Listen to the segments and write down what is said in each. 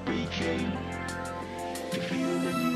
We came to feel the new.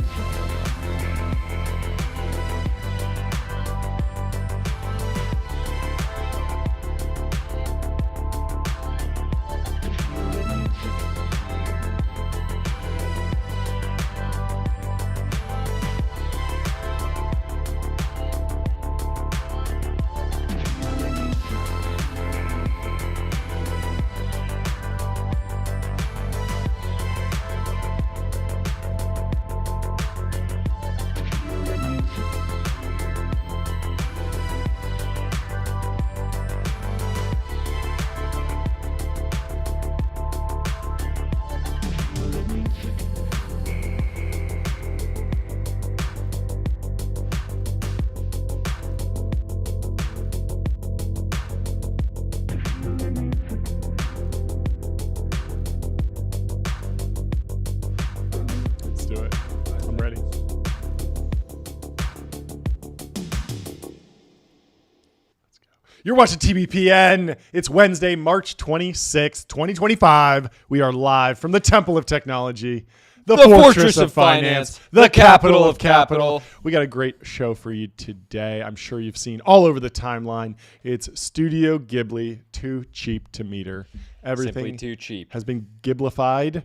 You're watching TBPN. It's Wednesday, March 26th, 2025. We are live from the Temple of Technology, the Fortress of Finance, the capital of capital. We got a great show for you today. I'm sure you've seen all over the timeline. It's Studio Ghibli, too cheap to meter. Everything simply too cheap has been Ghiblified.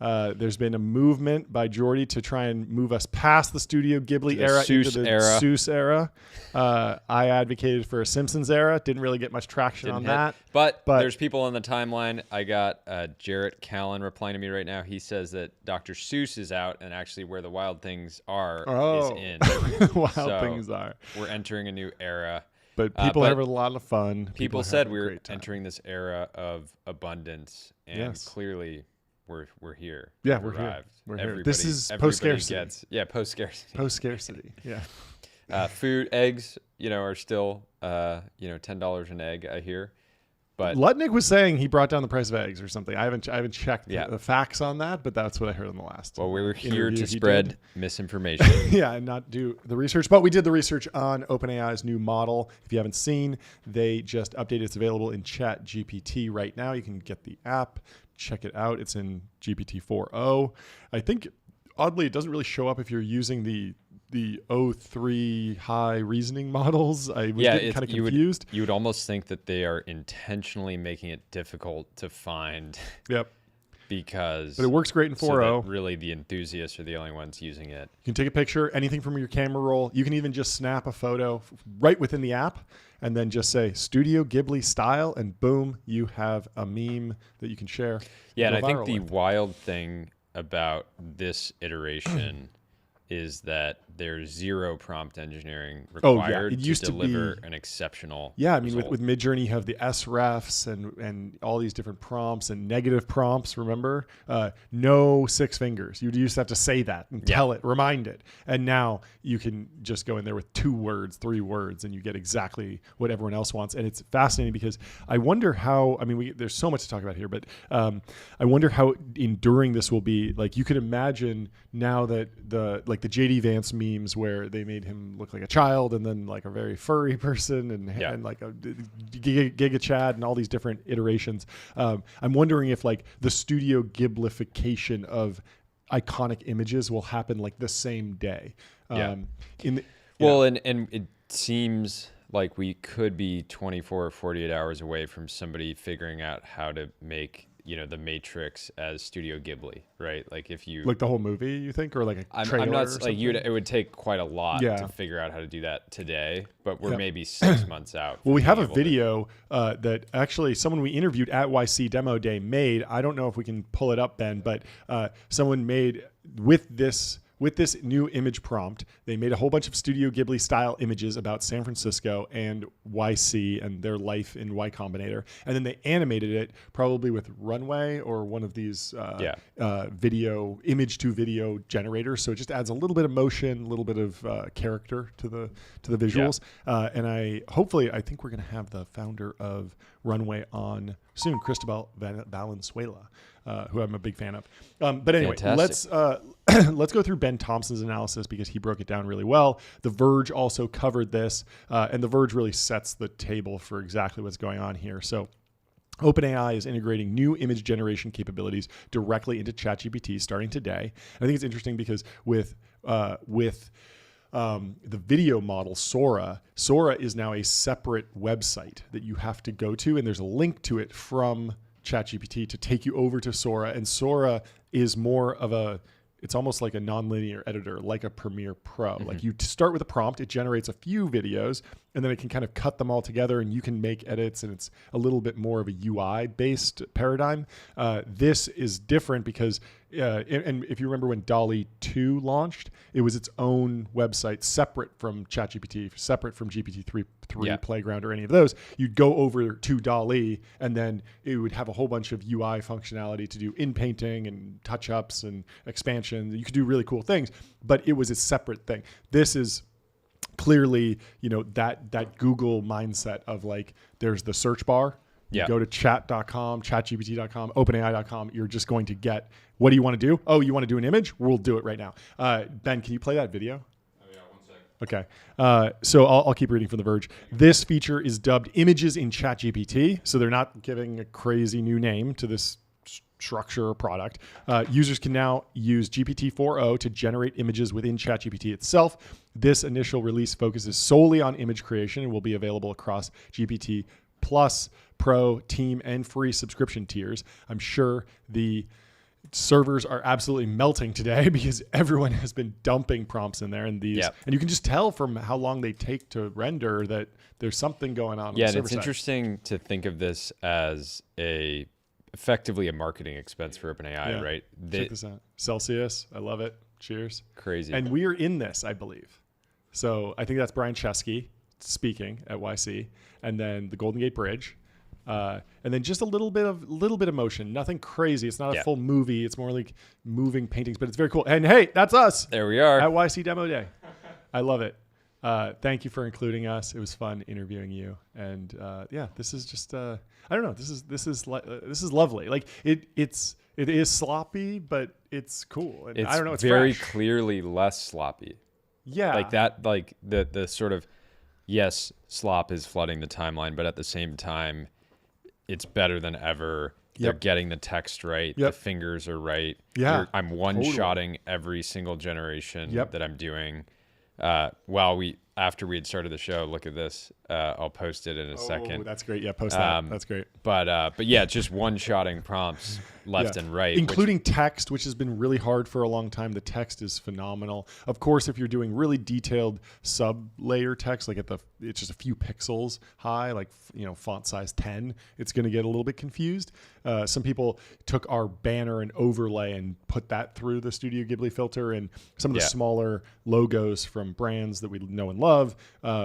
There's been a movement by Jordy to try and move us past the Studio Ghibli era into the Seuss era. I advocated for a Simpsons era. Didn't really get much traction on that. But there's people on the timeline. I got Jarrett Callen replying to me right now. He says that Dr. Seuss is out and actually Where the Wild Things Are is in. Things are. We're entering a new era. But people have a lot of fun. People said we're entering this era of abundance. And clearly... We're here. Yeah, we're here. We're here. This is post-scarcity. Post-scarcity. Post-scarcity. Yeah. Food, eggs, are still, $10 an egg, I hear. But Lutnick was saying he brought down the price of eggs or something. I haven't checked the facts on that, but that's what I heard in the last. Well, we were here to spread misinformation. Yeah, and not do the research. But we did the research on OpenAI's new model. If you haven't seen, they just updated. It's available in ChatGPT right now. You can get the app. Check it out. It's in GPT 4.0. I think, oddly, it doesn't really show up if you're using the O3 high reasoning models. I was getting kind of confused. You would almost think that they are intentionally making it difficult to find. Yep. But it works great in 4.0. So that really, the enthusiasts are the only ones using it. You can take a picture, anything from your camera roll. You can even just snap a photo right within the app and then just say Studio Ghibli style, and boom, you have a meme that you can share. Yeah, and I think the wild thing about this iteration is that there's zero prompt engineering required to deliver an exceptional result. With Midjourney, you have the srefs and all these different prompts and negative prompts, remember? No six fingers. You used to have to say that and tell it, remind it. And now you can just go in there with 2 words, 3 words, and you get exactly what everyone else wants. And it's fascinating because I wonder how, there's so much to talk about here, but I wonder how enduring this will be. Like, you could imagine now that the JD Vance memes where they made him look like a child and then like a very furry person and like a Giga Chad and all these different iterations. I'm wondering if like the Studio Ghiblification of iconic images will happen like the same day. And it seems like we could be 24 or 48 hours away from somebody figuring out how to make the Matrix as Studio Ghibli, right? Like if you like the whole movie, you think, or like a trailer? I'm not or something? It would take quite a lot to figure out how to do that today, but we're maybe 6 months out. Well, we have a video that actually someone we interviewed at YC Demo Day made. I don't know if we can pull it up, Ben, but someone made with this new image prompt, they made a whole bunch of Studio Ghibli style images about San Francisco and YC and their life in Y Combinator. And then they animated it probably with Runway or one of these video image to video generators. So it just adds a little bit of motion, a little bit of character to the visuals. And I think we're going to have the founder of Runway on soon, Cristobal Valenzuela, who I'm a big fan of. But anyway, Fantastic. let's go through Ben Thompson's analysis because he broke it down really well. The Verge also covered this, and The Verge really sets the table for exactly what's going on here. So OpenAI is integrating new image generation capabilities directly into ChatGPT starting today. And I think it's interesting because with the video model Sora is now a separate website that you have to go to, and there's a link to it from ChatGPT to take you over to Sora. And Sora is more of it's almost like a nonlinear editor, like a Premiere Pro. Like you start with a prompt, it generates a few videos, and then it can kind of cut them all together, and you can make edits, and it's a little bit more of a UI-based paradigm. This is different because, and if you remember when DALL-E 2 launched, it was its own website, separate from ChatGPT, separate from GPT-3 Playground or any of those. You'd go over to DALL-E, and then it would have a whole bunch of UI functionality to do in-painting and touch-ups and expansion. You could do really cool things, but it was a separate thing. This is clearly, that Google mindset of like, there's the search bar. You go to chat.com, chatgpt.com, openai.com. You're just going to get, what do you want to do? Oh, you want to do an image? We'll do it right now. Ben, can you play that video? Okay. So I'll keep reading from The Verge. This feature is dubbed Images in ChatGPT. So they're not giving a crazy new name to this structure or product. Users can now use GPT-4o to generate images within ChatGPT itself. This initial release focuses solely on image creation and will be available across GPT Plus, Pro, Team, and free subscription tiers. I'm sure the servers are absolutely melting today because everyone has been dumping prompts in there, and and you can just tell from how long they take to render that there's something going on. Yeah, and it's interesting to think of this as effectively a marketing expense for OpenAI, right? Check this out. Celsius, I love it. Cheers. Crazy. And we are in this, I believe. So I think that's Brian Chesky speaking at YC, and then the Golden Gate Bridge. And then just a little bit of motion, nothing crazy. It's not a full movie. It's more like moving paintings, but it's very cool. And hey, that's us. There we are at YC Demo Day. I love it. Thank you for including us. It was fun interviewing you. And this is just I don't know. This is lovely. Like it is sloppy, but it's cool. And it's I don't know. It's very fresh. Clearly less sloppy. Yeah, like that. Like the sort of slop is flooding the timeline, but at the same time, it's better than ever. They're getting the text right. The fingers are right. Yeah. I'm one-shotting every single generation that I'm doing. After we had started the show, look at this. I'll post it in a second. That's great. Yeah, post that. That's great. But yeah, just one-shotting prompts left and right. Including text, which has been really hard for a long time. The text is phenomenal. Of course, if you're doing really detailed sub-layer text, like it's just a few pixels high, like font size 10, it's going to get a little bit confused. Some people took our banner and overlay and put that through the Studio Ghibli filter, and some of the smaller logos from brands that we know and love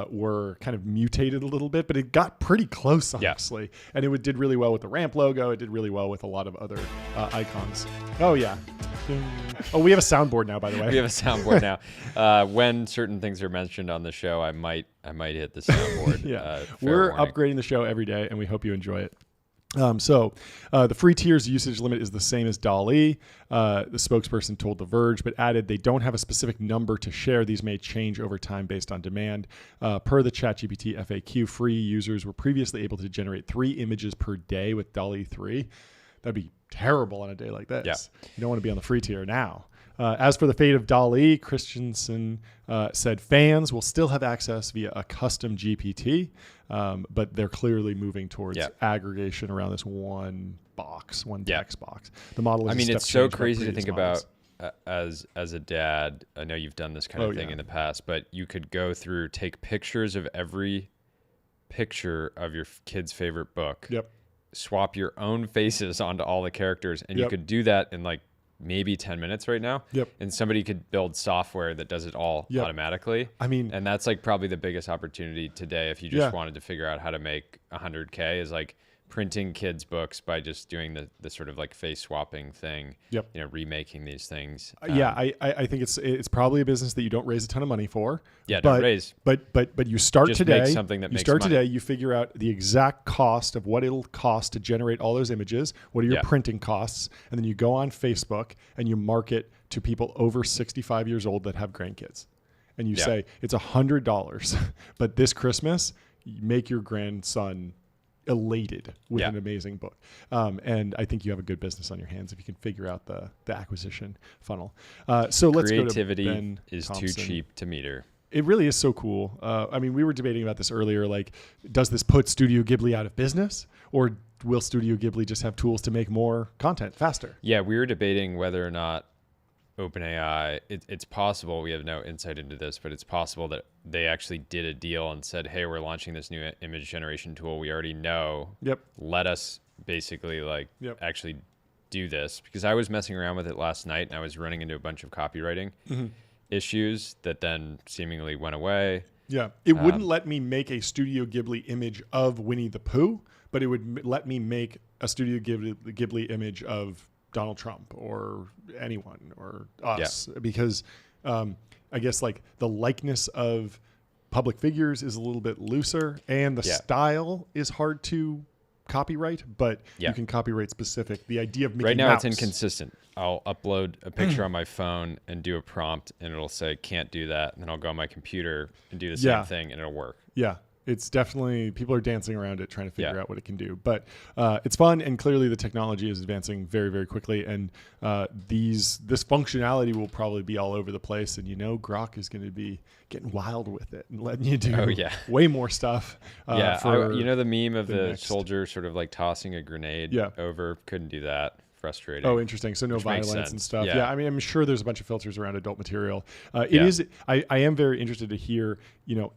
were kind of mutated a little bit, but it got pretty close, honestly. And it did really well with the ramp logo. It did really well with a lot of other icons. Oh, yeah. Oh, we have a soundboard now, by the way. We have a soundboard now. When certain things are mentioned on the show, I might hit the soundboard. We're upgrading the show every day, and we hope you enjoy it. The free tier's usage limit is the same as DALL-E. The spokesperson told The Verge, but added they don't have a specific number to share. These may change over time based on demand. Per the ChatGPT FAQ, free users were previously able to generate 3 images per day with DALL-E 3. That'd be terrible on a day like this. Yeah. You don't want to be on the free tier now. As for the fate of DALL-E, Christensen said fans will still have access via a custom GPT, but they're clearly moving towards aggregation around this one text box. The model is it's so crazy to think about as a dad. I know you've done this kind of thing in the past, but you could go through, take pictures of every picture of your kid's favorite book, swap your own faces onto all the characters, and you could do that in like maybe 10 minutes right now. And somebody could build software that does it all automatically. And that's like probably the biggest opportunity today if you just wanted to figure out how to make 100K is like printing kids' books by just doing the sort of like face swapping thing. Yep. Remaking these things. I think it's probably a business that you don't raise a ton of money for. Yeah, but, don't raise. But you start Just today. make something that you makes start money. today. You figure out the exact cost of what it'll cost to generate all those images. What are your printing costs? And then you go on Facebook and you market to people over 65 years old that have grandkids. And you say it's $100, but this Christmas, you make your grandson elated with an amazing book. And I think you have a good business on your hands if you can figure out the acquisition funnel. So let's go to creativity is too cheap to meter. It really is so cool. I mean, we were debating about this earlier. Like, does this put Studio Ghibli out of business, or will Studio Ghibli just have tools to make more content faster? Yeah, we were debating whether or not OpenAI, it's possible, we have no insight into this, but it's possible that they actually did a deal and said, hey, we're launching this new image generation tool we already know. Yep. Let us basically actually do this. Because I was messing around with it last night and I was running into a bunch of copywriting issues that then seemingly went away. Yeah. It wouldn't let me make a Studio Ghibli image of Winnie the Pooh, but it would let me make a Studio Ghibli image of Donald Trump or anyone or us, because I guess like the likeness of public figures is a little bit looser and the style is hard to copyright, but you can copyright specific. The idea of Mickey right now Mouse. It's inconsistent. I'll upload a picture on my phone and do a prompt and it'll say can't do that, and then I'll go on my computer and do the same thing and it'll work. Yeah. It's definitely, people are dancing around it trying to figure out what it can do, but it's fun, and clearly the technology is advancing very, very quickly, and this functionality will probably be all over the place, and Grok is going to be getting wild with it and letting you do way more stuff. The meme of the soldier sort of like tossing a grenade over, couldn't do that. Frustrating. Oh, interesting. So no violence and stuff. Yeah. I mean, I'm sure there's a bunch of filters around adult material. I am very interested to hear,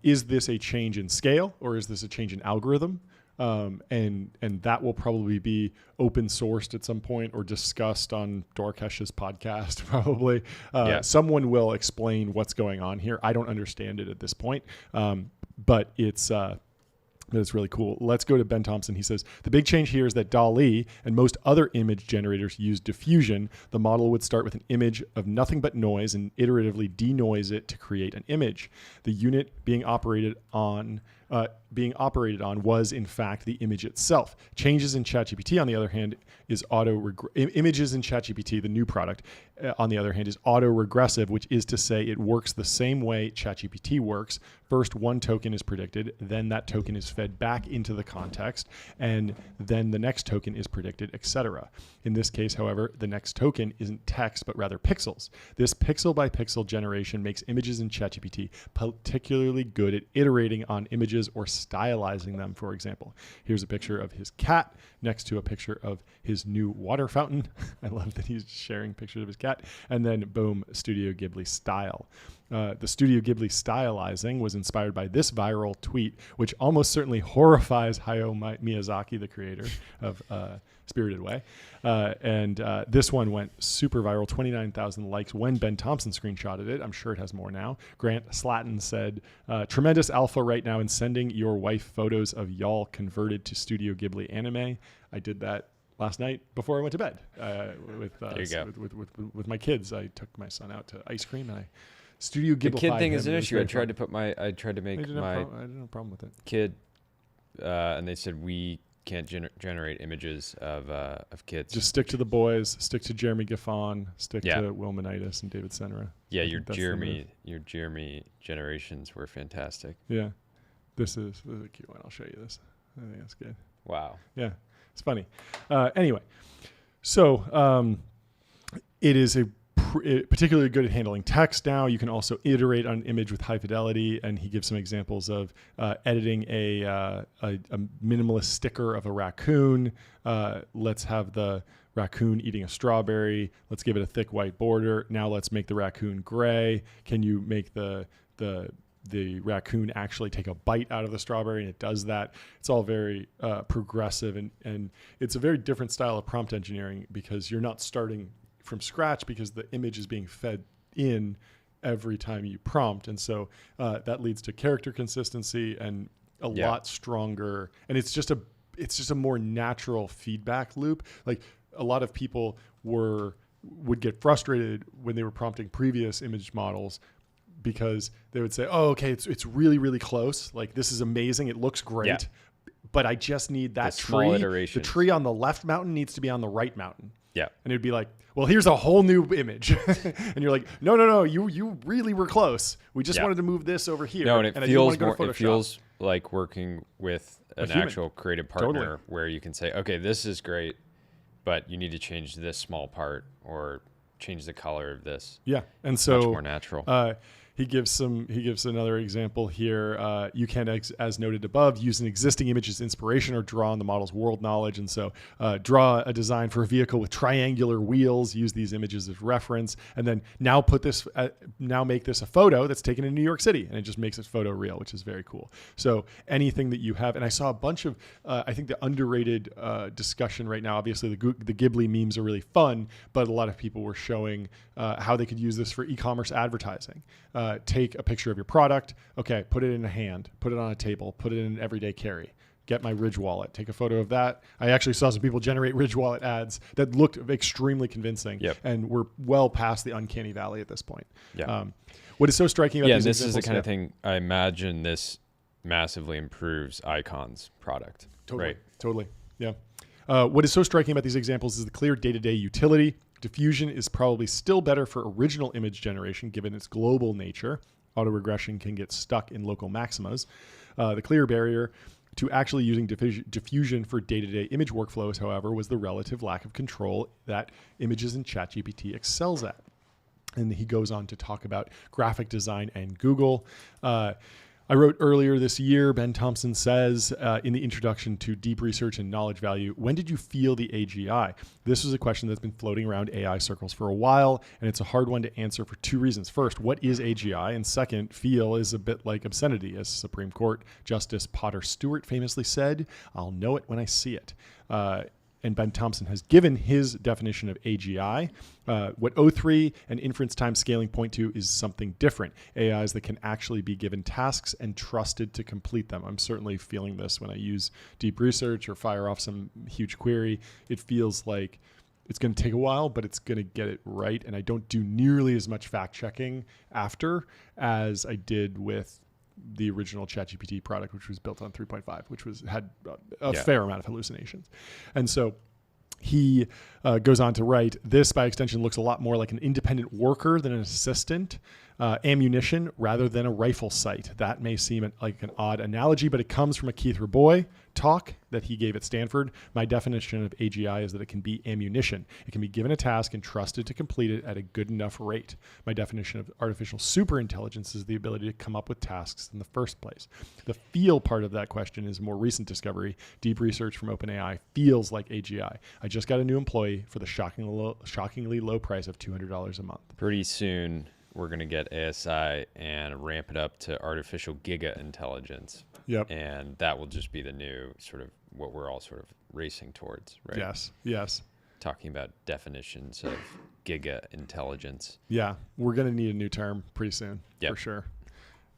is this a change in scale or is this a change in algorithm? And that will probably be open sourced at some point or discussed on Dorkesh's podcast, probably. Someone will explain what's going on here. I don't understand it at this point. But it's really cool. Let's go to Ben Thompson. He says, the big change here is that DALL-E and most other image generators use diffusion. The model would start with an image of nothing but noise and iteratively denoise it to create an image. The unit being operated on was in fact the image itself. Changes in ChatGPT, on the other hand, is images in ChatGPT, the new product, on the other hand, is auto-regressive, which is to say it works the same way ChatGPT works. First, one token is predicted, then that token is fed back into the context, and then the next token is predicted, etc. In this case, however, the next token isn't text, but rather pixels. This pixel-by-pixel generation makes images in ChatGPT particularly good at iterating on images or stylizing them, for example. Here's a picture of his cat next to a picture of his new water fountain. I love that he's sharing pictures of his cat. And then, boom, Studio Ghibli style. The Studio Ghibli stylizing was inspired by this viral tweet, which almost certainly horrifies Hayao Miyazaki, the creator of Spirited Away. And this one went super viral, 29,000 likes when Ben Thompson screenshotted it. I'm sure it has more now. Grant Slatton said, tremendous alpha right now in sending your wife photos of y'all converted to Studio Ghibli anime. I did that last night before I went to bed with my kids. I took my son out to ice cream and I Studio Ghibli. The kid thing is an issue. I tried to make I didn't have a problem with it. Kid, and they said we can't generate images of kids. Just stick to the boys. Stick to Jeremy Gaffon. Stick to Will Menitis and David Senra. Yeah, your Jeremy generations were fantastic. Yeah, this is a cute one. I'll show you this. I think that's good. Wow. Yeah, it's funny. Anyway, so it is particularly good at handling text now. You can also iterate on an image with high fidelity, and he gives some examples of editing a minimalist sticker of a raccoon. Let's have the raccoon eating a strawberry. Let's give it a thick white border. Now let's make the raccoon gray. Can you make the raccoon actually take a bite out of the strawberry? And it does that. It's all very progressive, and it's a very different style of prompt engineering because you're not starting from scratch because the image is being fed in every time you prompt. And so that leads to character consistency and a lot stronger. And it's just it's just a more natural feedback loop. Like a lot of people would get frustrated when they were prompting previous image models because they would say, oh, okay, it's really, really close. Like this is amazing. It looks great. Yeah. But I just need that small tree. iterations. The tree on the left mountain needs to be on the right mountain. Yeah. And it'd be like, well, here's a whole new image. And you're like, no, you really were close. We just wanted to move this over here. No, and it I didn't wanna feels go to more, it Photoshop. feels like working with an human. actual creative partner Totally. where you can say, okay, this is great, but you need to change this small part or change the color of this. Yeah. And so much more natural. he gives another example here. You can, as noted above, use an existing image as inspiration or draw on the model's world knowledge. And so draw a design for a vehicle with triangular wheels, use these images as reference, and then now make this a photo that's taken in New York City, and it just makes it photo real, which is very cool. So anything that you have, and I saw a bunch of, I think the underrated discussion right now, obviously the Ghibli memes are really fun, but a lot of people were showing how they could use this for e-commerce advertising. Take a picture of your product. Okay, put it in a hand, put it on a table, put it in an everyday carry. Get my Ridge wallet. Take a photo of that. I actually saw some people generate Ridge wallet ads that looked extremely convincing, and we're well past the uncanny valley at this point. Yeah. What is so striking about these this is the examples- kind of thing I imagine this massively improves Icon's product. Totally. Right. Totally. Yeah. What is so striking about these examples is the clear day-to-day utility. Diffusion is probably still better for original image generation given its global nature. Autoregression can get stuck in local maximas. The clear barrier to actually using diffusion for day-to-day image workflows, however, was the relative lack of control that images in ChatGPT excels at. And he goes on to talk about graphic design and Google. I wrote earlier this year, Ben Thompson says in the introduction to Deep Research and Knowledge Value, when did you feel the AGI? This was a question that's been floating around AI circles for a while, and it's a hard one to answer for two reasons. First, what is AGI? And second, feel is a bit like obscenity. As Supreme Court Justice Potter Stewart famously said, I'll know it when I see it. And Ben Thompson has given his definition of AGI. What O3 and inference time scaling point to is something different. AIs that can actually be given tasks and trusted to complete them. I'm certainly feeling this when I use deep research or fire off some huge query. It feels like it's going to take a while, but it's going to get it right. And I don't do nearly as much fact checking after as I did with the original ChatGPT product, which was built on 3.5, which had a fair amount of hallucinations. And so he goes on to write, this by extension looks a lot more like an independent worker than an assistant, ammunition rather than a rifle sight. That may seem like an odd analogy, but it comes from a Keith Rabois talk that he gave at Stanford. My definition of AGI is that it can be ammunition. It can be given a task and trusted to complete it at a good enough rate. My definition of artificial superintelligence is the ability to come up with tasks in the first place. The feel part of that question is a more recent discovery. Deep research from OpenAI feels like AGI. I just got a new employee for the shockingly low price of $200 a month. Pretty soon, we're going to get ASI and ramp it up to artificial giga intelligence. Yep. And that will just be the new sort of what we're all sort of racing towards, right? Yes. Talking about definitions of giga intelligence. Yeah, we're going to need a new term pretty soon, for sure.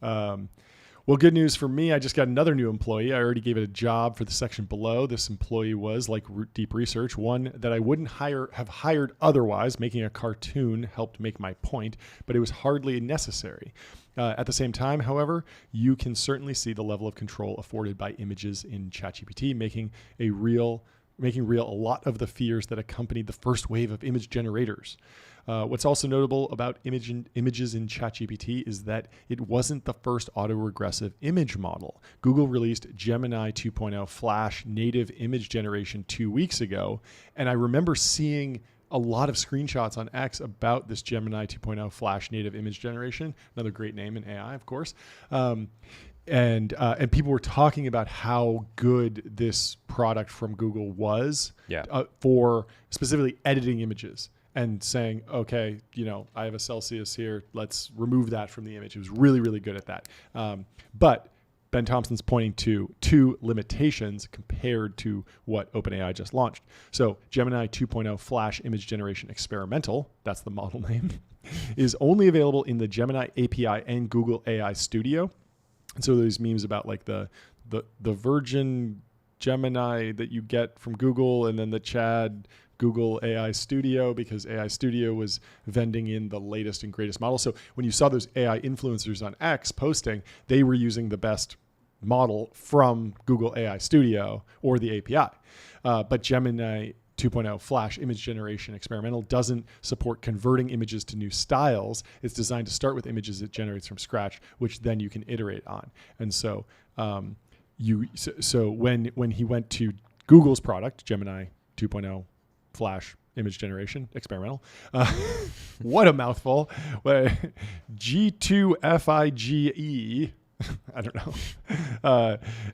Well, good news for me. I just got another new employee. I already gave it a job for the section below. This employee was, like deep research, one that I wouldn't have hired otherwise. Making a cartoon helped make my point, but it was hardly necessary. At the same time, however, you can certainly see the level of control afforded by images in ChatGPT, making real a lot of the fears that accompanied the first wave of image generators. What's also notable about images in ChatGPT is that it wasn't the first autoregressive image model. Google released Gemini 2.0 Flash native image generation 2 weeks ago, and I remember seeing a lot of screenshots on X about this Gemini 2.0 Flash native image generation. Another great name in AI, of course. And people were talking about how good this product from Google was for specifically editing images and saying, okay, I have a Celsius here. Let's remove that from the image. It was really, really good at that. But Ben Thompson's pointing to two limitations compared to what OpenAI just launched. So Gemini 2.0 Flash Image Generation Experimental, that's the model name, is only available in the Gemini API and Google AI Studio. And so these memes about like the virgin Gemini that you get from Google, and then the Chad Google AI Studio, because AI Studio was vending in the latest and greatest model. So when you saw those AI influencers on X posting, they were using the best model from Google AI Studio or the API. But Gemini 2.0 Flash image generation experimental doesn't support converting images to new styles. It's designed to start with images it generates from scratch, which then you can iterate on. And so so when he went to Google's product, Gemini 2.0 Flash image generation experimental, what a mouthful, G2FIGE. I don't know.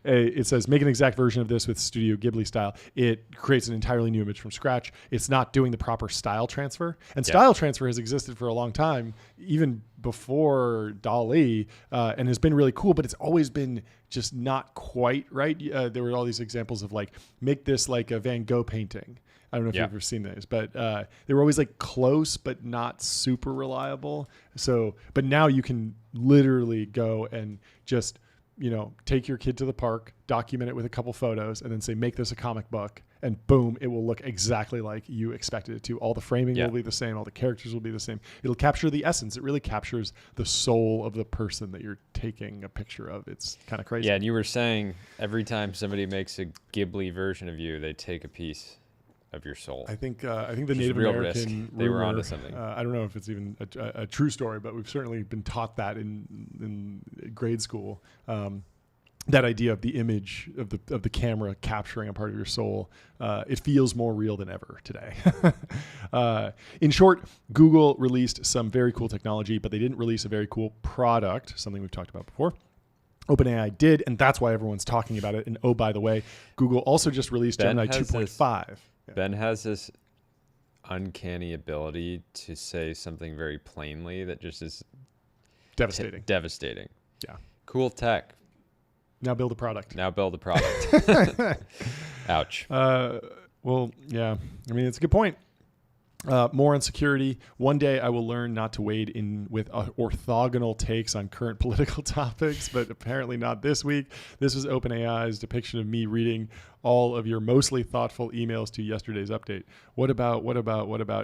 It says, make an exact version of this with Studio Ghibli style. It creates an entirely new image from scratch. It's not doing the proper style transfer. And style transfer has existed for a long time, even before DALL-E, and has been really cool, but it's always been just not quite right. There were all these examples of like, make this like a Van Gogh painting. I don't know if you've ever seen those, but they were always like close, but not super reliable. So, but now you can literally go and just, take your kid to the park, document it with a couple photos, and then say, make this a comic book. And boom, it will look exactly like you expected it to. All the framing will be the same. All the characters will be the same. It'll capture the essence. It really captures the soul of the person that you're taking a picture of. It's kind of crazy. Yeah, and you were saying every time somebody makes a Ghibli version of you, they take a piece of your soul. I think the Native American they were onto something. I don't know if it's even a true story, but we've certainly been taught that in grade school. That idea of the image of the camera capturing a part of your soul, it feels more real than ever today. In short, Google released some very cool technology, but they didn't release a very cool product, something we've talked about before. OpenAI did, and that's why everyone's talking about it. And oh, by the way, Google also just released Gemini 2.5. Ben has this uncanny ability to say something very plainly that just is devastating. Devastating. Yeah. Cool tech. Now build a product. Ouch. Well, yeah. I mean, it's a good point. More on security. One day I will learn not to wade in with orthogonal takes on current political topics, but apparently not this week. This was OpenAI's depiction of me reading all of your mostly thoughtful emails to yesterday's update. What about?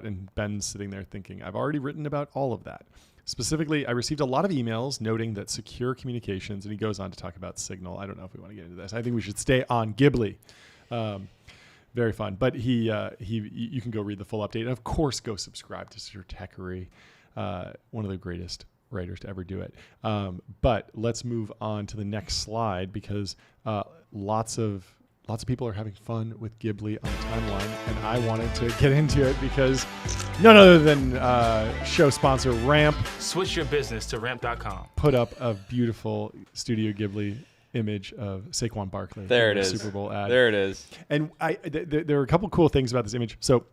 And Ben's sitting there thinking, I've already written about all of that. Specifically, I received a lot of emails noting that secure communications, and he goes on to talk about Signal. I don't know if we want to get into this. I think we should stay on Ghibli. Very fun. But you can go read the full update. And of course, go subscribe to Sir Techery, one of the greatest writers to ever do it. But let's move on to the next slide, because lots of people are having fun with Ghibli on the timeline, and I wanted to get into it because none other than show sponsor Ramp. Switch your business to ramp.com. Put up a beautiful Studio Ghibli image of Saquon Barkley. There it is. Super Bowl ad. There it is. And there are a couple cool things about this image. So,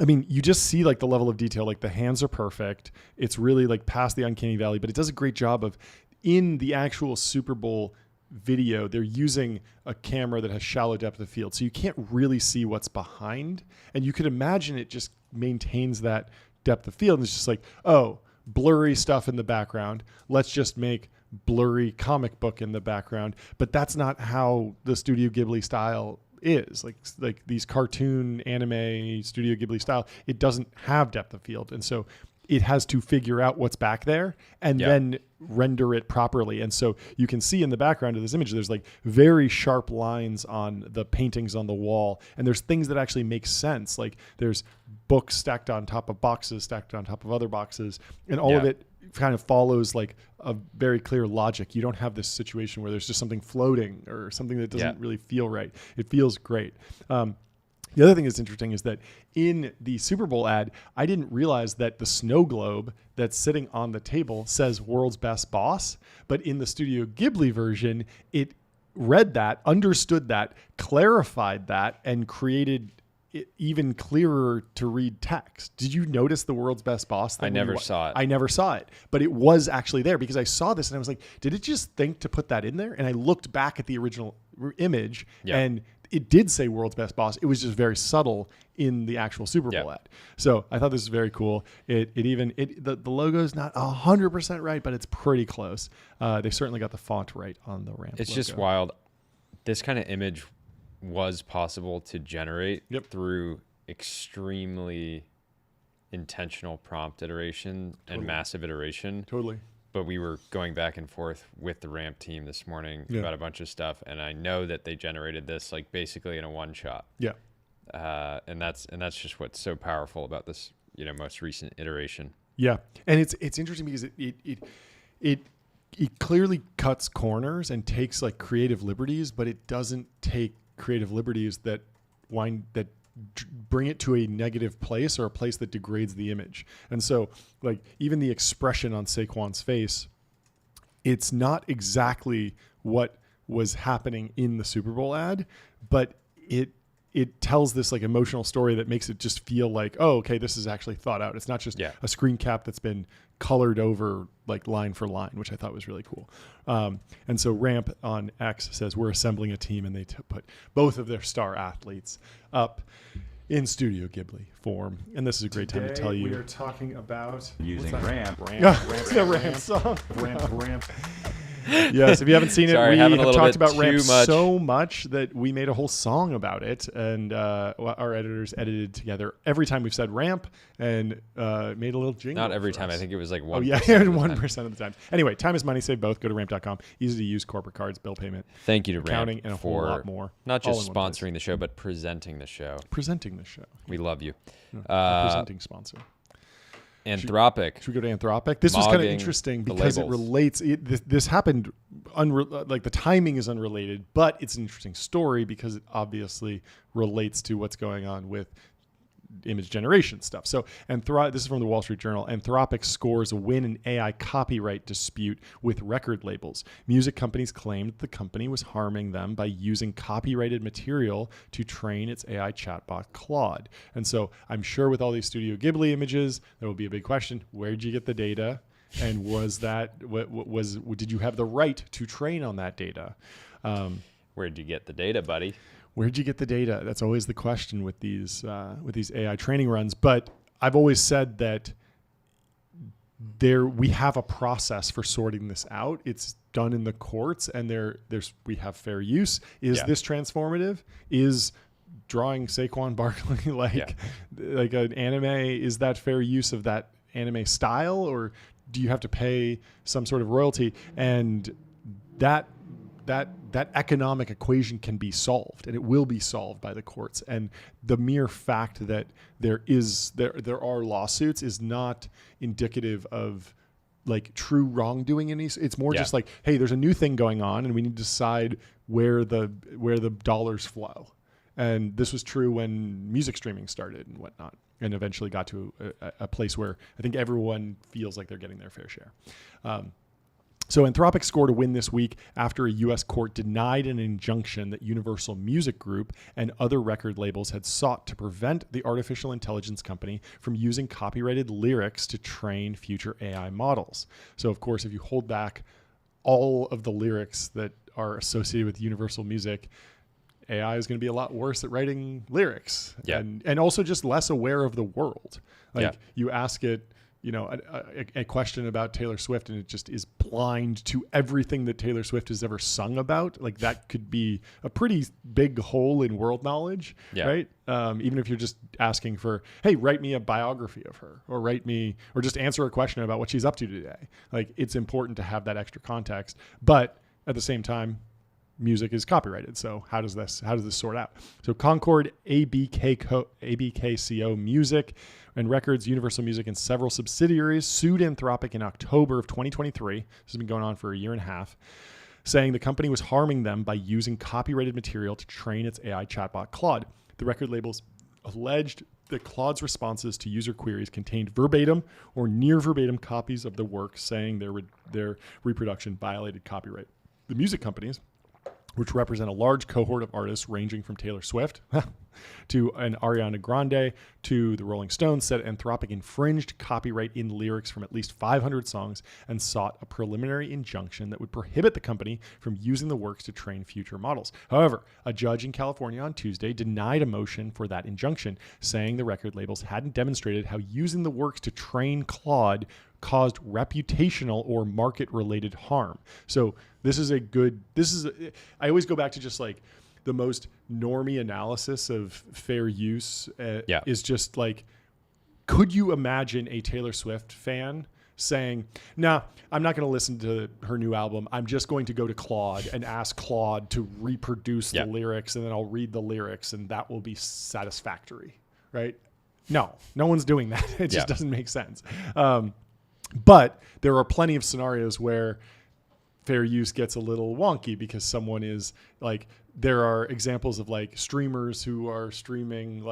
I mean, you just see like the level of detail. Like the hands are perfect. It's really like past the uncanny valley, but it does a great job of, in the actual Super Bowl video, they're using a camera that has shallow depth of field, so you can't really see what's behind. And you could imagine it just maintains that depth of field. And it's just like, oh, blurry stuff in the background. Let's just make blurry comic book in the background. But that's not how the Studio Ghibli style is. Like these cartoon anime Studio Ghibli style, it doesn't have depth of field. And so it has to figure out what's back there and then render it properly. And so you can see in the background of this image, there's like very sharp lines on the paintings on the wall. And there's things that actually make sense. Like there's books stacked on top of boxes, stacked on top of other boxes. And all of it kind of follows like a very clear logic. You don't have this situation where there's just something floating or something that doesn't really feel right. It feels great. The other thing that's interesting is that in the Super Bowl ad, I didn't realize that the snow globe that's sitting on the table says world's best boss. But in the Studio Ghibli version, it read that, understood that, clarified that, and created it even clearer to read text. Did you notice the world's best boss thing? I never saw it. I never saw it, but it was actually there because I saw this and I was like, did it just think to put that in there? And I looked back at the original image and it did say world's best boss. It was just very subtle in the actual Super Bowl ad. So I thought this was very cool. The logo is not 100% right, but it's pretty close. They certainly got the font right on the Ramp It's logo. just wild. This kind of image was possible to generate Yep. through extremely intentional prompt iteration and massive iteration. Totally. But we were going back and forth with the ramp team this morning about a bunch of stuff, and I know that they generated this like basically in a one shot. Yeah. And that's just what's so powerful about this, most recent iteration. Yeah. And it's interesting because it clearly cuts corners and takes like creative liberties, but it doesn't take creative liberties that bring it to a negative place or a place that degrades the image. And so like even the expression on Saquon's face, it's not exactly what was happening in the Super Bowl ad, but it tells this like emotional story that makes it just feel like, oh, okay, this is actually thought out. It's not just a screen cap that's been colored over like line for line, which I thought was really cool. And so Ramp on X says, we're assembling a team, and they put both of their star athletes up in Studio Ghibli form. And this is a great time to tell you. We are talking about using Ramp. The Ramp song. Ramp. Yes, if you haven't seen it, Sorry, we have having a talked about too Ramp much. so much that we made a whole song about it, and our editors edited together every time we've said Ramp and made a little jingle. Not every for time. us. I think it was like 1%. Oh yeah, of the time. 1% of the time. Anyway, time is money. Save both. Go to ramp.com. Easy to use corporate cards, bill payment, Thank you to accounting, Ramp and a whole for lot more. not all just in one place. sponsoring the show, but presenting the show. Presenting the show. We love you. Presenting sponsor. Anthropic. Should we go to Anthropic? This was kind of Mogging interesting the because it labels. relates. This happened, like the timing is unrelated, but it's an interesting story because it obviously relates to what's going on with image generation stuff. So this is from the Wall Street Journal. Anthropic scores a win in AI copyright dispute with record labels. Music companies claimed the company was harming them by using copyrighted material to train its AI chatbot Claude. And so I'm sure with all these Studio Ghibli images, there will be a big question: where did you get the data? And did you have the right to train on that data? Where'd you get the data, buddy? Where'd you get the data? That's always the question with these AI training runs. But I've always said that we have a process for sorting this out. It's done in the courts, and we have fair use. Is this transformative? Is drawing Saquon Barkley like an anime? Is that fair use of that anime style, or do you have to pay some sort of royalty? And that economic equation can be solved, and it will be solved by the courts. And the mere fact that there are lawsuits is not indicative of like true wrongdoing. It's more just like, hey, there's a new thing going on, and we need to decide where the dollars flow. And this was true when music streaming started and whatnot, and eventually got to a place where I think everyone feels like they're getting their fair share. So Anthropic scored a win this week after a U.S. court denied an injunction that Universal Music Group and other record labels had sought to prevent the artificial intelligence company from using copyrighted lyrics to train future AI models. So, of course, if you hold back all of the lyrics that are associated with Universal Music, AI is going to be a lot worse at writing lyrics, and also just less aware of the world. You ask it, a question about Taylor Swift, and it just is blind to everything that Taylor Swift has ever sung about. Like that could be a pretty big hole in world knowledge, right? Even if you're just asking for, hey, write me a biography of her, or just answer a question about what she's up to today. Like it's important to have that extra context, but at the same time, music is copyrighted. So how does this sort out? So Concord, ABKCO Music and Records, Universal Music, and several subsidiaries sued Anthropic in October of 2023. This has been going on for a year and a half, saying the company was harming them by using copyrighted material to train its AI chatbot Claude. The record labels alleged that Claude's responses to user queries contained verbatim or near verbatim copies of the work, saying their reproduction violated copyright. The music companies, which represent a large cohort of artists ranging from Taylor Swift to an Ariana Grande to the Rolling Stones, said Anthropic infringed copyright in lyrics from at least 500 songs and sought a preliminary injunction that would prohibit the company from using the works to train future models. However, a judge in California on Tuesday denied a motion for that injunction, saying the record labels hadn't demonstrated how using the works to train Claude caused reputational or market-related harm. So I always go back to just like the most normie analysis of fair use is just like, could you imagine a Taylor Swift fan saying, nah, I'm not going to listen to her new album. I'm just going to go to Claude and ask Claude to reproduce the lyrics, and then I'll read the lyrics, and that will be satisfactory, right? No one's doing that. It just doesn't make sense. But there are plenty of scenarios where fair use gets a little wonky because someone is like, there are examples of like streamers who are streaming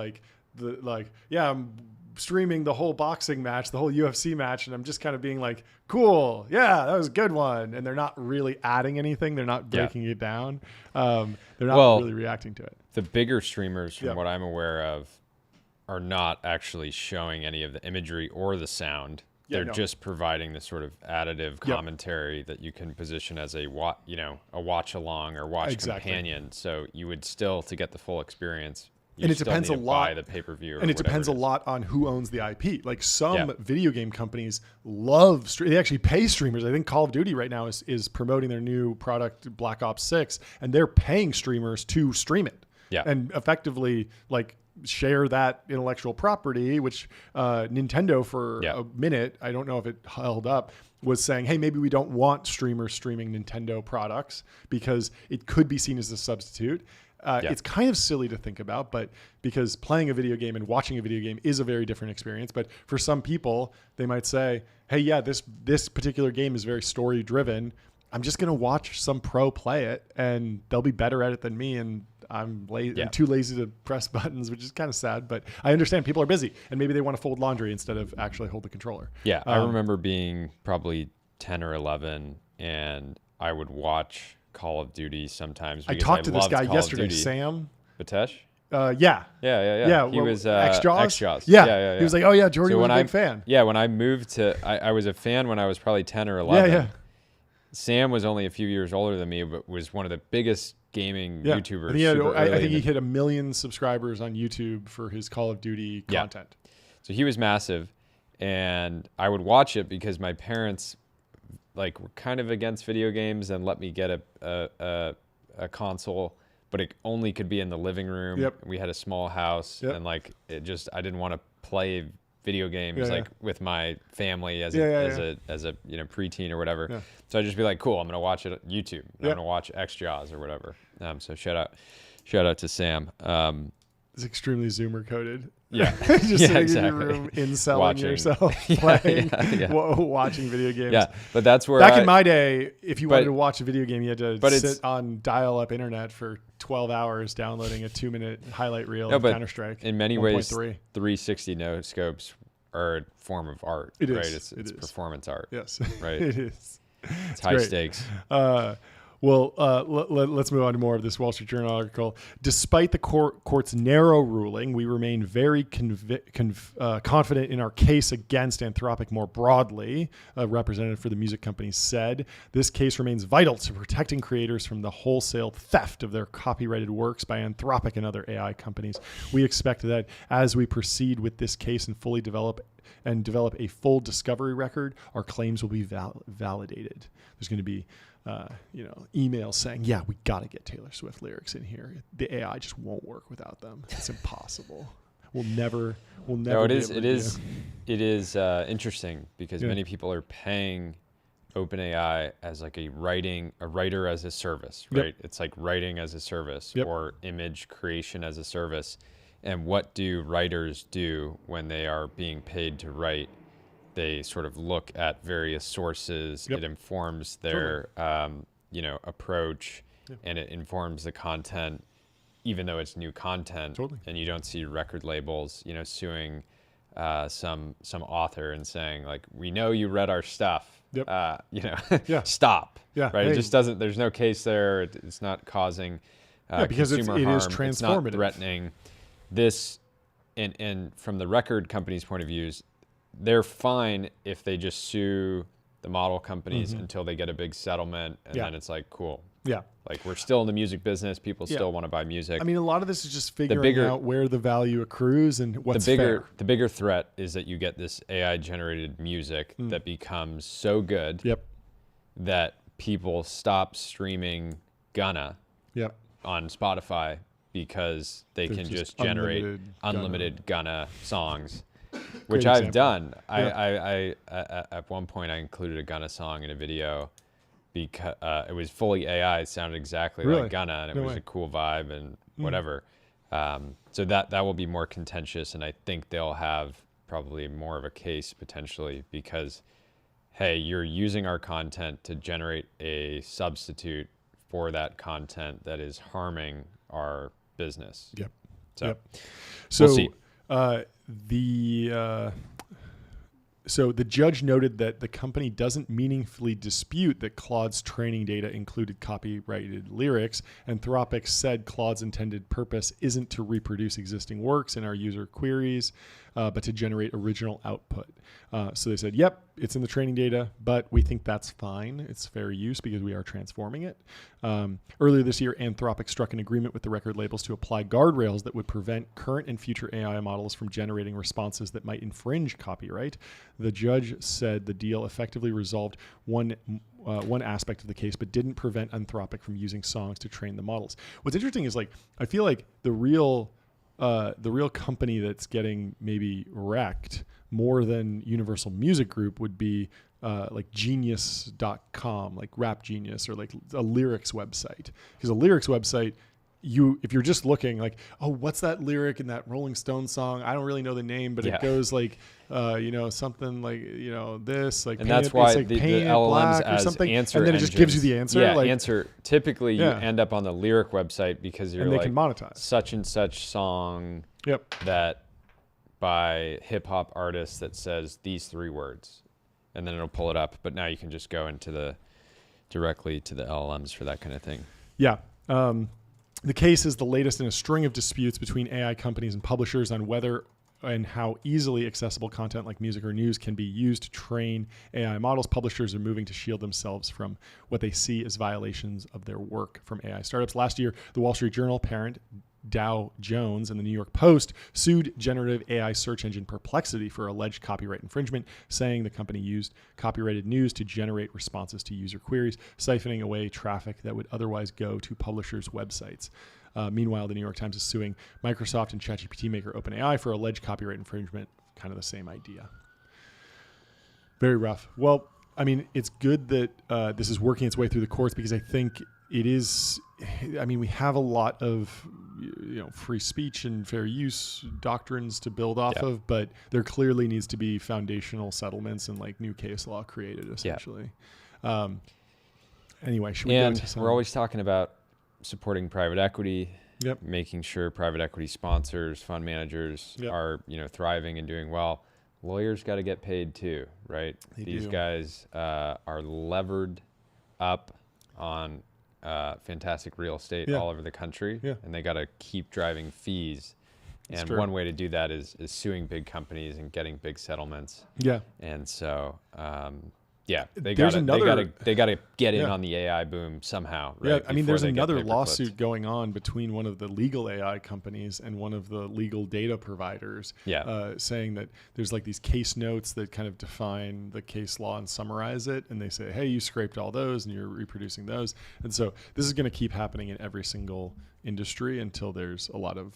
I'm streaming the whole boxing match, the whole UFC match, and I'm just kind of being like, cool, yeah, that was a good one. And they're not really adding anything. They're not breaking it down. They're not really reacting to it. The bigger streamers, from what I'm aware of, are not actually showing any of the imagery or the sound. They're just providing the sort of additive commentary that you can position as a watch along or watch companion. So you would still, to get the full experience, and it depends a lot. Buy the pay-per-view, and it depends a lot on who owns the IP. Like some video game companies love they actually pay streamers. I think Call of Duty right now is promoting their new product, Black Ops 6, and they're paying streamers to stream it. Yeah, and effectively like share that intellectual property, which Nintendo for a minute, I don't know if it held up, was saying, hey, maybe we don't want streamers streaming Nintendo products because it could be seen as a substitute. It's kind of silly to think about, but because playing a video game and watching a video game is a very different experience. But for some people, they might say, hey, yeah, this particular game is very story driven. I'm just going to watch some pro play it and they'll be better at it than me. And I'm lazy. I'm too lazy to press buttons, which is kind of sad, but I understand people are busy and maybe they want to fold laundry instead of actually hold the controller. Yeah. I remember being probably 10 or 11 and I would watch Call of Duty sometimes. I talked to this guy yesterday, Sam Batesh. Yeah. He was X-Jaws. Yeah. He was like, oh yeah, Jordy was a big fan. Yeah, when I moved to, I was a fan when I was probably 10 or 11. Yeah. Sam was only a few years older than me, but was one of the biggest gaming YouTubers. I think he hit 1 million subscribers on YouTube for his Call of Duty content. So he was massive, and I would watch it because my parents were kind of against video games and let me get a console, but it only could be in the living room. Yep. We had a small house, and I didn't want to play video games with my family as a preteen or whatever. Yeah. So I'd just be like, cool, I'm gonna watch it on YouTube. I'm gonna watch X-Jaws or whatever. So shout out to Sam. It's extremely Zoomer coded. Yeah, just sitting in your room, inselling yourself, playing, watching video games. Yeah, but that's where back in my day, if you wanted to watch a video game, you had to sit on dial-up internet for 12 hours downloading a 2-minute highlight reel of Counter-Strike. In many ways, 360 no scopes are a form of art. It is. Right? It's performance art. Yes, right. It is. It's high stakes. Well, let's move on to more of this Wall Street Journal article. Despite the court's narrow ruling, we remain very confident in our case against Anthropic more broadly, a representative for the music company said. This case remains vital to protecting creators from the wholesale theft of their copyrighted works by Anthropic and other AI companies. We expect that as we proceed with this case and fully develop a full discovery record, our claims will be validated. There's going to be emails saying, yeah, we got to get Taylor Swift lyrics in here. The AI just won't work without them. It's impossible. We'll never. No, it is interesting because many people are paying OpenAI as like a writer as a service, right? Yep. It's like writing as a service or image creation as a service. And what do writers do when they are being paid to write? They sort of look at various sources. It informs their, approach, and it informs the content, even though it's new content. And you don't see record labels, suing some author and saying like, we know you read our stuff. Stop. Yeah. Right. Hey. It just doesn't. There's no case there. It's not causing because consumer it harm. is transformative. It's not threatening. This, and from the record company's point of view, they're fine if they just sue the model companies until they get a big settlement, and then it's like, cool. Yeah. Like, we're still in the music business. People still want to buy music. I mean, a lot of this is just figuring out where the value accrues and what's fair. The bigger threat is that you get this AI-generated music that becomes so good that people stop streaming Gunna on Spotify because they can just generate unlimited Gunna songs, which Great I've example. done. Yeah. I at one point I included a Gunna song in a video because it was fully AI. It sounded exactly Really? like Gunna, and it No was way. a cool vibe and whatever. So that will be more contentious, and I think they'll have probably more of a case potentially because, hey, you're using our content to generate a substitute for that content that is harming our business. Yep. So Yep. So we'll see. So the judge noted that the company doesn't meaningfully dispute that Claude's training data included copyrighted lyrics. Anthropic said Claude's intended purpose isn't to reproduce existing works in our user queries, but to generate original output. So they said, yep, it's in the training data, but we think that's fine. It's fair use because we are transforming it. Earlier this year, Anthropic struck an agreement with the record labels to apply guardrails that would prevent current and future AI models from generating responses that might infringe copyright. The judge said the deal effectively resolved one aspect of the case, but didn't prevent Anthropic from using songs to train the models. What's interesting is, like, I feel like the real company that's getting maybe wrecked more than Universal Music Group would be like genius.com, like Rap Genius, or like a lyrics website. Because a lyrics website, if you're just looking like, oh, what's that lyric in that Rolling Stone song? I don't really know the name, but it goes like, something like, this, like, And that's why like the LLMs LLMs or as something, answer and then it just gives you the engines. answer. Yeah, like, answer. Typically, you end up on the lyric website because you're and they like, can monetize. such and such song Yep. that by hip hop artist that says these 3 words, and then it'll pull it up. But now you can just go into directly to the LLMs for that kind of thing. Yeah. The case is the latest in a string of disputes between AI companies and publishers on whether and how easily accessible content like music or news can be used to train AI models. Publishers are moving to shield themselves from what they see as violations of their work from AI startups. Last year, the Wall Street Journal parent Dow Jones and the New York Post sued generative AI search engine Perplexity for alleged copyright infringement, saying the company used copyrighted news to generate responses to user queries, siphoning away traffic that would otherwise go to publishers' websites. Meanwhile, the New York Times is suing Microsoft and ChatGPT maker OpenAI for alleged copyright infringement. Kind of the same idea. Very rough. Well, I mean, it's good that this is working its way through the courts, because I think it is. I mean, we have a lot of free speech and fair use doctrines to build off of, but there clearly needs to be foundational settlements and like new case law created, essentially. Anyway, should we go to some? We're always talking about supporting private equity, making sure private equity sponsors, fund managers are thriving and doing well. Lawyers got to get paid too, right? These guys are levered up on fantastic real estate all over the country, and they got to keep driving fees. And one way to do that is suing big companies and getting big settlements. Yeah. And so, they got to get in on the AI boom somehow. Right? Yeah, I mean, there's another lawsuit going on between one of the legal AI companies and one of the legal data providers, saying that there's like these case notes that kind of define the case law and summarize it, and they say, hey, you scraped all those and you're reproducing those. And so this is going to keep happening in every single industry until there's a lot of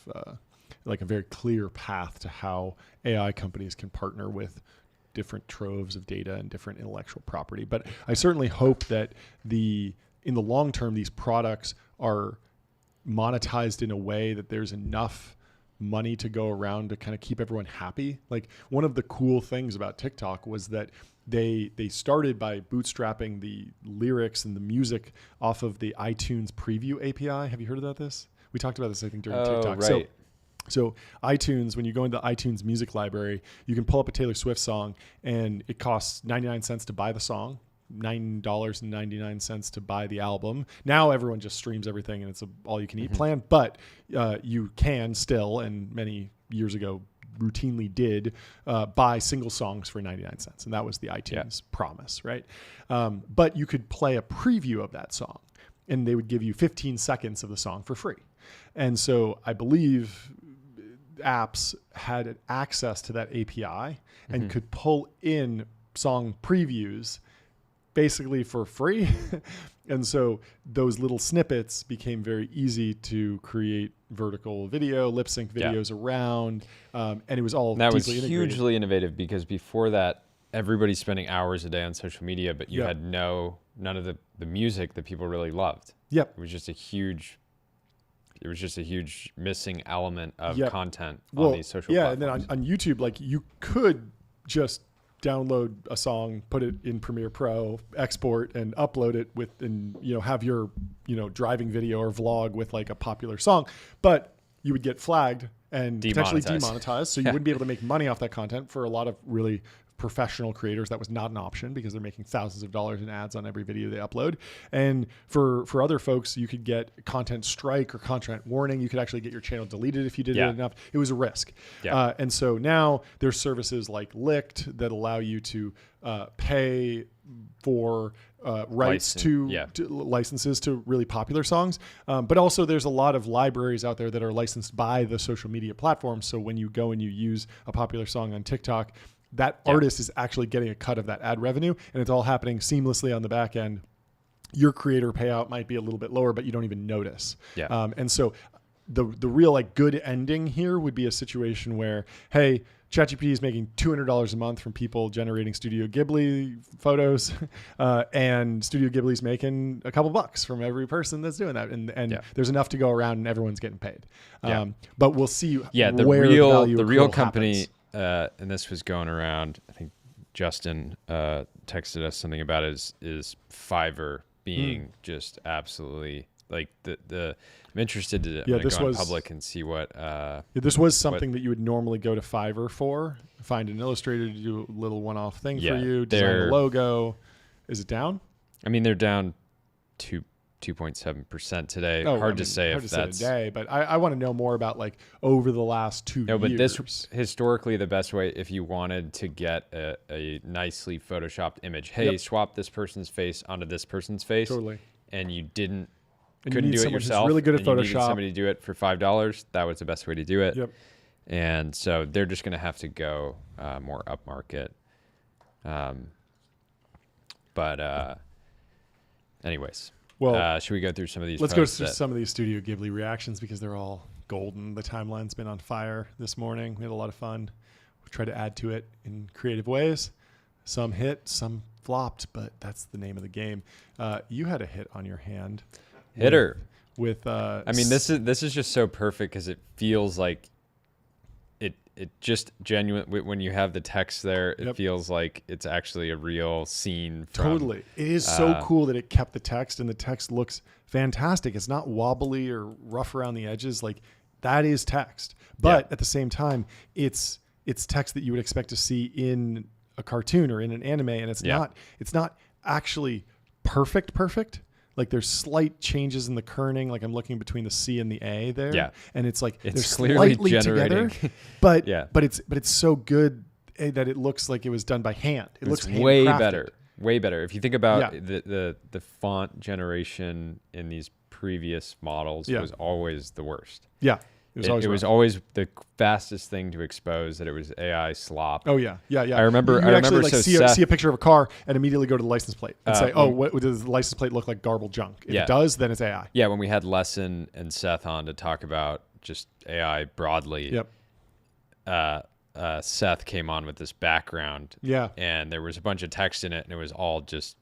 like a very clear path to how AI companies can partner with different troves of data and different intellectual property. But I certainly hope that in the long term, these products are monetized in a way that there's enough money to go around to kind of keep everyone happy. Like, one of the cool things about TikTok was that they started by bootstrapping the lyrics and the music off of the iTunes preview API. Have you heard about this? We talked about this, I think, during TikTok. Right. So iTunes, when you go into the iTunes music library, you can pull up a Taylor Swift song, and it costs 99 cents to buy the song, $9.99 to buy the album. Now everyone just streams everything, and it's an all-you-can-eat plan. But you can still, and many years ago routinely did, buy single songs for 99 cents. And that was the iTunes promise, right? But you could play a preview of that song, and they would give you 15 seconds of the song for free. And so I believe apps had access to that API and could pull in song previews basically for free. And so those little snippets became very easy to create vertical video, lip sync videos around, and it was all that was integrated. hugely innovative, because before that, everybody's spending hours a day on social media, but you had none of the music that people really loved. Yep. It was just a huge missing element of content on these social platforms. And then on YouTube, like you could just download a song, put it in Premiere Pro, export and upload it and have your, driving video or vlog with like a popular song, but you would get flagged and potentially demonetized. So you wouldn't be able to make money off that content. For a lot of really professional creators, that was not an option, because they're making thousands of dollars in ads on every video they upload. And for other folks, you could get content strike or content warning. You could actually get your channel deleted if you did it enough. It was a risk. And so now there's services like Licked that allow you to pay for rights to licenses to really popular songs. But also there's a lot of libraries out there that are licensed by the social media platforms. So when you go and you use a popular song on TikTok, that artist is actually getting a cut of that ad revenue, and it's all happening seamlessly on the back end. Your creator payout might be a little bit lower, but you don't even notice. And so the real like good ending here would be a situation where, hey, ChatGPT is making $200 a month from people generating Studio Ghibli photos, and Studio Ghibli's making a couple bucks from every person that's doing that, and there's enough to go around, and everyone's getting paid. But we'll see where the real company happens. And this was going around, I think Justin texted us something about it, is Fiverr being just absolutely like I'm interested to go in public and see what this was something that you would normally go to Fiverr for, find an illustrator to do a little one-off thing for you, design a logo. Is it down? I mean, they're down 2.7% today. Hard to say if that's today, but I want to know more about like over the last 2 years. No, but this historically the best way, if you wanted to get a nicely photoshopped image, swap this person's face onto this person's face, and you couldn't do it yourself. Really good at and you Photoshop. needed somebody to do it for $5. That was the best way to do it. Yep. And so they're just going to have to go more upmarket. Anyways. Well, should we go through some of these? Let's go through some of these Studio Ghibli reactions, because they're all golden. The timeline's been on fire this morning. We had a lot of fun. We tried to add to it in creative ways. Some hit, some flopped, but that's the name of the game. You had a hit on your hand. Hitter. I mean, this is just so perfect, because it feels like it just genuine. When you have the text there, it feels like it's actually a real scene. Totally. It is so cool that it kept the text, and the text looks fantastic. It's not wobbly or rough around the edges. Like, that is text. But at the same time, it's text that you would expect to see in a cartoon or in an anime, and it's not actually perfect. Like, there's slight changes in the kerning. Like, I'm looking between the C and the A there, and it's like it's they're clearly slightly generating. together, but it's so good that it looks like it was done by hand. It looks way handcrafted. way better. If you think about the font generation in these previous models, was always the worst. It was always the fastest thing to expose that it was AI slop. Oh yeah. I remember. Like see a picture of a car and immediately go to the license plate and say, what does the license plate look like? Garbled junk. If it does, then it's AI. Yeah, when we had Lesson and Seth on to talk about just AI broadly. Seth came on with this background. And there was a bunch of text in it, and it was all just.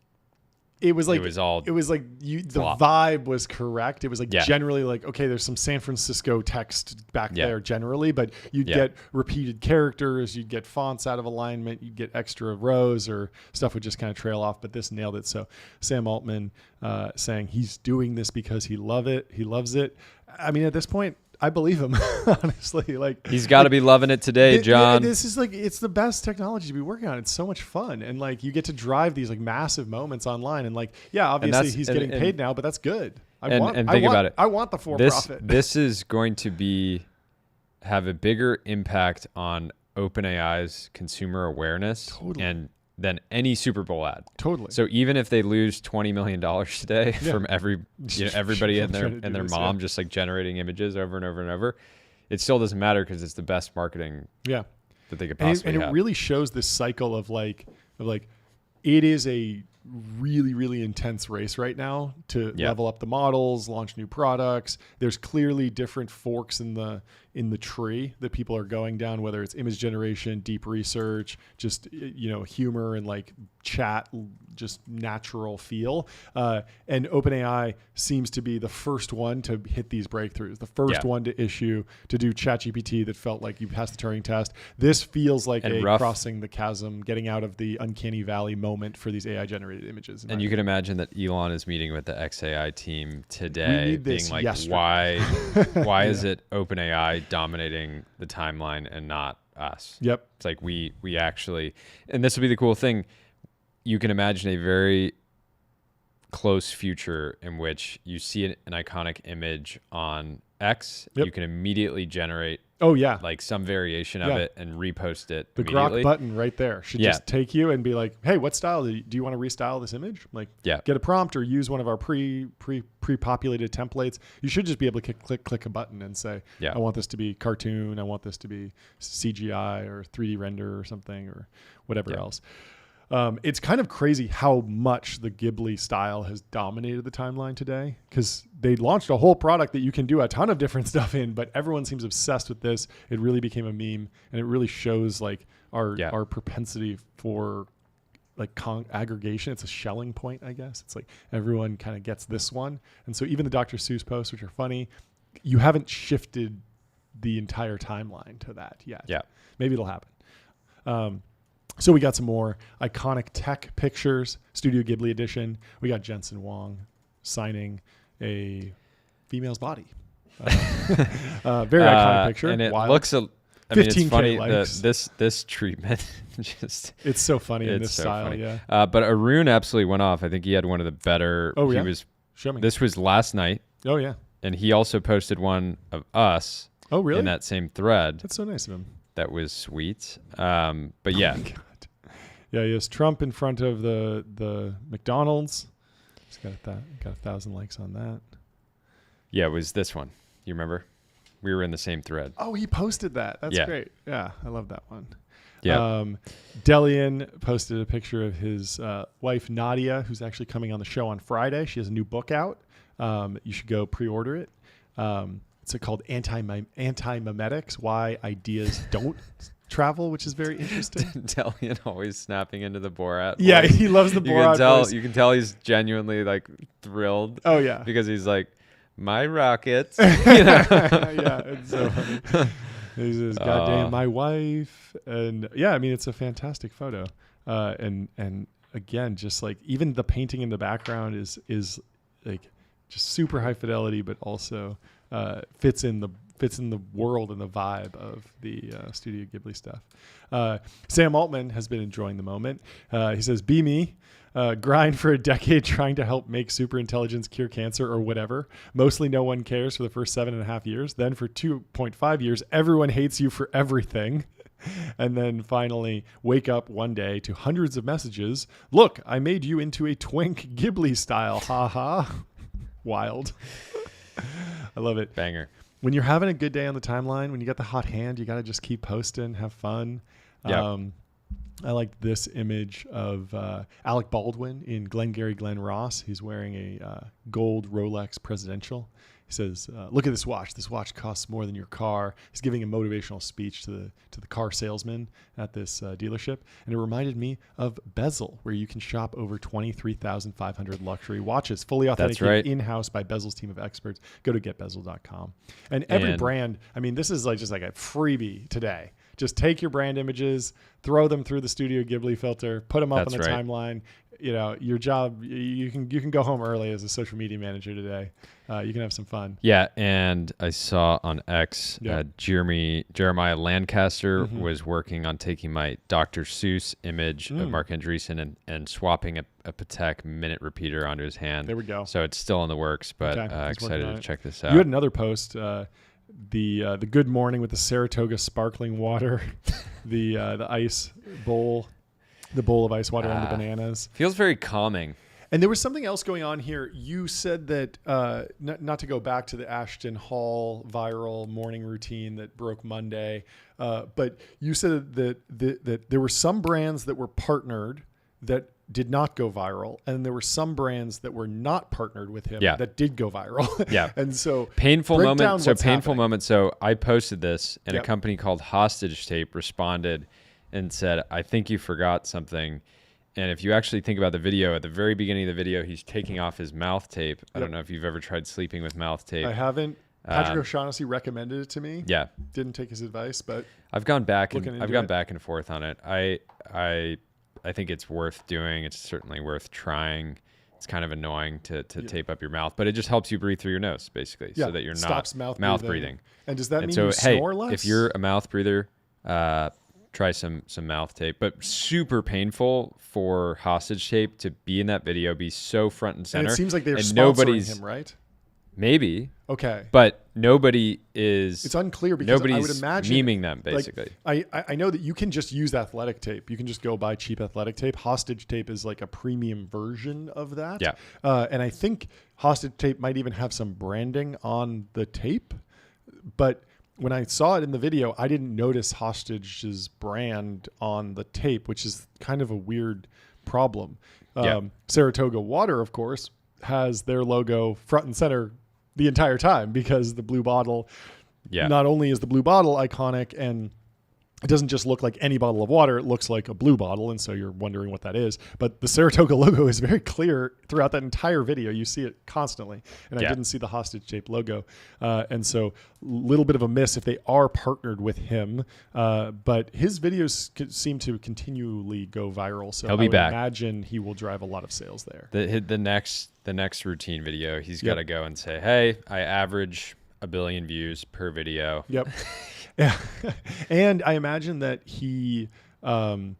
The vibe was correct. It was like generally like, okay, there's some San Francisco text back there generally, but you'd get repeated characters, you'd get fonts out of alignment, you'd get extra rows, or stuff would just kind of trail off. But this nailed it. So Sam Altman saying he's doing this because he loves it. I mean, at this point, I believe him, honestly. Like, he's got to be loving it today, John. This is like, it's the best technology to be working on. It's so much fun, and like you get to drive these like massive moments online. And like, obviously he's getting paid now, but that's good. I want the for-profit. This is going to have a bigger impact on OpenAI's consumer awareness than any Super Bowl ad. Totally. So even if they lose $20 million today from everybody and their mom just like generating images over and over and over, it still doesn't matter, because it's the best marketing that they could possibly have. And it really shows this cycle of like it is a really, really intense race right now to level up the models, launch new products. There's clearly different forks in the tree that people are going down, whether it's image generation, deep research, just, humor and like chat, just natural feel. And OpenAI seems to be the first one to hit these breakthroughs, the first one to do ChatGPT that felt like you passed the Turing test. This feels like crossing the chasm, getting out of the uncanny valley moment for these AI generated images. And you can imagine that Elon is meeting with the XAI team today, being like, why is it OpenAI dominating the timeline and not us? Yep. It's like we actually, and this will be the cool thing. You can imagine a very close future in which you see an iconic image on X. Yep. You can immediately generate like some variation of it and repost it the immediately. Grok button right there should just take you and be like, hey, what style do you want to restyle this image? Like, get a prompt or use one of our pre-populated templates. You should just be able to click a button and say, I want this to be cartoon, I want this to be CGI or 3D render or something or whatever else. It's kind of crazy how much the Ghibli style has dominated the timeline today, because they launched a whole product that you can do a ton of different stuff in, but everyone seems obsessed with this. It really became a meme, and it really shows like our propensity for like aggregation. It's a Schelling point, I guess. It's like everyone kind of gets this one. And so even the Dr. Seuss posts, which are funny, you haven't shifted the entire timeline to that yet. Yeah. Maybe it'll happen. So we got some more iconic tech pictures, Studio Ghibli edition. We got Jensen Huang signing a female's body. Very iconic picture. And it Wild. looks, I mean, it's funny, likes. this treatment just... It's so funny in this style, funny. yeah. But Arun absolutely went off. I think he had one of the better... Oh, yeah? Show me. This was last night. Oh, yeah. And he also posted one of us. Oh, really? In that same thread. That's so nice of him. That was sweet. But yeah. Oh, my God. Yeah, he has Trump in front of the McDonald's. He's got 1,000 likes on that. Yeah, it was this one. You remember? We were in the same thread. Oh, he posted that. That's great. Yeah, I love that one. Yeah. Delian posted a picture of his wife, Nadia, who's actually coming on the show on Friday. She has a new book out. You should go pre-order it. It's called Anti-Memetics, Why Ideas Don't Travel, which is very interesting. Delian always snapping into the Borat. Yeah, he loves the Borat voice. You can tell he's genuinely like thrilled. Oh, yeah. Because he's like, my rockets. Yeah, it's so funny. He says, goddamn, my wife. And yeah, I mean, it's a fantastic photo. And again, just like even the painting in the background is like just super high fidelity, but also fits in the world and the vibe of the Studio Ghibli stuff. Sam Altman has been enjoying the moment. He says, be me. Grind for a decade trying to help make superintelligence cure cancer or whatever. Mostly no one cares for the first 7.5 years. Then for 2.5 years, everyone hates you for everything. And then finally, wake up one day to hundreds of messages. Look, I made you into a twink Ghibli style. Ha ha. Wild. I love it. Banger. When you're having a good day on the timeline, when you got the hot hand, you got to just keep posting, have fun. Yep. I like this image of Alec Baldwin in Glengarry Glen Ross. He's wearing a gold Rolex Presidential. He says, look at this watch. This watch costs more than your car. He's giving a motivational speech to the car salesman at this dealership. And it reminded me of Bezel, where you can shop over 23,500 luxury watches, fully authenticated in-house by Bezel's team of experts. Go to getbezel.com. And every brand, I mean, this is like just like a freebie today. Just take your brand images, throw them through the Studio Ghibli filter, put them up on the timeline. You know, your job, you can go home early as a social media manager today. You can have some fun. Yeah, and I saw on X, Jeremiah Lancaster was working on taking my Dr. Seuss image of Mark Andreessen and swapping a Patek minute repeater onto his hand. There we go. So it's still in the works, but excited to check this out. You had another post, the Good Morning with the Saratoga sparkling water, the ice bowl. The bowl of ice water and the bananas. Feels very calming. And there was something else going on here. You said that, not to go back to the Ashton Hall viral morning routine that broke Monday, but you said that there were some brands that were partnered that did not go viral, and there were some brands that were not partnered with him Yeah. that did go viral. Yeah. And so painful break down moment. So what's painful happening. moment. So I posted this, and Yep. a company called Hostage Tape responded and said, "I think you forgot something." And if you actually think about the video, at the very beginning of the video, he's taking off his mouth tape. I don't know if you've ever tried sleeping with mouth tape. I haven't. Patrick O'Shaughnessy recommended it to me. Yeah. Didn't take his advice, but I've gone back and Looking I've into gone it. back and forth on it. I think it's worth doing. It's certainly worth trying. It's kind of annoying to tape up your mouth, but it just helps you breathe through your nose, basically, so that you're stops not mouth breathing. And does that mean so, you hey, snore less? if you're a mouth breather, try some mouth tape. But super painful for Hostage Tape to be in that video, be so front and center. and it seems like they're and sponsoring nobody's him, right? maybe, Okay. but nobody is. It's unclear because I would nobody's imagine memeing them, like, basically. I know that you can just use athletic tape. You can just go buy cheap athletic tape. Hostage tape is like a premium version of that. Yeah. And I think hostage tape might even have some branding on the tape. But when I saw it in the video, I didn't notice Hostage's brand on the tape, which is kind of a weird problem. Yeah. Saratoga Water, of course, has their logo front and center the entire time because the blue bottle, not only is the blue bottle iconic, and it doesn't just look like any bottle of water, it looks like a blue bottle, and so you're wondering what that is. But the Saratoga logo is very clear throughout that entire video. You see it constantly, and I didn't see the Hostage Tape logo. And so a little bit of a miss if they are partnered with him. But his videos seem to continually go viral, so He'll be I would back. imagine he will drive a lot of sales there. The next routine video, he's got to go and say, "Hey, I average 1 billion views per video." Yep. Yeah. And I imagine that he that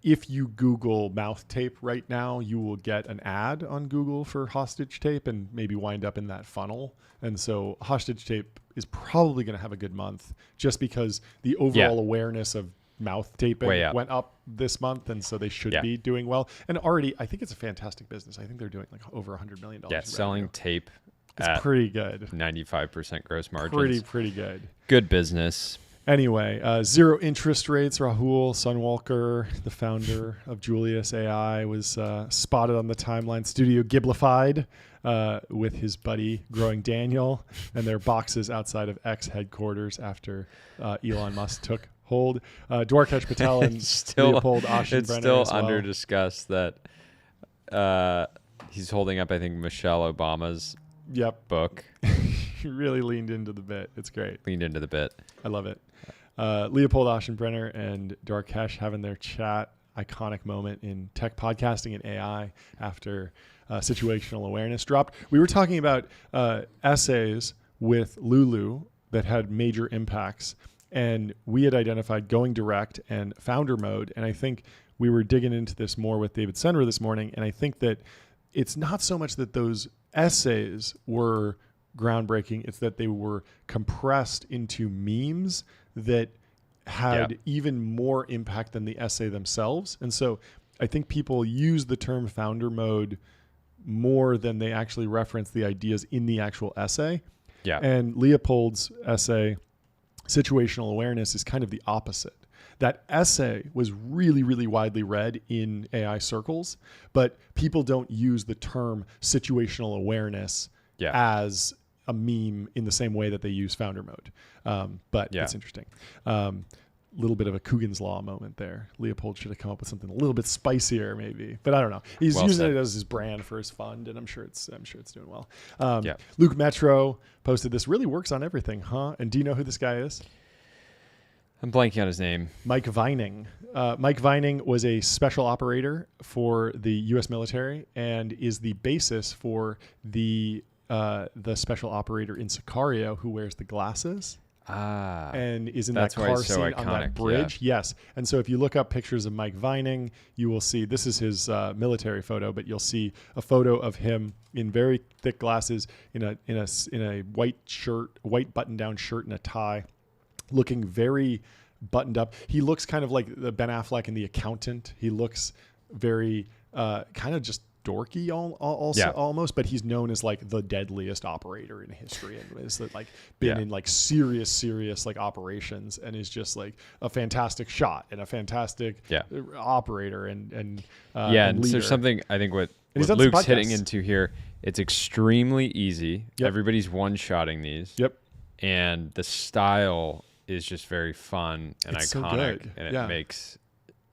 if you Google mouth tape right now, you will get an ad on Google for Hostage Tape and maybe wind up in that funnel. And so Hostage Tape is probably going to have a good month just because the overall awareness of mouth taping went up this month, and so they should be doing well. And already, I think it's a fantastic business. I think they're doing like over $100 million. Yeah, selling tape. It's pretty good. 95% gross margins. Pretty good. Good business. Anyway, zero interest rates. Rahul Sunwalkar, the founder of Julius AI, was spotted on the timeline Studio Ghiblified with his buddy Growing Daniel and their boxes outside of X headquarters after Elon Musk took hold. Dwarkesh Patel and Leopold Aschenbrenner It's still as well. under discuss that he's holding up, I think, Michelle Obama's book. He really leaned into the bit. It's great. Leaned into the bit. I love it. Leopold Aschenbrenner and Dwarkesh having their chat. Iconic moment in tech podcasting and AI after situational awareness dropped. We were talking about essays with Lulu that had major impacts, and we had identified going direct and founder mode. And I think we were digging into this more with David Senra this morning, and I think that it's not so much that those essays were groundbreaking, it's that they were compressed into memes that had even more impact than the essay themselves. And so I think people use the term founder mode more than they actually reference the ideas in the actual essay. Yeah. And Leopold's essay, Situational Awareness, is kind of the opposite. That essay was really, really widely read in AI circles, but people don't use the term situational awareness as a meme in the same way that they use founder mode. But it's interesting. Little bit of a Coogan's Law moment there. Leopold should have come up with something a little bit spicier, maybe. But I don't know. He's using it as his brand for his fund, and I'm sure it's doing well. Luke Metro posted this. Really works on everything, huh? And do you know who this guy is? I'm blanking on his name. Mike Vining. Mike Vining was a special operator for the U.S. military and is the basis for the special operator in Sicario who wears the glasses. And is in that car scene on that bridge. Yes. And so if you look up pictures of Mike Vining, you will see, this is his military photo, but you'll see a photo of him in very thick glasses in a white shirt, white button-down shirt and a tie, looking very buttoned up. He looks kind of like the Ben Affleck in The Accountant. He looks very kind of just dorky also almost, but he's known as like the deadliest operator in history and is like been in like serious like operations and is just like a fantastic shot and a fantastic operator and and so something I think what Luke's hitting into here, it's extremely easy. Everybody's one-shotting these. And the style is just very fun and it's iconic, and it makes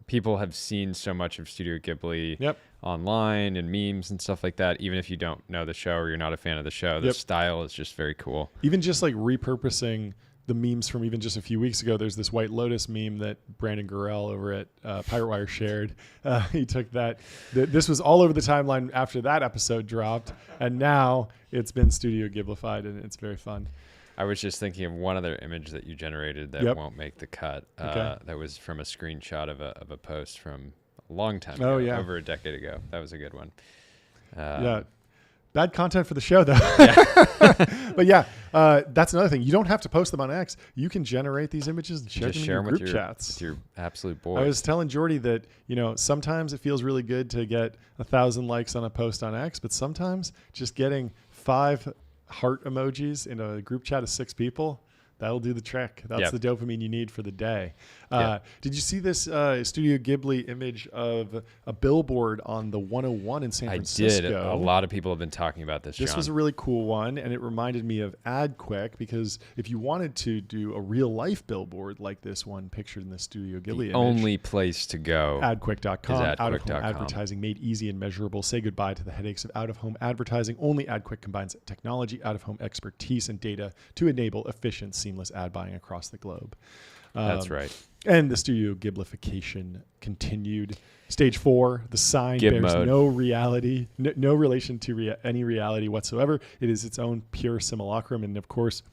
people have seen so much of Studio Ghibli online and memes and stuff like that. Even if you don't know the show or you're not a fan of the show, the style is just very cool. Even just like repurposing the memes from even just a few weeks ago. There's this White Lotus meme that Brandon Gurrell over at Pirate Wire shared. He took that. This was all over the timeline after that episode dropped, and now it's been Studio Ghiblified, and it's very fun. I was just thinking of one other image that you generated that won't make the cut. That was from a screenshot of a post from a long time ago, over a decade ago. That was a good one. Bad content for the show, though. But that's another thing. You don't have to post them on X. You can generate these images and share them in your group chats. With your absolute boys. I was telling Jordy that, sometimes it feels really good to get 1,000 likes on a post on X, but sometimes just getting 5 heart emojis in a group chat of 6 people, that'll do the trick. That's the dopamine you need for the day. Did you see this Studio Ghibli image of a billboard on the 101 in San Francisco? I did. A lot of people have been talking about this, This was a really cool one, and it reminded me of AdQuick, because if you wanted to do a real-life billboard like this one pictured in the Studio Ghibli image, only place to go AdQuick.com. is Out-of-home advertising made easy and measurable. Say goodbye to the headaches of out-of-home advertising. Only AdQuick combines technology, out-of-home expertise, and data to enable efficient, seamless ad buying across the globe. That's right. And the Studio Ghiblification continued. Stage 4, the sign Gib bears mode. no reality, no relation to any reality whatsoever. It is its own pure simulacrum. And of course,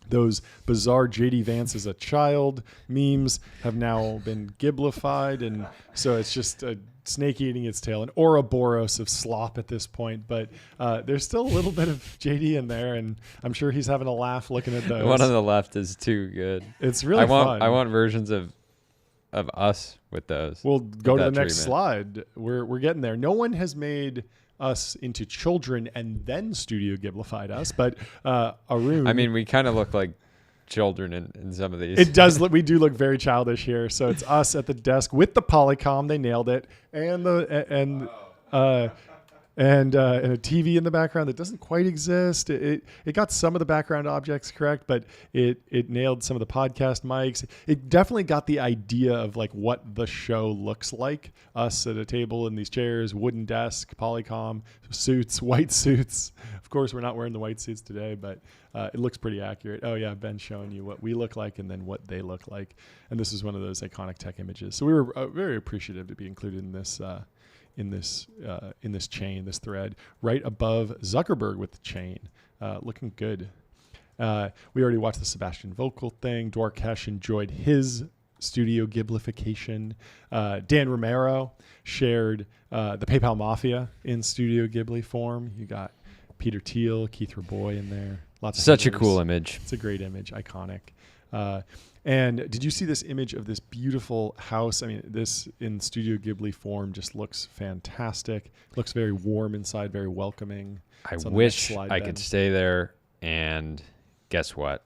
those bizarre J.D. Vance as a child memes have now been Ghiblified. And so it's just a snake eating its tail, an Ouroboros of slop at this point. But there's still a little bit of JD in there, and I'm sure he's having a laugh looking at those. The one on the left is too good. It's really fun. I want versions of us with those. We'll go to the next slide. We're getting there. No one has made us into children and then Studio Ghiblified us, but Arun. I mean, we kind of look like children in some of these. It does look, we do look very childish here. So it's us at the desk with the Polycom. They nailed it. And a TV in the background that doesn't quite exist. It got some of the background objects correct, but it nailed some of the podcast mics. It definitely got the idea of like what the show looks like. Us at a table in these chairs, wooden desk, Polycom, suits, white suits. Of course, we're not wearing the white suits today, but it looks pretty accurate. Oh yeah, Ben's showing you what we look like and then what they look like. And this is one of those iconic tech images. So we were very appreciative to be included in this in this chain, this thread, right above Zuckerberg with the chain, looking good. We already watched the Sebastian Vocal thing. Dwarkesh enjoyed his Studio Ghiblification. Dan Romero shared the PayPal Mafia in Studio Ghibli form. You got Peter Thiel, Keith Raboy in there. Lots of such a others. cool image. It's a great image, iconic. And did you see this image of this beautiful house? I mean, this in Studio Ghibli form just looks fantastic. Looks very warm inside, very welcoming. I wish I could stay there. And guess what?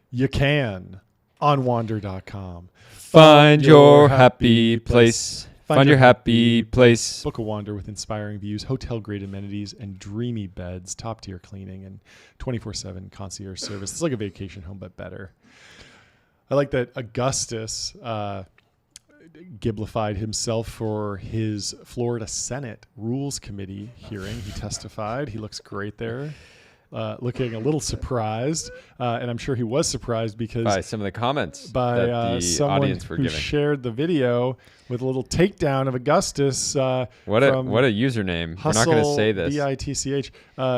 You can on wander.com. Find your happy place. Find your happy place. Book a wander with inspiring views, hotel-grade amenities, and dreamy beds, top-tier cleaning, and 24/7 concierge service. It's like a vacation home, but better. I like that Augustus Ghiblified himself for his Florida Senate Rules Committee hearing. He testified. He looks great there. Looking a little surprised, and I'm sure he was surprised because by some of the comments by that the someone audience were who giving. shared the video with a little takedown of Augustus. What a username! We're not going to say this. BITCH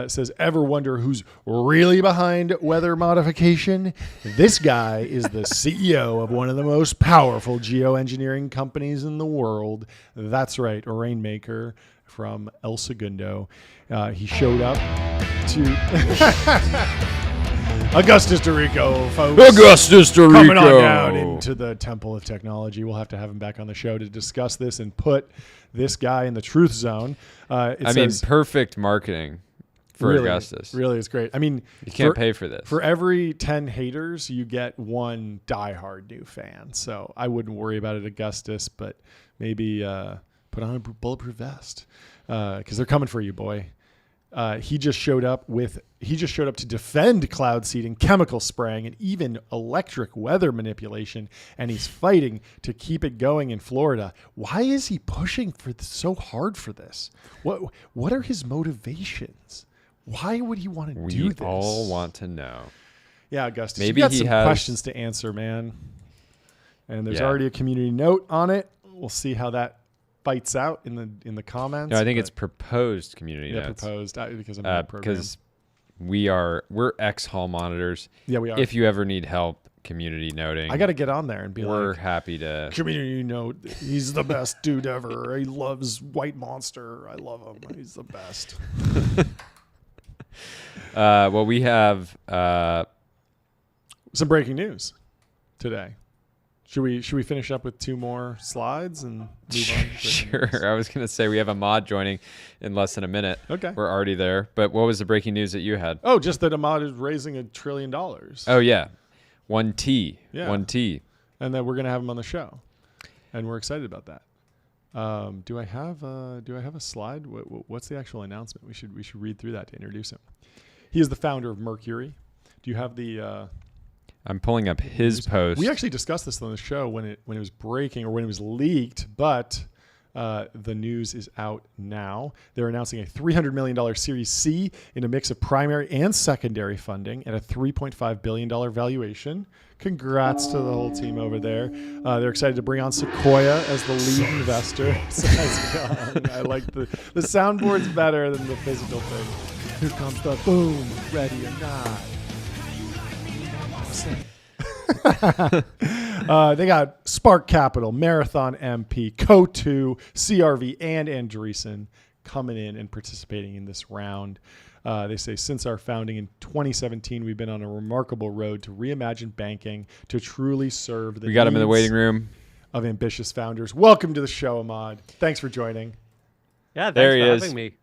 says, "Ever wonder who's really behind weather modification? This guy is the CEO of one of the most powerful geoengineering companies in the world. That's right, a rainmaker from El Segundo. He showed up to Augustus Dorico, folks. Augustus Dorico. Coming on down into the Temple of Technology. We'll have to have him back on the show to discuss this and put this guy in the truth zone. I mean, perfect marketing for really, Augustus. Really, it's great. I mean, you can't pay for this. For every 10 haters, you get one diehard new fan. So I wouldn't worry about it, Augustus, but maybe put on a bulletproof vest because they're coming for you, boy. He just showed up to defend cloud seeding, chemical spraying, and even electric weather manipulation, and he's fighting to keep it going in Florida. Why is he pushing so hard for this? What are his motivations? Why would he want to do this? We all want to know. Yeah, Augustus, maybe you got he some has questions to answer, man. And there's already a community note on it. We'll see how that fights out in the comments. No, I think it's proposed community notes. Proposed because I'm in the program. Because we're ex-hall monitors. Yeah, we are. If you ever need help community noting, I got to get on there and be we're happy to community note. He's the best dude ever. He loves White Monster. I love him. He's the best. Well, we have some breaking news today. Should we finish up with 2 more slides and move on? Sure. I was going to say we have Immad joining in less than a minute. Okay. We're already there. But what was the breaking news that you had? Oh, just that Immad is raising $1 trillion. Oh, yeah. 1T. Yeah. 1T. And then we're going to have him on the show. And we're excited about that. Do I have a slide? What's the actual announcement? We should read through that to introduce him. He is the founder of Mercury. Do you have the? I'm pulling up his post. We actually discussed this on the show when it was breaking or when it was leaked, but the news is out now. They're announcing a $300 million Series C in a mix of primary and secondary funding at a $3.5 billion valuation. Congrats to the whole team over there. They're excited to bring on Sequoia as the lead investor. I like the soundboard's better than the physical thing. Here comes the boom, ready or not. They got Spark Capital, Marathon MP, Co2, CRV, and Andreessen coming in and participating in this round. They say since our founding in 2017, we've been on a remarkable road to reimagine banking to truly serve the We got him in the waiting room of ambitious founders. Welcome to the show, Immad. Thanks for joining. Yeah, thanks for having me.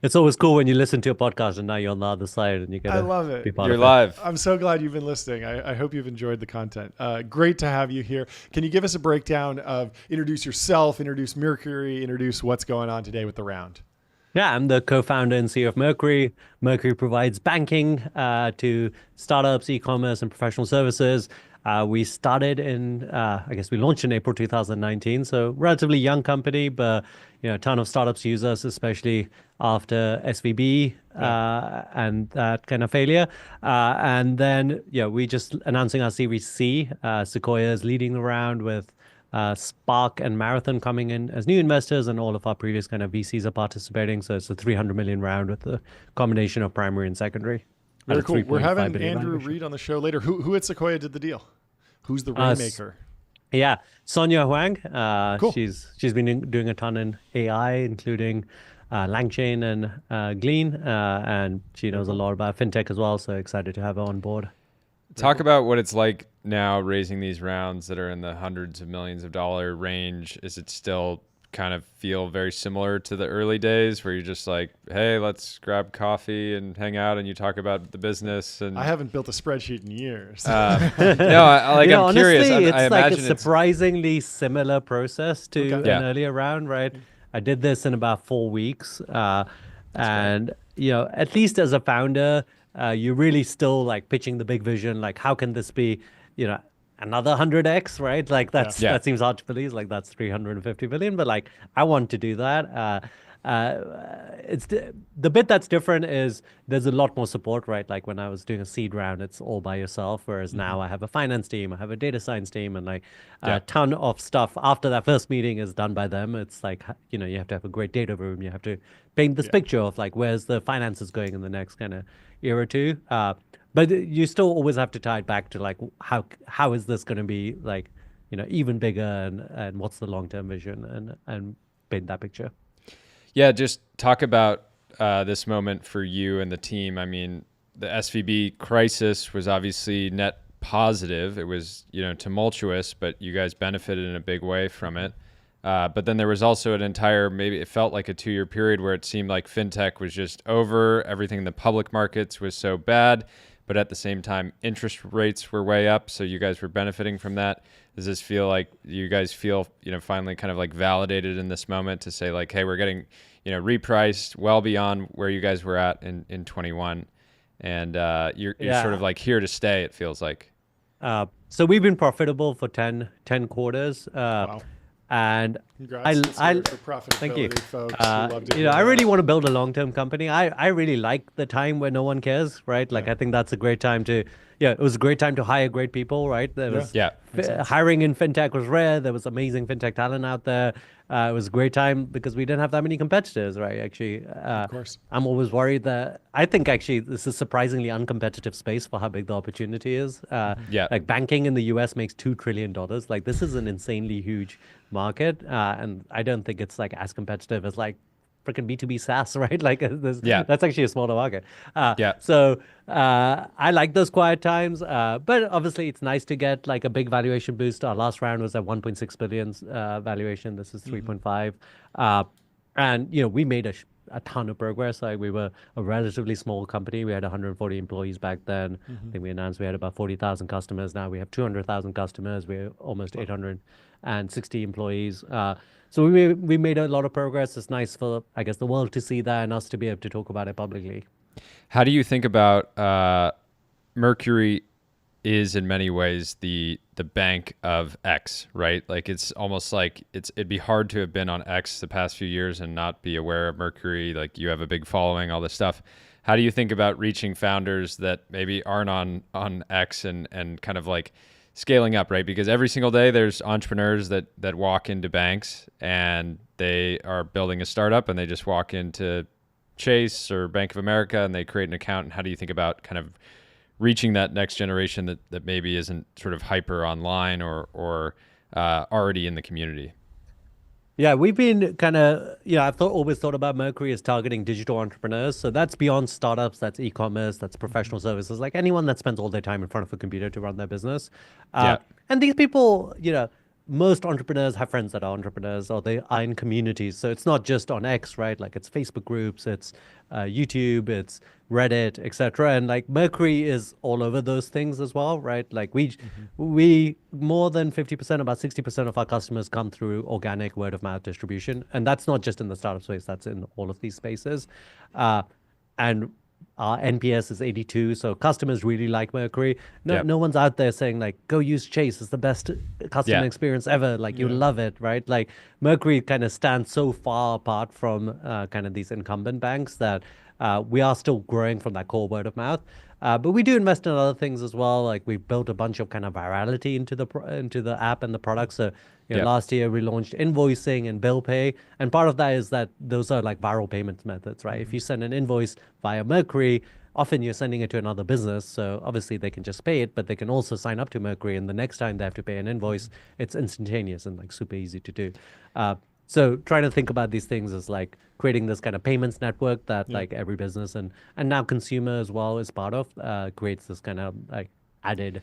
It's always cool when you listen to a podcast and now you're on the other side and you get. I love it. You're live. I'm so glad you've been listening. I hope you've enjoyed the content. Great to have you here. Can you give us a breakdown of introduce yourself, introduce Mercury, introduce what's going on today with the round? Yeah, I'm the co-founder and CEO of Mercury. Mercury provides banking to startups, e-commerce, and professional services. We started we launched in April 2019, so relatively young company, but a ton of startups use us, especially after SVB and that kind of failure. And then, we just announcing our Series C. Sequoia is leading the round with Spark and Marathon coming in as new investors, and all of our previous kind of VCs are participating. So it's a $300 million round with a combination of primary and secondary. Very cool. We're having Andrew Reed on the show later. Who at Sequoia did the deal? Who's the rainmaker? Yeah, Sonia Huang. Cool. She's been doing a ton in AI, including LangChain and Glean, and she knows a lot about fintech as well. So excited to have her on board. Talk about what it's like now raising these rounds that are in the hundreds of millions of dollar range. Is it still kind of feel very similar to the early days where you're just like, hey, let's grab coffee and hang out and you talk about the business? And I haven't built a spreadsheet in years. I'm honestly, curious. It's I like imagine a surprisingly similar process to an earlier round, right? I did this in about 4 weeks. And, at least as a founder, you're really still like pitching the big vision. Like, how can this be, another 100x, right? Like that seems hard to believe. Like that's 350 billion, but like I want to do that. It's the bit that's different is there's a lot more support, right? Like when I was doing a seed round, it's all by yourself. Whereas now I have a finance team, I have a data science team, and like a ton of stuff after that first meeting is done by them. It's like, you have to have a great data room. You have to paint this picture of like, where's the finances going in the next kind of year or two. But you still always have to tie it back to like, how is this going to be like, even bigger and what's the long-term vision and paint that picture. Yeah, just talk about this moment for you and the team. I mean, the SVB crisis was obviously net positive. It was, tumultuous, but you guys benefited in a big way from it. But then there was also an entire, maybe it felt like a 2-year period where it seemed like fintech was just over. Everything in the public markets was so bad, but at the same time, interest rates were way up. So you guys were benefiting from that. Does this feel like you guys feel, finally kind of like validated in this moment to say like, hey, we're getting, repriced well beyond where you guys were at in 21. And you're sort of like here to stay, it feels like. So we've been profitable for 10 quarters. Wow. And Congrats this year for profitability, thank you. folks. We love to hear I really that. want to build a long-term company. I really like the time where no one cares, right? Like I think that's a great time to, it was a great time to hire great people, right? There was hiring in fintech was rare. There was amazing fintech talent out there. It was a great time because we didn't have that many competitors, right? Actually, Of course. I'm always worried that I think actually this is surprisingly uncompetitive space for how big the opportunity is. Like banking in the US makes $2 trillion. Like this is an insanely huge market. And I don't think it's like as competitive as like freaking B2B SaaS, right? Like that's actually a smaller market. So I like those quiet times, but obviously it's nice to get like a big valuation boost. Our last round was at 1.6 billion valuation. This is 3.5. And, we made a ton of progress. Like we were a relatively small company. We had 140 employees back then. I think we announced we had about 40,000 customers. Now we have 200,000 customers. We're almost 860 employees. So we made a lot of progress. It's nice for, I guess, the world to see that and us to be able to talk about it publicly. How do you think about Mercury is in many ways the bank of X, right? Like it's almost like it'd be hard to have been on X the past few years and not be aware of Mercury. Like you have a big following, all this stuff. How do you think about reaching founders that maybe aren't on X and kind of like scaling up, right? Because every single day there's entrepreneurs that walk into banks and they are building a startup and they just walk into Chase or Bank of America and they create an account. And how do you think about kind of reaching that next generation that maybe isn't sort of hyper online or already in the community? Yeah, we've been kind of, I've always thought about Mercury as targeting digital entrepreneurs. So that's beyond startups, that's e-commerce, that's professional services, like anyone that spends all their time in front of a computer to run their business. And these people, most entrepreneurs have friends that are entrepreneurs or they are in communities. So it's not just on X, right? Like it's Facebook groups, it's YouTube, it's Reddit, etc. And like Mercury is all over those things as well, right? Like we more than 50%, about 60% of our customers come through organic word of mouth distribution. And that's not just in the startup space, that's in all of these spaces. And our NPS is 82, so customers really like Mercury. No one's out there saying like, go use Chase, it's the best customer experience ever. Like you'll love it, right? Like Mercury kind of stands so far apart from kind of these incumbent banks that we are still growing from that core word of mouth. But we do invest in other things as well. Like we built a bunch of kind of virality into the app and the product. So last year we launched invoicing and bill pay, and part of that is that those are like viral payments methods, right? If you send an invoice via Mercury, often you're sending it to another business, so obviously they can just pay it, but they can also sign up to Mercury, and the next time they have to pay an invoice, it's instantaneous and like super easy to do. So trying to think about these things as like creating this kind of payments network that like every business and now consumer as well is part of, creates this kind of like added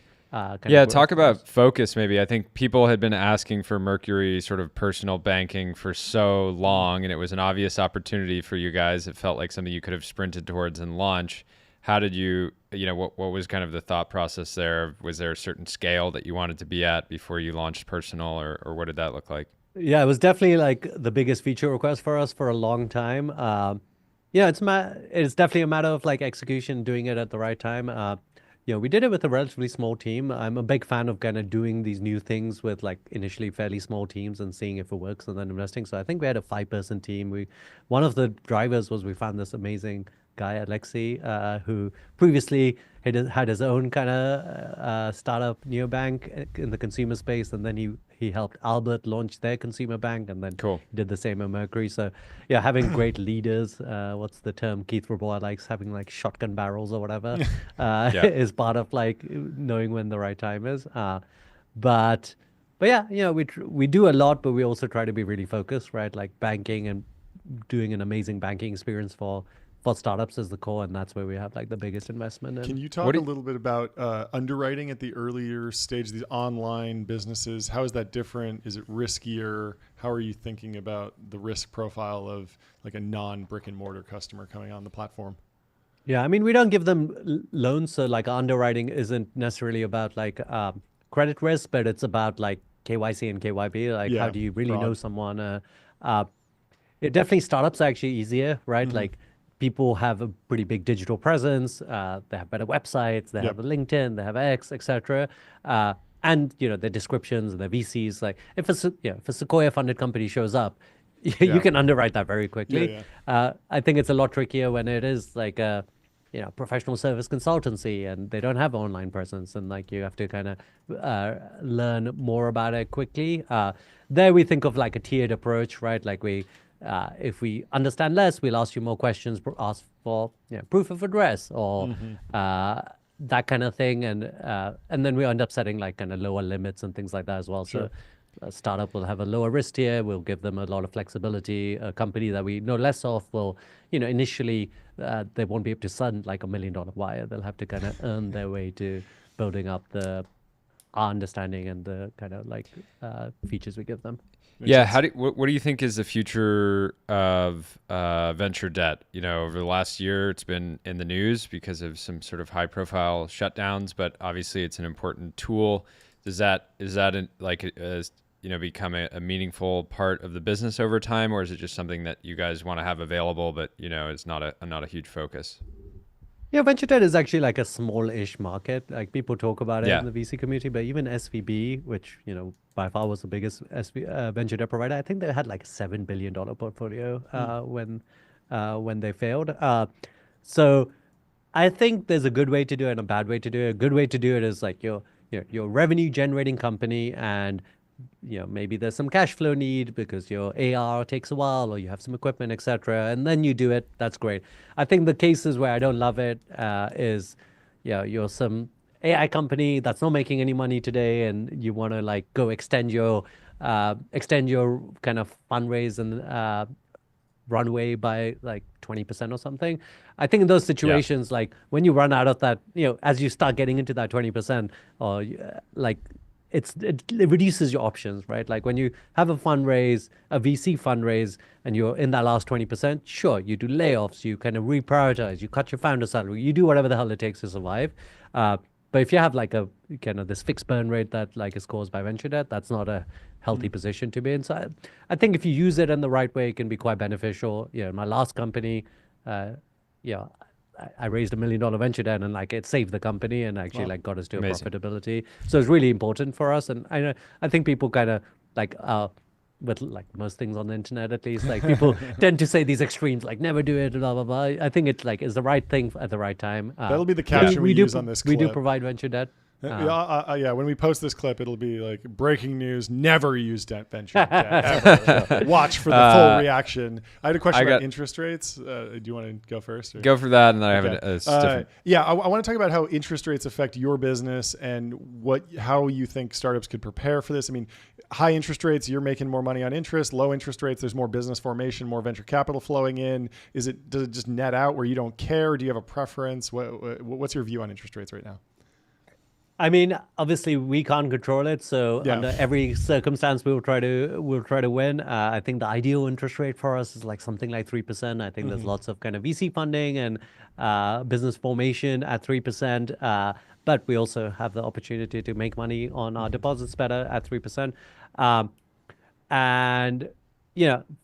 talk about focus maybe. I think people had been asking for Mercury sort of personal banking for so long, and it was an obvious opportunity for you guys. It felt like something you could have sprinted towards and launch. How did you what was kind of the thought process there? Was there a certain scale that you wanted to be at before you launched personal, or what did that look like? Yeah, it was definitely like the biggest feature request for us for a long time. It's definitely a matter of like execution, doing it at the right time. We did it with a relatively small team. I'm a big fan of kind of doing these new things with like initially fairly small teams and seeing if it works and then investing. So I think we had a 5-person team. One of the drivers was we found this amazing guy, Alexei, who previously had his own kind of startup neobank in the consumer space, and then he helped Albert launch their consumer bank, and then he did the same at Mercury. So having great leaders, what's the term Keith Rabois likes, having like shotgun barrels or whatever, is part of like knowing when the right time is. But we do a lot, but we also try to be really focused, right? Like banking and doing an amazing banking experience for for startups is the core, and that's where we have like the biggest investment in. Can you talk a little bit about underwriting at the earlier stage, these online businesses? How is that different? Is it riskier? How are you thinking about the risk profile of like a non-brick and mortar customer coming on the platform? Yeah, I mean, we don't give them loans, so like underwriting isn't necessarily about like credit risk, but it's about like KYC and KYB. Like, how do you really know someone? Definitely startups are actually easier, right? Like people have a pretty big digital presence. They have better websites. They have a LinkedIn. They have X, etc. And their descriptions and their VCs. Like if a Sequoia funded company shows up, you can underwrite that very quickly. I think it's a lot trickier when it is like a professional service consultancy and they don't have an online presence, and like you have to kind of learn more about it quickly. There we think of like a tiered approach, right? Like if we understand less, we'll ask you more questions, ask for proof of address or that kind of thing, and then we end up setting like kind of lower limits and things like that as well. So a startup will have a lower risk tier. We'll give them a lot of flexibility. A company that we know less of will, initially they won't be able to send like $1 million wire. They'll have to kind of earn their way to building up our understanding and the kind of like features we give them. What do you think is the future of venture debt? Over the last year, it's been in the news because of some sort of high-profile shutdowns, but obviously it's an important tool. Is that become a meaningful part of the business over time, or is it just something that you guys want to have available, but it's not a huge focus? Yeah, venture debt is actually like a small-ish market. Like people talk about it in the VC community, but even SVB, which by far was the biggest venture debt provider, I think they had like a $7 billion portfolio when they failed. So I think there's a good way to do it and a bad way to do it. A good way to do it is like your revenue generating company, and maybe there's some cash flow need because your AR takes a while or you have some equipment, etc. And then you do it. That's great. I think the cases where I don't love it is, you're some AI company that's not making any money today, and you want to like go extend your kind of fundraise and runway by like 20% or something. I think in those situations, like when you run out of that, as you start getting into that 20%, or like it reduces your options, right? Like when you have a fundraise, a VC fundraise, and you're in that last 20%, sure, you do layoffs, you kind of reprioritize, you cut your founder salary, you do whatever the hell it takes to survive. But if you have like a kind of this fixed burn rate that like is caused by venture debt, that's not a healthy position to be in. So I think if you use it in the right way, it can be quite beneficial. My last company, I raised $1 million venture debt, and like it saved the company and actually like got us to a profitability. So it's really important for us. And I think people kind of like with like most things on the internet, at least, like people tend to say these extremes, like never do it, blah blah blah. I think it's like is the right thing at the right time. That'll be the caption we use on this clip. We do provide venture debt. When we post this clip, it'll be like breaking news: never use venture debt ever. Watch for the full reaction. I had a question about interest rates. Do you want to go first? Or? Go for that, and then I have different. I want to talk about how interest rates affect your business and how you think startups could prepare for this. I mean, high interest rates, you're making more money on interest. Low interest rates, there's more business formation, more venture capital flowing in. Does it just net out where you don't care? Do you have a preference? What's your view on interest rates right now? I mean, obviously we can't control it, so under every circumstance we'll try to win. I think the ideal interest rate for us is like something like 3%. I think there's lots of kind of VC funding and business formation at 3%, but we also have the opportunity to make money on our deposits better at 3%. And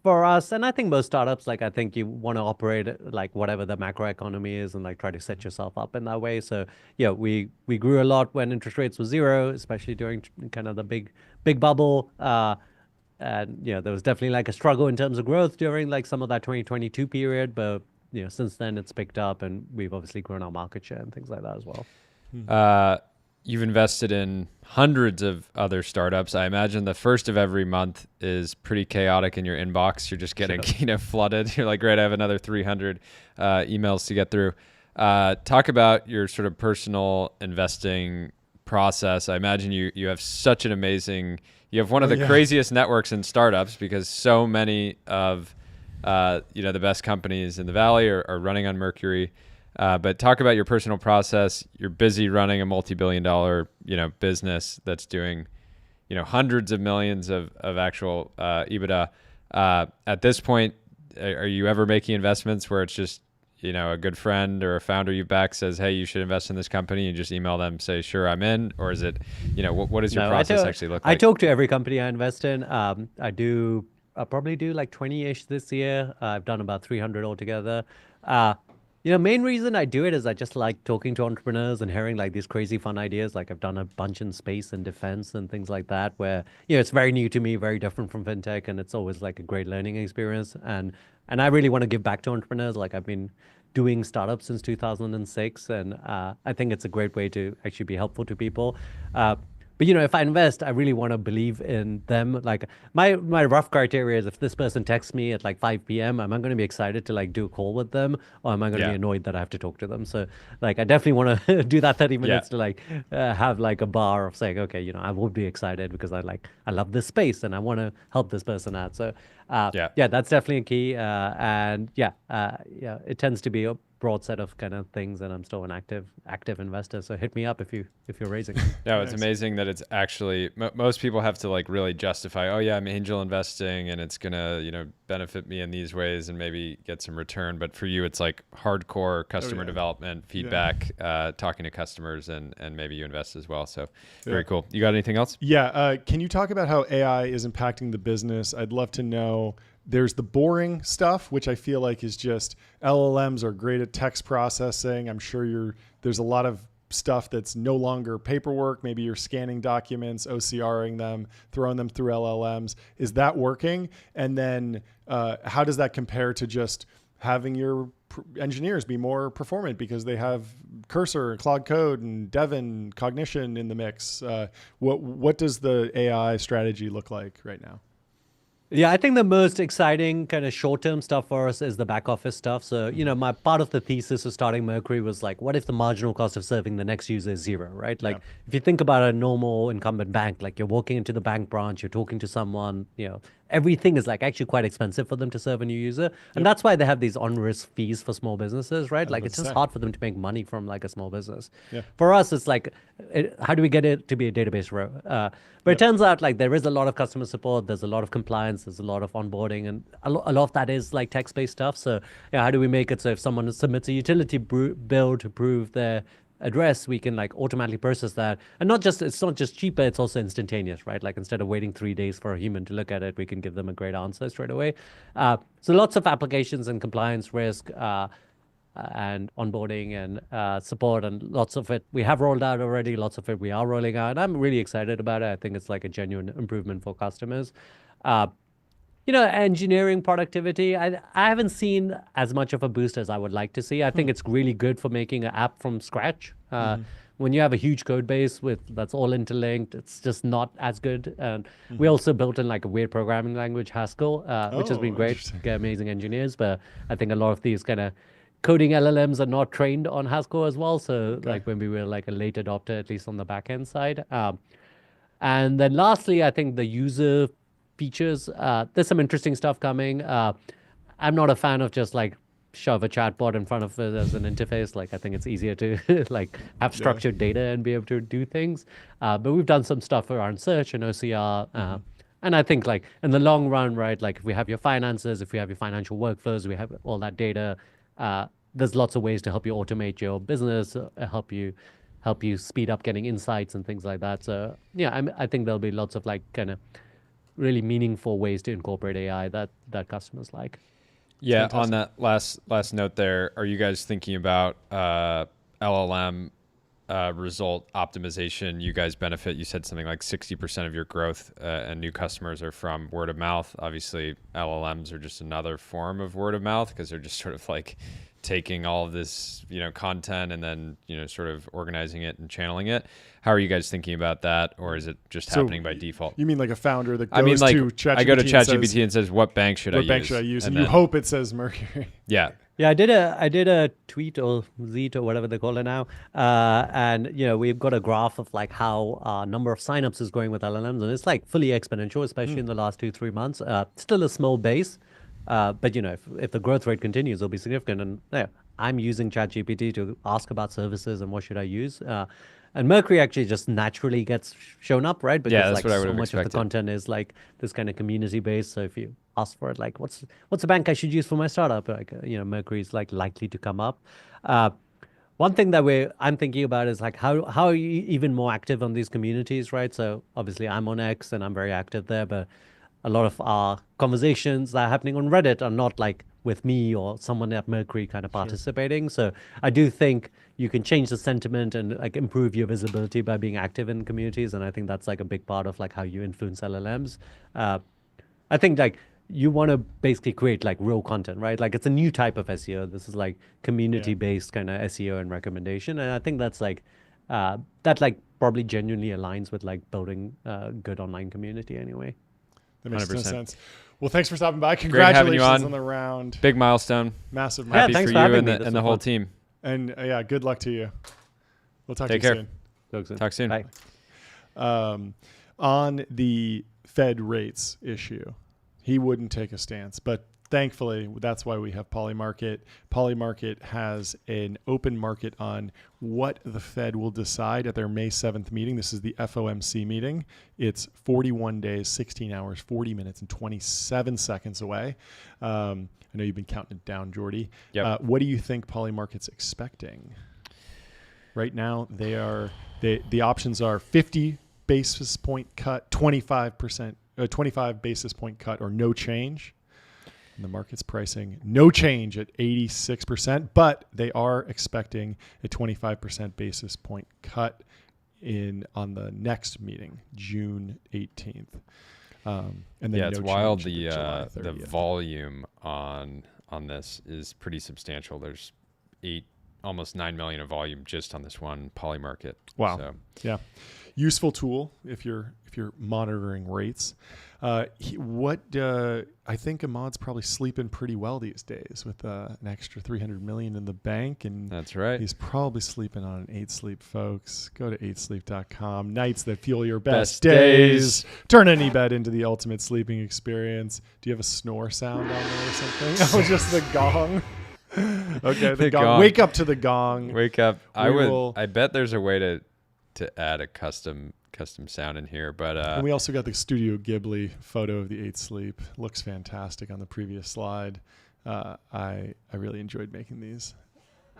for us, and I think most startups, like I think you want to operate like whatever the macroeconomy is and like try to set yourself up in that way. So we grew a lot when interest rates were zero, especially during kind of the big bubble. And there was definitely like a struggle in terms of growth during like some of that 2022 period. But since then it's picked up, and we've obviously grown our market share and things like that as well. You've invested in hundreds of other startups. I imagine the first of every month is pretty chaotic in your inbox. You're just getting flooded. You're like, great, I have another 300 emails to get through. Talk about your sort of personal investing process. I imagine you have such an amazing, you have one of the craziest networks in startups, because so many of the best companies in the Valley are running on Mercury. But talk about your personal process. You're busy running a multi-billion-dollar, business that's doing, hundreds of millions of actual EBITDA. At this point, are you ever making investments where it's just, a good friend or a founder you back says, hey, you should invest in this company, and you just email them, say, sure, I'm in? Or is it, what does your process actually look like? I talk to every company I invest in. I probably do like 20-ish this year. I've done about 300 altogether. Main reason I do it is I just like talking to entrepreneurs and hearing like these crazy fun ideas. Like I've done a bunch in space and defense and things like that, where, it's very new to me, very different from fintech, and it's always like a great learning experience. And I really want to give back to entrepreneurs. Like I've been doing startups since 2006, and I think it's a great way to actually be helpful to people. But if I invest, I really want to believe in them. Like my rough criteria is if this person texts me at like 5 p.m., am I going to be excited to like do a call with them, or am I going to be annoyed that I have to talk to them? So like I definitely want to do that 30 minutes to like have like a bar of saying, okay, I will be excited because I love this space and I want to help this person out. So that's definitely a key. It tends to be a broad set of kind of things, and I'm still an active investor. So hit me up if you're raising. No, it's amazing that it's actually most people have to like really justify. Oh yeah, I'm angel investing, and it's gonna benefit me in these ways and maybe get some return. But for you, it's like hardcore customer development, feedback, talking to customers, and maybe you invest as well. So very cool. You got anything else? Yeah. Can you talk about how AI is impacting the business? I'd love to know. There's the boring stuff, which I feel like is just LLMs are great at text processing. I'm sure there's a lot of stuff that's no longer paperwork. Maybe you're scanning documents, OCRing them, throwing them through LLMs. Is that working? And then how does that compare to just having your engineers be more performant because they have Cursor, Cloud Code, and Devin Cognition in the mix? What does the AI strategy look like right now? Yeah, I think the most exciting kind of short-term stuff for us is the back office stuff. So, my part of the thesis of starting Mercury was like, what if the marginal cost of serving the next user is zero, right? Like if you think about a normal incumbent bank, like you're walking into the bank branch, you're talking to someone, everything is like actually quite expensive for them to serve a new user. And that's why they have these on-risk fees for small businesses, right? Like it's just hard for them to make money from like a small business. For us, it's like, how do we get it to be a database row? But it turns out like there is a lot of customer support, there's a lot of compliance, there's a lot of onboarding, and a lot of that is like text-based stuff. So how do we make it so if someone submits a utility bill to prove their address, we can like automatically process that. And it's not just cheaper, it's also instantaneous, right? Like instead of waiting 3 days for a human to look at it, we can give them a great answer straight away. So lots of applications and compliance risk and onboarding and support, and lots of it we have rolled out already, lots of it we are rolling out. I'm really excited about it. I think it's like a genuine improvement for customers. Engineering productivity, I haven't seen as much of a boost as I would like to see. I think it's really good for making an app from scratch. When you have a huge code base that's all interlinked, it's just not as good. And we also built in like a weird programming language, Haskell, which has been great to get amazing engineers. But I think a lot of these kind of coding LLMs are not trained on Haskell as well. So like when we were like a late adopter, at least on the back end side. And then lastly, I think the user features, there's some interesting stuff coming. I'm not a fan of just like shove a chatbot in front of it as an interface. Like I think it's easier to like have structured data and be able to do things. But we've done some stuff around search and OCR. And I think like in the long run, right, like if we have your finances, if we have your financial workflows, we have all that data, there's lots of ways to help you automate your business, help you speed up getting insights and things like that. So I think there'll be lots of like kind of really meaningful ways to incorporate AI that customers like. Yeah, on that last note there, are you guys thinking about LLM result optimization? You guys benefit, you said something like 60% of your growth and new customers are from word of mouth. Obviously, LLMs are just another form of word of mouth because they're just sort of like taking all of this, content and then, sort of organizing it and channeling it. How are you guys thinking about that? Or is it just happening by default? You mean like a founder that goes to ChatGPT? I go to ChatGPT and says, what bank should I use? What bank should I use? And you hope it says Mercury. Yeah. Yeah, I did a tweet or Zeet or whatever they call it now. And, we've got a graph of like how number of signups is going with LLMs. And it's like fully exponential, especially in the last 2-3 months. Still a small base. But if the growth rate continues, it'll be significant. And I'm using ChatGPT to ask about services and what should I use. And Mercury actually just naturally gets shown up, right? Because that's what I would so have much of the expected. content is like this kind of community based. So if you ask for it, like what's a bank I should use for my startup, like Mercury is like likely to come up. One thing that I'm thinking about is like how are you even more active on these communities, right? So obviously I'm on X and I'm very active there, but a lot of our conversations that are happening on Reddit are not like with me or someone at Mercury kind of participating. So I do think you can change the sentiment and like improve your visibility by being active in communities. And I think that's like a big part of like how you influence LLMs. I think like you want to basically create like real content, right? Like it's a new type of SEO. This is like community-based kind of SEO and recommendation. And I think that's like, that like probably genuinely aligns with like building a good online community anyway. That makes 100%. sense. Well, thanks for stopping by. Great having you Congratulations on. on the round. Big milestone. Massive. Yeah, Happy thanks for for you having and me. the, This and the was whole fun. team. And good luck to you. We'll talk Take to you care. Talk soon. Talk soon. Bye. On the Fed rates issue, he wouldn't take a stance, but thankfully that's why we have Polymarket. Polymarket has an open market on what the Fed will decide at their May 7th meeting. This is the FOMC meeting. It's 41 days, 16 hours, 40 minutes, and 27 seconds away. I know you've been counting it down, Jordy. Yep. What do you think Polymarket's expecting? Right now, the options are 50 basis point cut, 25 basis point cut, or no change. And the market's pricing no change at 86%, but they are expecting a 25% basis point cut on the next meeting, June 18th. And then Yeah, it's no wild. change until July The 30th. volume on this is pretty substantial. There's almost 9 million of volume just on this one Polymarket. Wow. So, Yeah, useful tool if you're monitoring rates. I think Immad's probably sleeping pretty well these days with an extra 300 million in the bank, and that's right. he's probably sleeping on an 8Sleep, folks. Go to 8sleep.com. Nights that fuel your best days. Turn any bed into the ultimate sleeping experience. Do you have a snore sound on there or something? Oh, just the gong. Okay, the gong. Wake up to the gong. Wake up. will- I bet there's a way to add a custom sound in here, but And we also got the Studio Ghibli photo of the 8Sleep. Looks fantastic on the previous slide. I really enjoyed making these.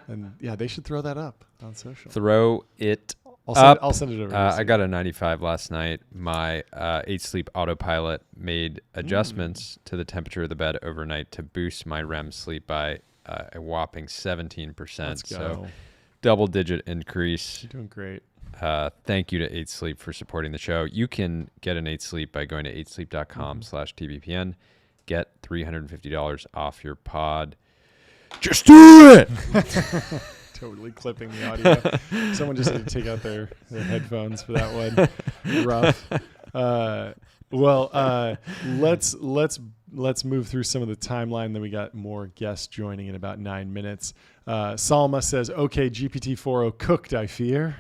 And yeah, they should throw that up on social. throw it I'll send it over. I got a 95 last night. My 8Sleep autopilot made adjustments to the temperature of the bed overnight to boost my REM sleep by a whopping 17%. Let's go. So double-digit increase. You're doing great. Thank you to 8Sleep for supporting the show. You can get an 8Sleep by going to 8sleep.com/TBPN. Get $350 off your pod. Just do it! Totally clipping the audio. Someone just had to take out their headphones for that one. Rough. Let's move through some of the timeline. Then we got more guests joining in about 9 minutes. Salma says, "Okay, GPT-4o cooked, I fear.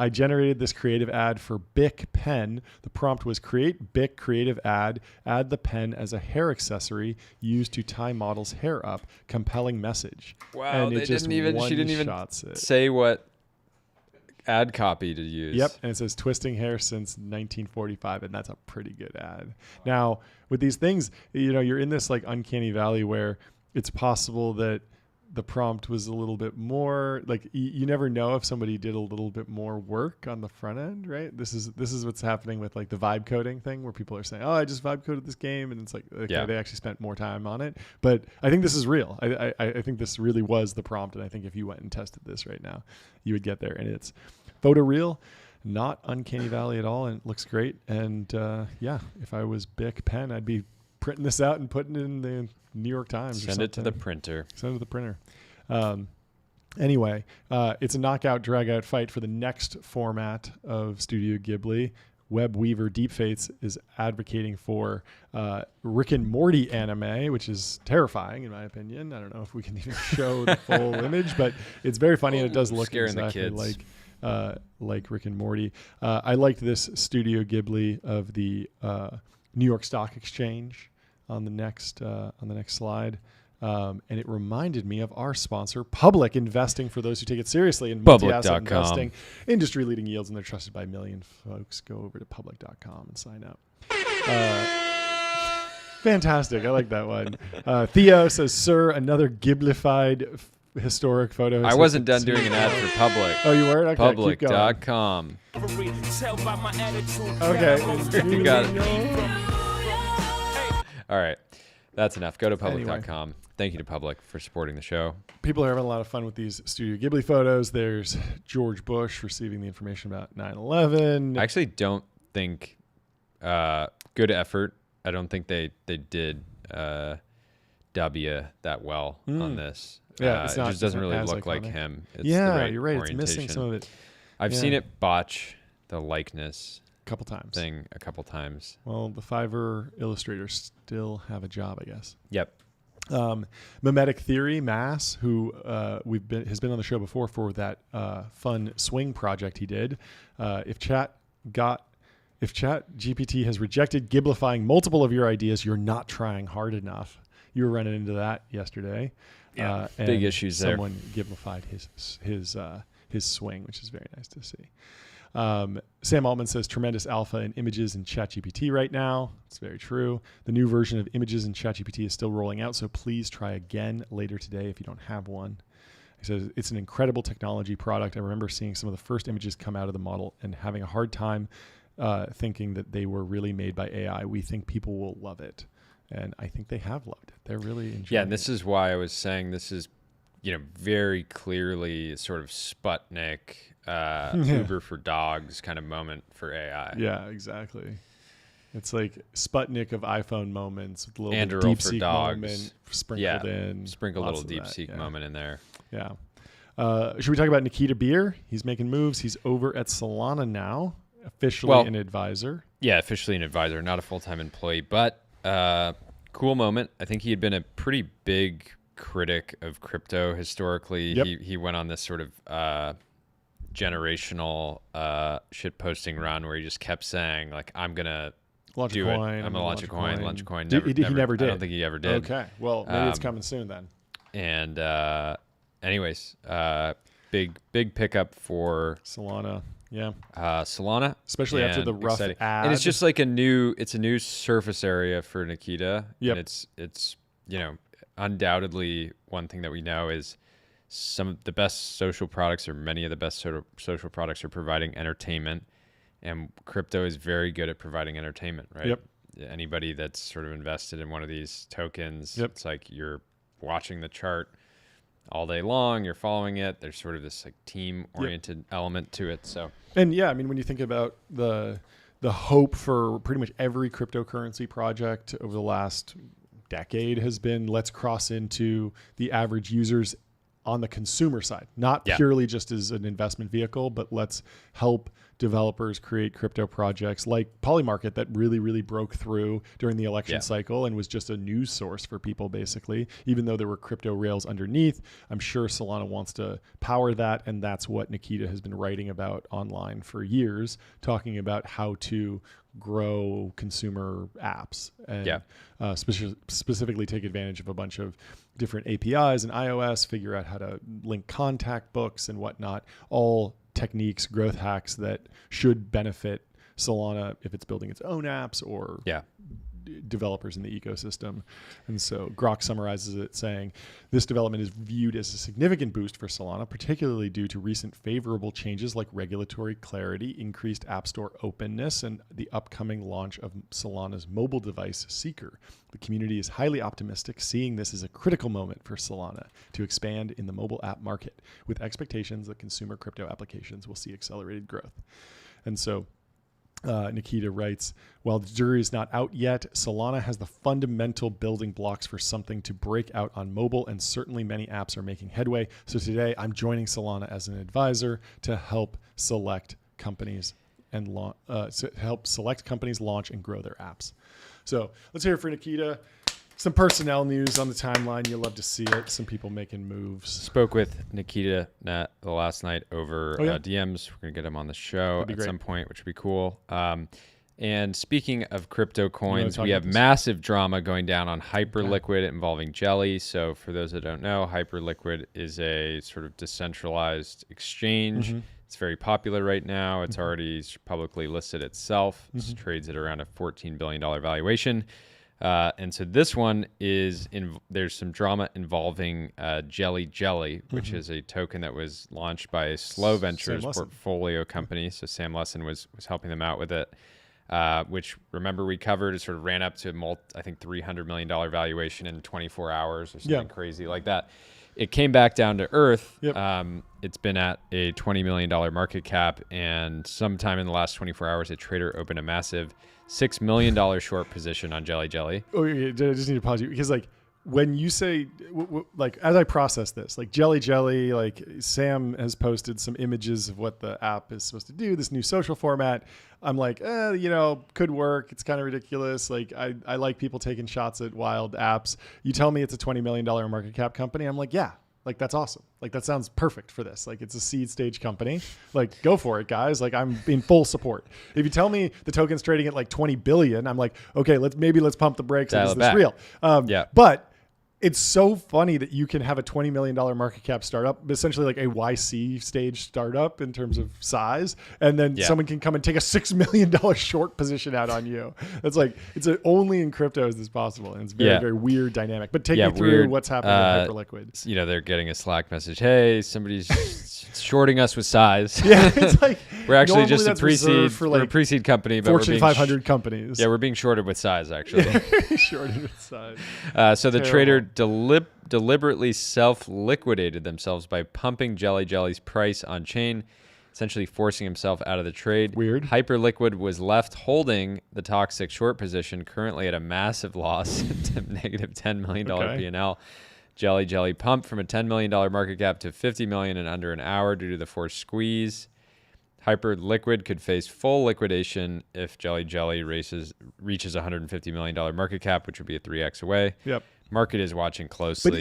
I generated this creative ad for Bic pen. The prompt was create Bic creative ad, add the pen as a hair accessory used to tie model's hair up. Compelling message." Wow, and she didn't even one-shots it. say what ad copy to use. Yep, and it says twisting hair since 1945, and that's a pretty good ad. Now, with these things, you're in this like uncanny valley where it's possible that the prompt was a little bit more like you never know if somebody did a little bit more work on the front end, right? This is what's happening with like the vibe coding thing where people are saying, "Oh, I just vibe coded this game," and it's like, okay, Yeah. they actually spent more time on it. But I think this is real. I think this really was the prompt, and I think if you went and tested this right now, you would get there. And it's photoreal, not uncanny valley at all, and it looks great. And if I was Bic pen, I'd be printing this out and putting it in the New York Times. Send it to the printer. Send it to the printer. Anyway, it's a knockout, drag-out fight for the next format of Studio Ghibli. Web Weaver Deepfates is advocating for Rick and Morty anime, which is terrifying in my opinion. I don't know if we can even show the full image, but it's very funny and it does look Scaring the exactly kids. like Rick and Morty. I liked this Studio Ghibli of the New York Stock Exchange. on the next slide. And it reminded me of our sponsor, Public Investing, for those who take it seriously in multi-asset investing. Industry-leading yields, and they're trusted by a million folks. Go over to public.com and sign up. Fantastic. I like that one. Theo says, sir, another Ghiblified historic photo. I wasn't done doing an ad for Public. Oh, you weren't? Okay, Public.com. Okay. You got it. All right. That's enough. Go to public.com. Anyway. Thank you to Public for supporting the show. People are having a lot of fun with these Studio Ghibli photos. There's George Bush receiving the information about 9/11. I actually don't think good effort. I don't think they did W that well on this. Yeah, it just doesn't really look like him. It's you're right. It's missing some of it. I've seen it botch the likeness a couple times. Well, the Fiverr illustrators still have a job, I guess. Yep. Mimetic Theory, Mass, who has been on the show before for that fun swing project he did. If ChatGPT has rejected Ghiblifying multiple of your ideas, you're not trying hard enough. You were running into that yesterday. Yeah, big issues there. Someone Ghiblified his swing, which is very nice to see. Sam Altman says tremendous alpha in images in ChatGPT right now. It's very true. The new version of images in ChatGPT is still rolling out, so please try again later today if you don't have one. He says it's an incredible technology product. I remember seeing some of the first images come out of the model and having a hard time thinking that they were really made by AI. We think people will love it. And I think they have loved it. They're really enjoying it. Yeah, and this is why I was saying this is, very clearly sort of Sputnik, Uber for dogs kind of moment for AI. Yeah, exactly. It's like Sputnik of iPhone moments with a little Anduril deep for seek dogs. moment sprinkled in. Sprinkle a little deep seek moment in there. Yeah. Should we talk about Nikita Beer? He's making moves. He's over at Solana now, officially an advisor. Yeah, officially an advisor, not a full-time employee, but cool moment. I think he had been a pretty big critic of crypto historically. Yep. He went on this sort of generational shit posting run where he just kept saying, like, I'm gonna launch do a it. coin, I'm gonna launch a coin. He never did. I don't think he ever did. Okay. Well, maybe it's coming soon then. And anyways, big pickup for Solana. Yeah. Solana, especially after the rough ad. And it's just like a new surface area for Nikita. Yep. And it's undoubtedly one thing that we know is some of the best social products, or many of the best sort of social products, are providing entertainment, and crypto is very good at providing entertainment, right? Yep. Anybody that's sort of invested in one of these tokens, yep. It's like you're watching the chart all day long, you're following it. There's sort of this like team-oriented element to it. So, and yeah, I mean, when you think about the hope for pretty much every cryptocurrency project over the last decade has been, let's cross into the average users on the consumer side, not purely just as an investment vehicle, but let's help developers create crypto projects like Polymarket that really, really broke through during the election cycle and was just a news source for people, basically, even though there were crypto rails underneath. I'm sure Solana wants to power that, and that's what Nikita has been writing about online for years, talking about how to grow consumer apps and specifically take advantage of a bunch of different APIs and iOS, figure out how to link contact books and whatnot, all techniques, growth hacks that should benefit Solana if it's building its own apps or developers in the ecosystem. And so Grok summarizes it saying, this development is viewed as a significant boost for Solana, particularly due to recent favorable changes like regulatory clarity, increased App Store openness, and the upcoming launch of Solana's mobile device Seeker. The community is highly optimistic, seeing this as a critical moment for Solana to expand in the mobile app market, with expectations that consumer crypto applications will see accelerated growth. And so Nikita writes, while the jury is not out yet, Solana has the fundamental building blocks for something to break out on mobile, and certainly many apps are making headway. So today I'm joining Solana as an advisor to help select companies and launch and grow their apps. So let's hear it for Nikita. Some personnel news on the timeline. You'll love to see it. Some people making moves. Spoke with Nikita the last night over DMs. We're going to get him on the show at some point, which would be cool. And speaking of crypto coins, we have massive drama going down on Hyperliquid involving Jelly. So for those that don't know, Hyperliquid is a sort of decentralized exchange. It's very popular right now. It's already publicly listed itself. It trades at around a $14 billion valuation. And so this one is, there's some drama involving Jelly, which is a token that was launched by Slow Ventures portfolio company. So Sam Lessin was helping them out with it. Which, remember, we covered, it sort of ran up to I think $300 million valuation in 24 hours or something crazy like that. It came back down to earth. It's been at a $20 million market cap, and sometime in the last 24 hours, a trader opened a massive $6 million short position on Jelly. Oh, yeah, I just need to pause you because, like, when you say, like, as I process this, like Jelly, like Sam has posted some images of what the app is supposed to do, this new social format. I'm like, could work. It's kind of ridiculous. Like, I like people taking shots at wild apps. You tell me it's a $20 million market cap company. I'm like, yeah, like, that's awesome. Like, that sounds perfect for this. Like, it's a seed stage company. Like, go for it, guys. Like, I'm in full support. If you tell me the token's trading at like 20 billion, I'm like, okay, let's pump the brakes. Is this real? But it's so funny that you can have a $20 million market cap startup, essentially like a YC stage startup in terms of size. And then someone can come and take a $6 million short position out on you. It's like, only in crypto is this possible. And it's very, very weird dynamic, but take me through what's happening with Hyperliquid. They're getting a Slack message. Hey, somebody's shorting us with size. It's like, we're actually just a pre-seed, for we're a pre-seed company, but Fortune we're being 500 companies. Yeah, we're being shorted with size, actually. Shorted with size. So the trader deliberately self-liquidated themselves by pumping Jelly's price on chain, essentially forcing himself out of the trade. Weird. Hyperliquid was left holding the toxic short position, currently at a massive loss to negative $10 million P&L. Jelly pumped from a $10 million market cap to $50 million in under an hour due to the forced squeeze. Hyperliquid could face full liquidation if Jelly reaches $150 million market cap, which would be a 3x away. Market is watching closely. But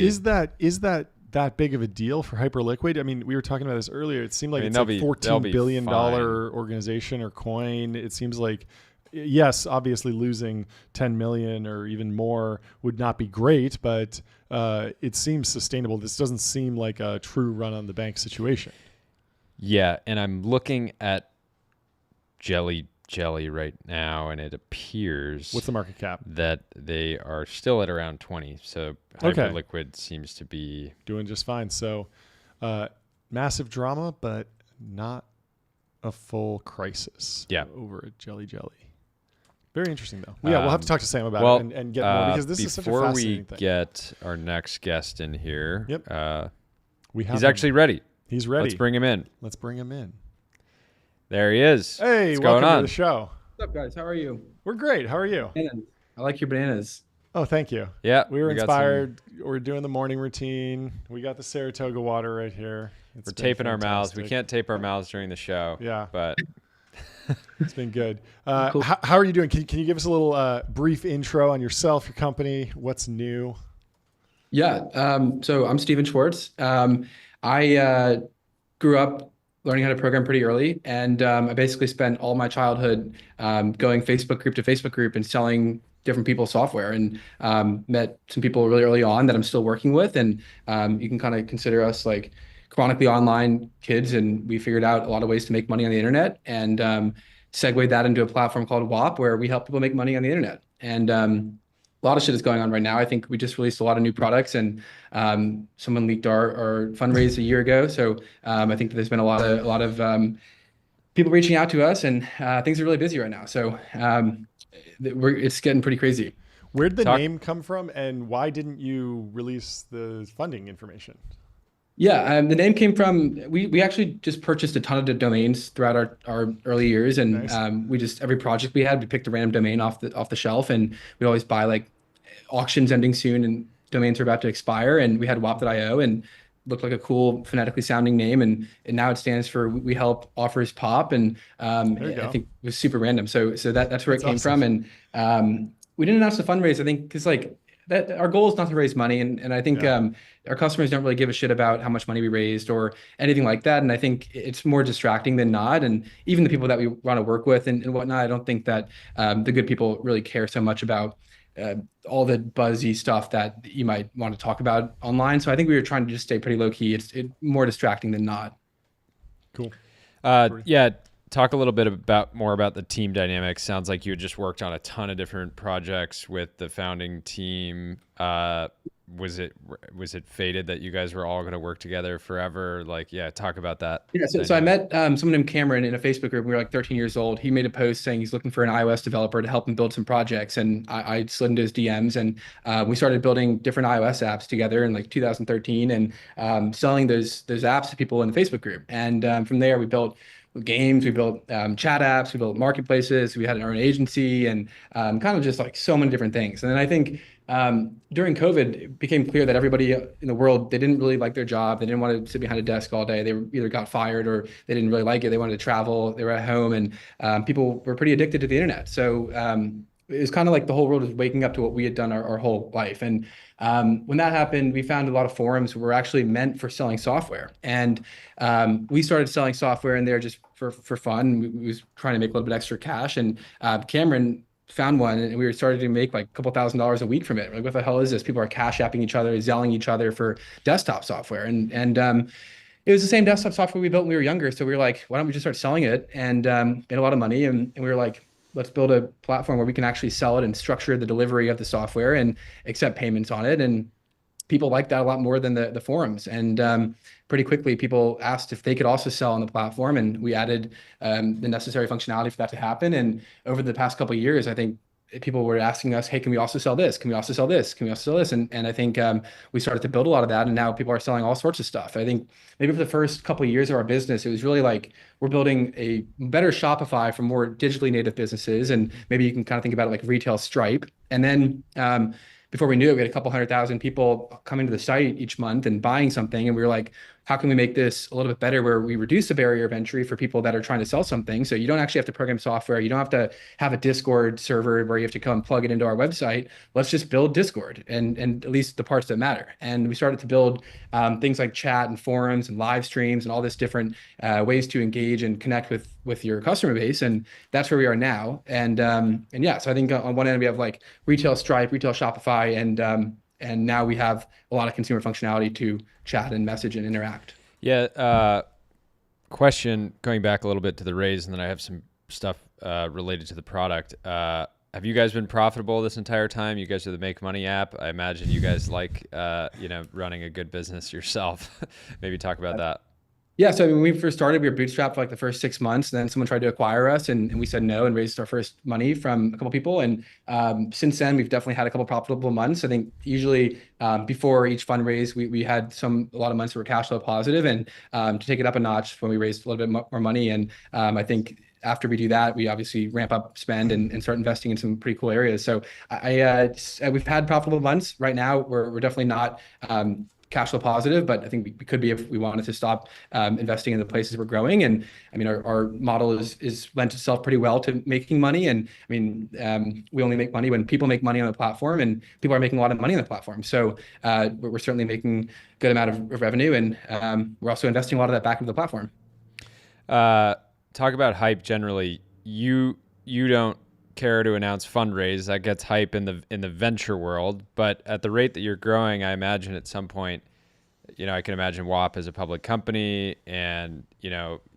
is that big of a deal for Hyperliquid? I mean, we were talking about this earlier. It seemed like it's a $14 billion organization or coin. It seems like, yes, obviously losing 10 million or even more would not be great, but it seems sustainable. This doesn't seem like a true run on the bank situation. Yeah, and I'm looking at Jelly right now, and it appears... What's the market cap? That they are still at around 20. So Hyperliquid seems to be... doing just fine. So massive drama, but not a full crisis over at Jelly. Very interesting, though. We'll have to talk to Sam about it and get more, because this is such a fascinating thing. Before we get our next guest in here, he's actually ready. He's ready. Let's bring him in. There he is. Hey, what's welcome going on? to the show. What's up, guys? How are you? We're great. How are you? Bananas. I like your bananas. Oh, thank you. Yeah. We were inspired. We're doing the morning routine. We got the Saratoga water right here. We're taping our mouths. We can't tape our mouths during the show. Yeah. But it's been good. Cool. How are you doing? Can you give us a little brief intro on yourself, your company, what's new? Yeah. So I'm Steven Schwartz. I grew up learning how to program pretty early, and I basically spent all my childhood going Facebook group to Facebook group and selling different people's software, and met some people really early on that I'm still working with, and you can kind of consider us like chronically online kids, and we figured out a lot of ways to make money on the internet, and segued that into a platform called WAP, where we help people make money on the internet. And a lot of shit is going on right now. I think we just released a lot of new products, and someone leaked our fundraise a year ago. So I think that there's been a lot of people reaching out to us, and things are really busy right now. So it's getting pretty crazy. Where'd the name come from, and why didn't you release the funding information? Yeah, the name came from, we actually just purchased a ton of domains throughout our early years, and nice. Every project we had, we picked a random domain off the shelf, and we'd always buy like auctions ending soon and domains are about to expire, and we had WAP.io and looked like a cool phonetically sounding name, and now it stands for We Help Offers Pop, and I think it was super random. So that's where it came from, and we didn't announce the fundraise, I think, because like that our goal is not to raise money. And I think our customers don't really give a shit about how much money we raised or anything like that. And I think it's more distracting than not. And even the people that we want to work with and whatnot, I don't think that the good people really care so much about all the buzzy stuff that you might want to talk about online. So I think we were trying to just stay pretty low key. It's more distracting than not. Cool. Yeah. Talk a little bit more about the team dynamics. Sounds like you had just worked on a ton of different projects with the founding team. Was it fated that you guys were all going to work together forever? Like, talk about that. Yeah, so I met someone named Cameron in a Facebook group. We were like 13 years old. He made a post saying he's looking for an iOS developer to help him build some projects. And I slid into his DMs and we started building different iOS apps together in like 2013 and selling those apps to people in the Facebook group. And from there, we built games, we built chat apps, we built marketplaces, we had our own agency, and kind of just like so many different things. And then I think during COVID, it became clear that everybody in the world, they didn't really like their job. They didn't want to sit behind a desk all day. They either got fired or they didn't really like it. They wanted to travel. They were at home, and people were pretty addicted to the internet. So it was kind of like the whole world was waking up to what we had done our whole life. And when that happened, we found a lot of forums were actually meant for selling software. And we started selling software in there just for fun. We was trying to make a little bit extra cash. And Cameron found one, and we were starting to make like a couple $1,000s a week from it. Like, what the hell is this? People are cash apping each other, selling each other for desktop software. And it was the same desktop software we built when we were younger. So we were like, why don't we just start selling it and get a lot of money? And we were like, let's build a platform where we can actually sell it and structure the delivery of the software and accept payments on it. And people liked that a lot more than the forums. And pretty quickly, people asked if they could also sell on the platform. And we added the necessary functionality for that to happen. And over the past couple of years, I think people were asking us, hey, can we also sell this? Can we also sell this? Can we also sell this? And I think we started to build a lot of that. And now people are selling all sorts of stuff. I think maybe for the first couple of years of our business, it was really like we're building a better Shopify for more digitally native businesses. And maybe you can kind of think about it like retail Stripe. And then before we knew it, we had a couple 100,000 people coming to the site each month and buying something. And we were like, how can we make this a little bit better where we reduce the barrier of entry for people that are trying to sell something? So you don't actually have to program software. You don't have to have a Discord server where you have to come plug it into our website. Let's just build Discord and at least the parts that matter. And we started to build things like chat and forums and live streams and all this different ways to engage and connect with your customer base. And that's where we are now. And yeah, so I think on one end we have like retail Stripe, retail Shopify, and now we have a lot of consumer functionality to chat and message and interact. Yeah. Question going back a little bit to the raise, and then I have some stuff related to the product. Have you guys been profitable this entire time? You guys are the Make Money app. I imagine you guys like, running a good business yourself. Maybe talk about that. Yeah, so when we first started, we were bootstrapped for like the first 6 months. And then someone tried to acquire us, and we said no and raised our first money from a couple people. And since then, we've definitely had a couple profitable months. I think usually before each fundraise, we had a lot of months that were cash flow positive, and to take it up a notch when we raised a little bit more money. And I think after we do that, we obviously ramp up spend and start investing in some pretty cool areas. So we've had profitable months. Right now, we're definitely not cash flow positive, but I think we could be if we wanted to stop investing in the places we're growing. And I mean, our model is lent itself pretty well to making money. And I mean, we only make money when people make money on the platform, and people are making a lot of money on the platform. So we're certainly making a good amount of revenue, and we're also investing a lot of that back into the platform. Talk about hype generally. You don't care to announce fundraise. That gets hype in the venture world, but at the rate that you're growing, I imagine at some point, I can imagine WAP as a public company, and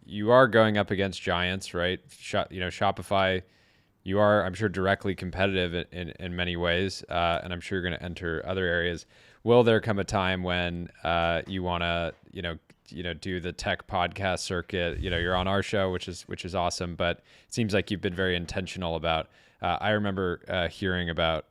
you are going up against giants, right? Shopify, you are, I'm sure, directly competitive in many ways, and I'm sure you're going to enter other areas. Will there come a time when you want to do the tech podcast circuit? You're on our show, which is awesome, but it seems like you've been very intentional about. I remember hearing about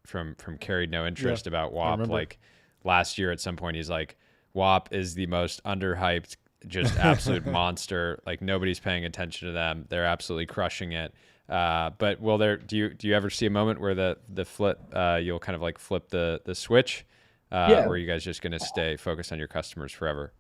from Carried No Interest about WAP. Like last year at some point, he's like, WAP is the most underhyped, just absolute monster. Like nobody's paying attention to them. They're absolutely crushing it. But do you ever see a moment where the flip, you'll kind of like flip the switch, or are you guys just going to stay focused on your customers forever?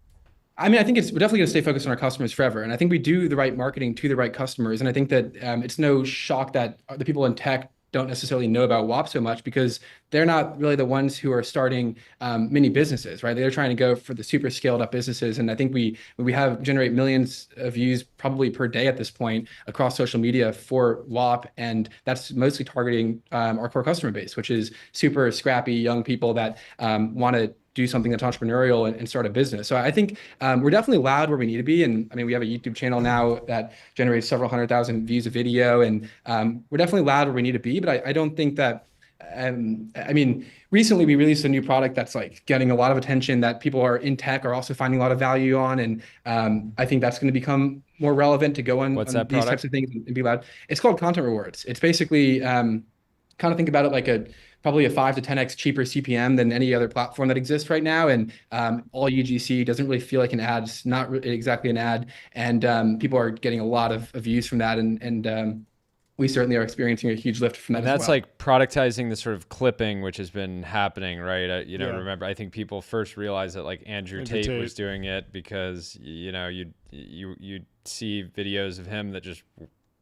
I mean, I think we're definitely going to stay focused on our customers forever. And I think we do the right marketing to the right customers. And I think that it's no shock that the people in tech don't necessarily know about WAP so much because they're not really the ones who are starting mini businesses, right? They're trying to go for the super scaled up businesses. And I think we generate millions of views probably per day at this point across social media for WAP. And that's mostly targeting our core customer base, which is super scrappy young people that want to do something that's entrepreneurial and start a business. So I think we're definitely loud where we need to be. And I mean, we have a YouTube channel now that generates several 100,000 views a video, and we're definitely loud where we need to be. But I don't think that, I mean, recently we released a new product that's like getting a lot of attention that people are in tech are also finding a lot of value on. And I think that's going to become more relevant to go on these types of things and be loud. It's called Content Rewards. It's basically kind of think about it like probably a 5 to 10x cheaper CPM than any other platform that exists right now. And all UGC doesn't really feel like an ad. It's not exactly an ad. And people are getting a lot of views from that. And we certainly are experiencing a huge lift from that. And that's like productizing the sort of clipping, which has been happening, right? Remember, I think people first realized that like Andrew Tate was doing it because, you'd see videos of him that just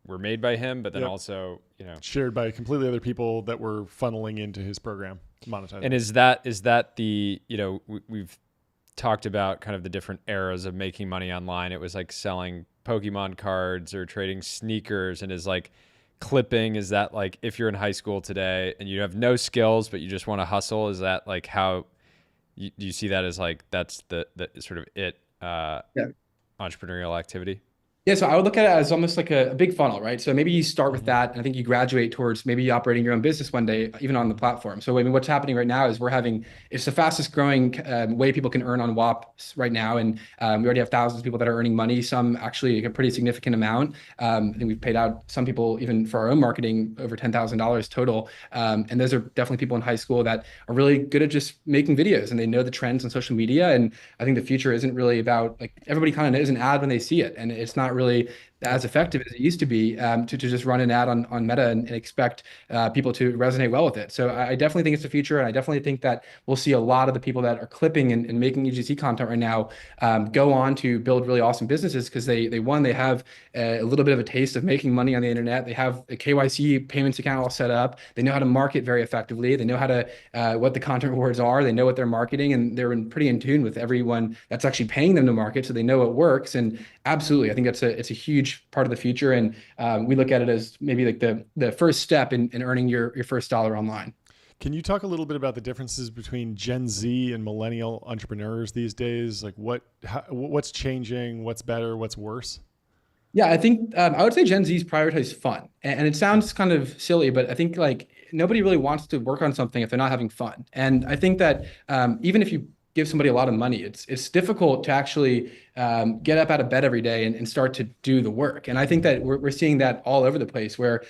were made by him, but then also, shared by completely other people that were funneling into his program to monetize. And is that the, we've talked about kind of the different eras of making money online. It was like selling Pokemon cards or trading sneakers, and is like clipping. Is that like, if you're in high school today and you have no skills, but you just want to hustle, is that like how do you see that as like, that's the sort of entrepreneurial activity? Yeah, so I would look at it as almost like a big funnel, right? So maybe you start with that, and I think you graduate towards maybe operating your own business one day, even on the platform. So I mean, what's happening right now is it's the fastest growing way people can earn on WAPs right now. And we already have thousands of people that are earning money, some actually a pretty significant amount. I think we've paid out some people, even for our own marketing, over $10,000 total. And those are definitely people in high school that are really good at just making videos, and they know the trends on social media. And I think the future isn't really about, like, everybody kind of knows an ad when they see it, and it's not really as effective as it used to be to just run an ad on Meta and expect people to resonate well with it. So I definitely think it's the future, and I definitely think that we'll see a lot of the people that are clipping and making UGC content right now go on to build really awesome businesses because they have a little bit of a taste of making money on the internet. They have a KYC payments account all set up. They know how to market very effectively. They know how to what the content rewards are. They know what they're marketing, and they're pretty in tune with everyone that's actually paying them to market, so they know it works. And absolutely, I think it's a huge part of the future, and we look at it as maybe like the first step in earning your first dollar online. Can you talk a little bit about the differences between Gen Z and millennial entrepreneurs these days? Like what's changing, what's better, what's worse? Yeah, I think I would say Gen Z's prioritize fun, and it sounds kind of silly, but I think like nobody really wants to work on something if they're not having fun. And I think that even if you give somebody a lot of money, it's difficult to actually get up out of bed every day and start to do the work. And I think that we're seeing that all over the place, where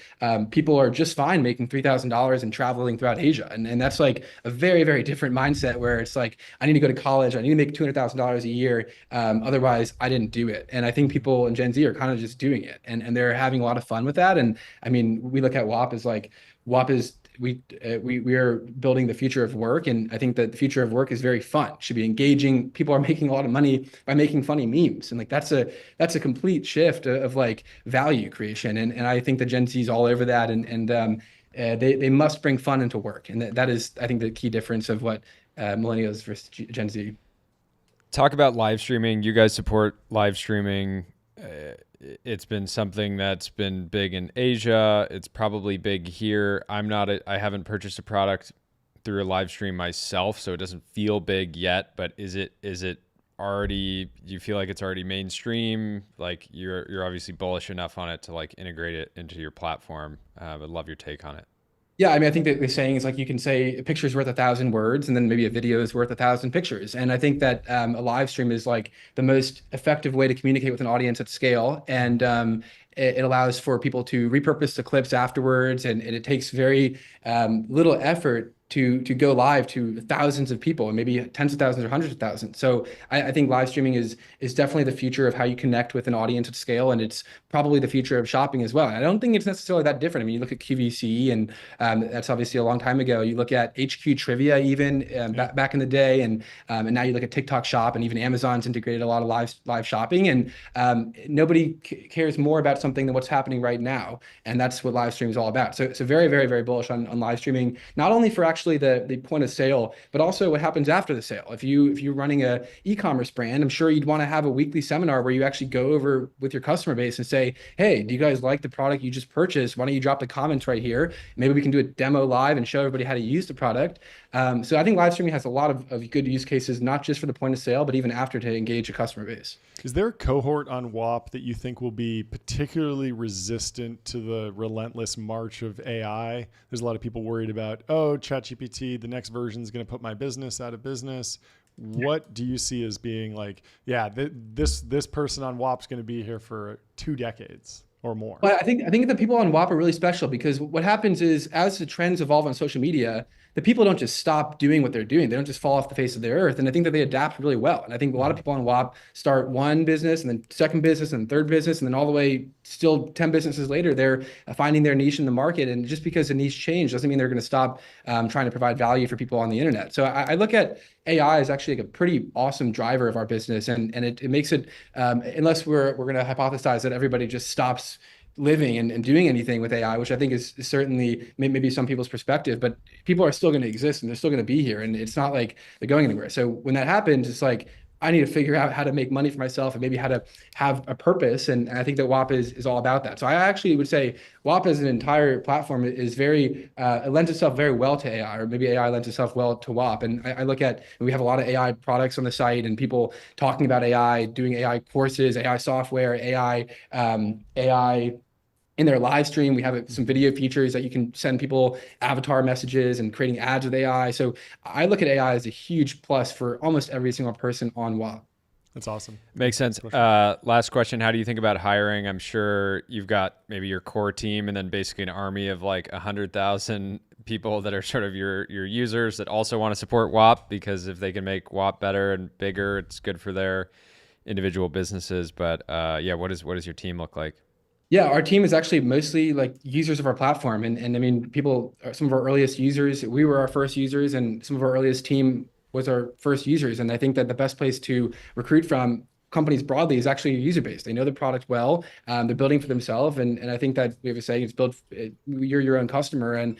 people are just fine making $3,000 and traveling throughout Asia. And that's like a very, very different mindset, where it's like, I need to go to college, I need to make $200,000 a year, otherwise I didn't do it. And I think people in Gen Z are kind of just doing it, and they're having a lot of fun with that. And I mean, we look at WAP as like, WAP is, we are building the future of work, and I think that the future of work is very fun. It should be engaging. People are making a lot of money by making funny memes, and like that's a complete shift of like value creation. And I think the Gen Z is all over that, and they must bring fun into work, and that is, I think, the key difference of what millennials versus Gen Z. Talk about live streaming. You guys support live streaming. It's been something that's been big in Asia. It's probably big here. I haven't purchased a product through a live stream myself, so it doesn't feel big yet, but is it already, do you feel like it's already mainstream? Like you're obviously bullish enough on it to like integrate it into your platform. I'd love your take on it. Yeah, I mean, I think that the saying is like, you can say a picture is worth 1,000 words, and then maybe a video is worth 1,000 pictures. And I think that a live stream is like the most effective way to communicate with an audience at scale. And it allows for people to repurpose the clips afterwards, and it takes very little effort to go live to thousands of people and maybe tens of thousands or hundreds of thousands. So I think live streaming is definitely the future of how you connect with an audience at scale, and it's probably the future of shopping as well. And I don't think it's necessarily that different. I mean, you look at QVC, and that's obviously a long time ago. You look at HQ Trivia even back in the day, and now you look at TikTok Shop, and even Amazon's integrated a lot of live shopping, and nobody cares more about something than what's happening right now, and that's what live streaming is all about. So very, very, very bullish on live streaming, not only for actually the point of sale, but also what happens after the sale. If you're running a e-commerce brand, I'm sure you'd want to have a weekly seminar where you actually go over with your customer base and say, hey, do you guys like the product you just purchased? Why don't you drop the comments right here? Maybe we can do a demo live and show everybody how to use the product. So I think live streaming has a lot of good use cases, not just for the point of sale, but even after, to engage a customer base. Is there a cohort on WAP that you think will be particularly resistant to the relentless march of AI? There's a lot of people worried about, oh, ChatGPT, the next version is going to put my business out of business. What do you see as being like, yeah, this person on WAP is going to be here for 2 decades or more? Well, I think the people on WAP are really special, because what happens is, as the trends evolve on social media, the people don't just stop doing what they're doing. They don't just fall off the face of the earth. And I think that they adapt really well. And I think a lot of people on WAP start one business and then second business and third business, and then all the way still 10 businesses later, they're finding their niche in the market. And just because the niche changed doesn't mean they're going to stop trying to provide value for people on the internet. So I look at AI as actually like a pretty awesome driver of our business. And it makes it, unless we're going to hypothesize that everybody just stops living and doing anything with AI, which I think is certainly maybe some people's perspective, but people are still going to exist and they're still going to be here. And it's not like they're going anywhere. So when that happens, it's like, I need to figure out how to make money for myself and maybe how to have a purpose. And I think that WAP is all about that. So I actually would say WAP as an entire platform is very, it lends itself very well to AI, or maybe AI lends itself well to WAP. And I look at, we have a lot of AI products on the site and people talking about AI, doing AI courses, AI software, AI in their live stream. We have some video features that you can send people avatar messages and creating ads with AI. So I look at AI as a huge plus for almost every single person on WAP. That's awesome. Makes sense. Last question. How do you think about hiring? I'm sure you've got maybe your core team and then basically an army of like 100,000 people that are sort of your users that also want to support WAP, because if they can make WAP better and bigger, it's good for their individual businesses. But yeah, what does your team look like? Yeah, our team is actually mostly like users of our platform. And I mean, people, some of our earliest users, we were our first users, and some of our earliest team was our first users. And I think that the best place to recruit from companies broadly is actually user base. They know the product well. They're building for themselves. And I think that we have a saying, you're your own customer. And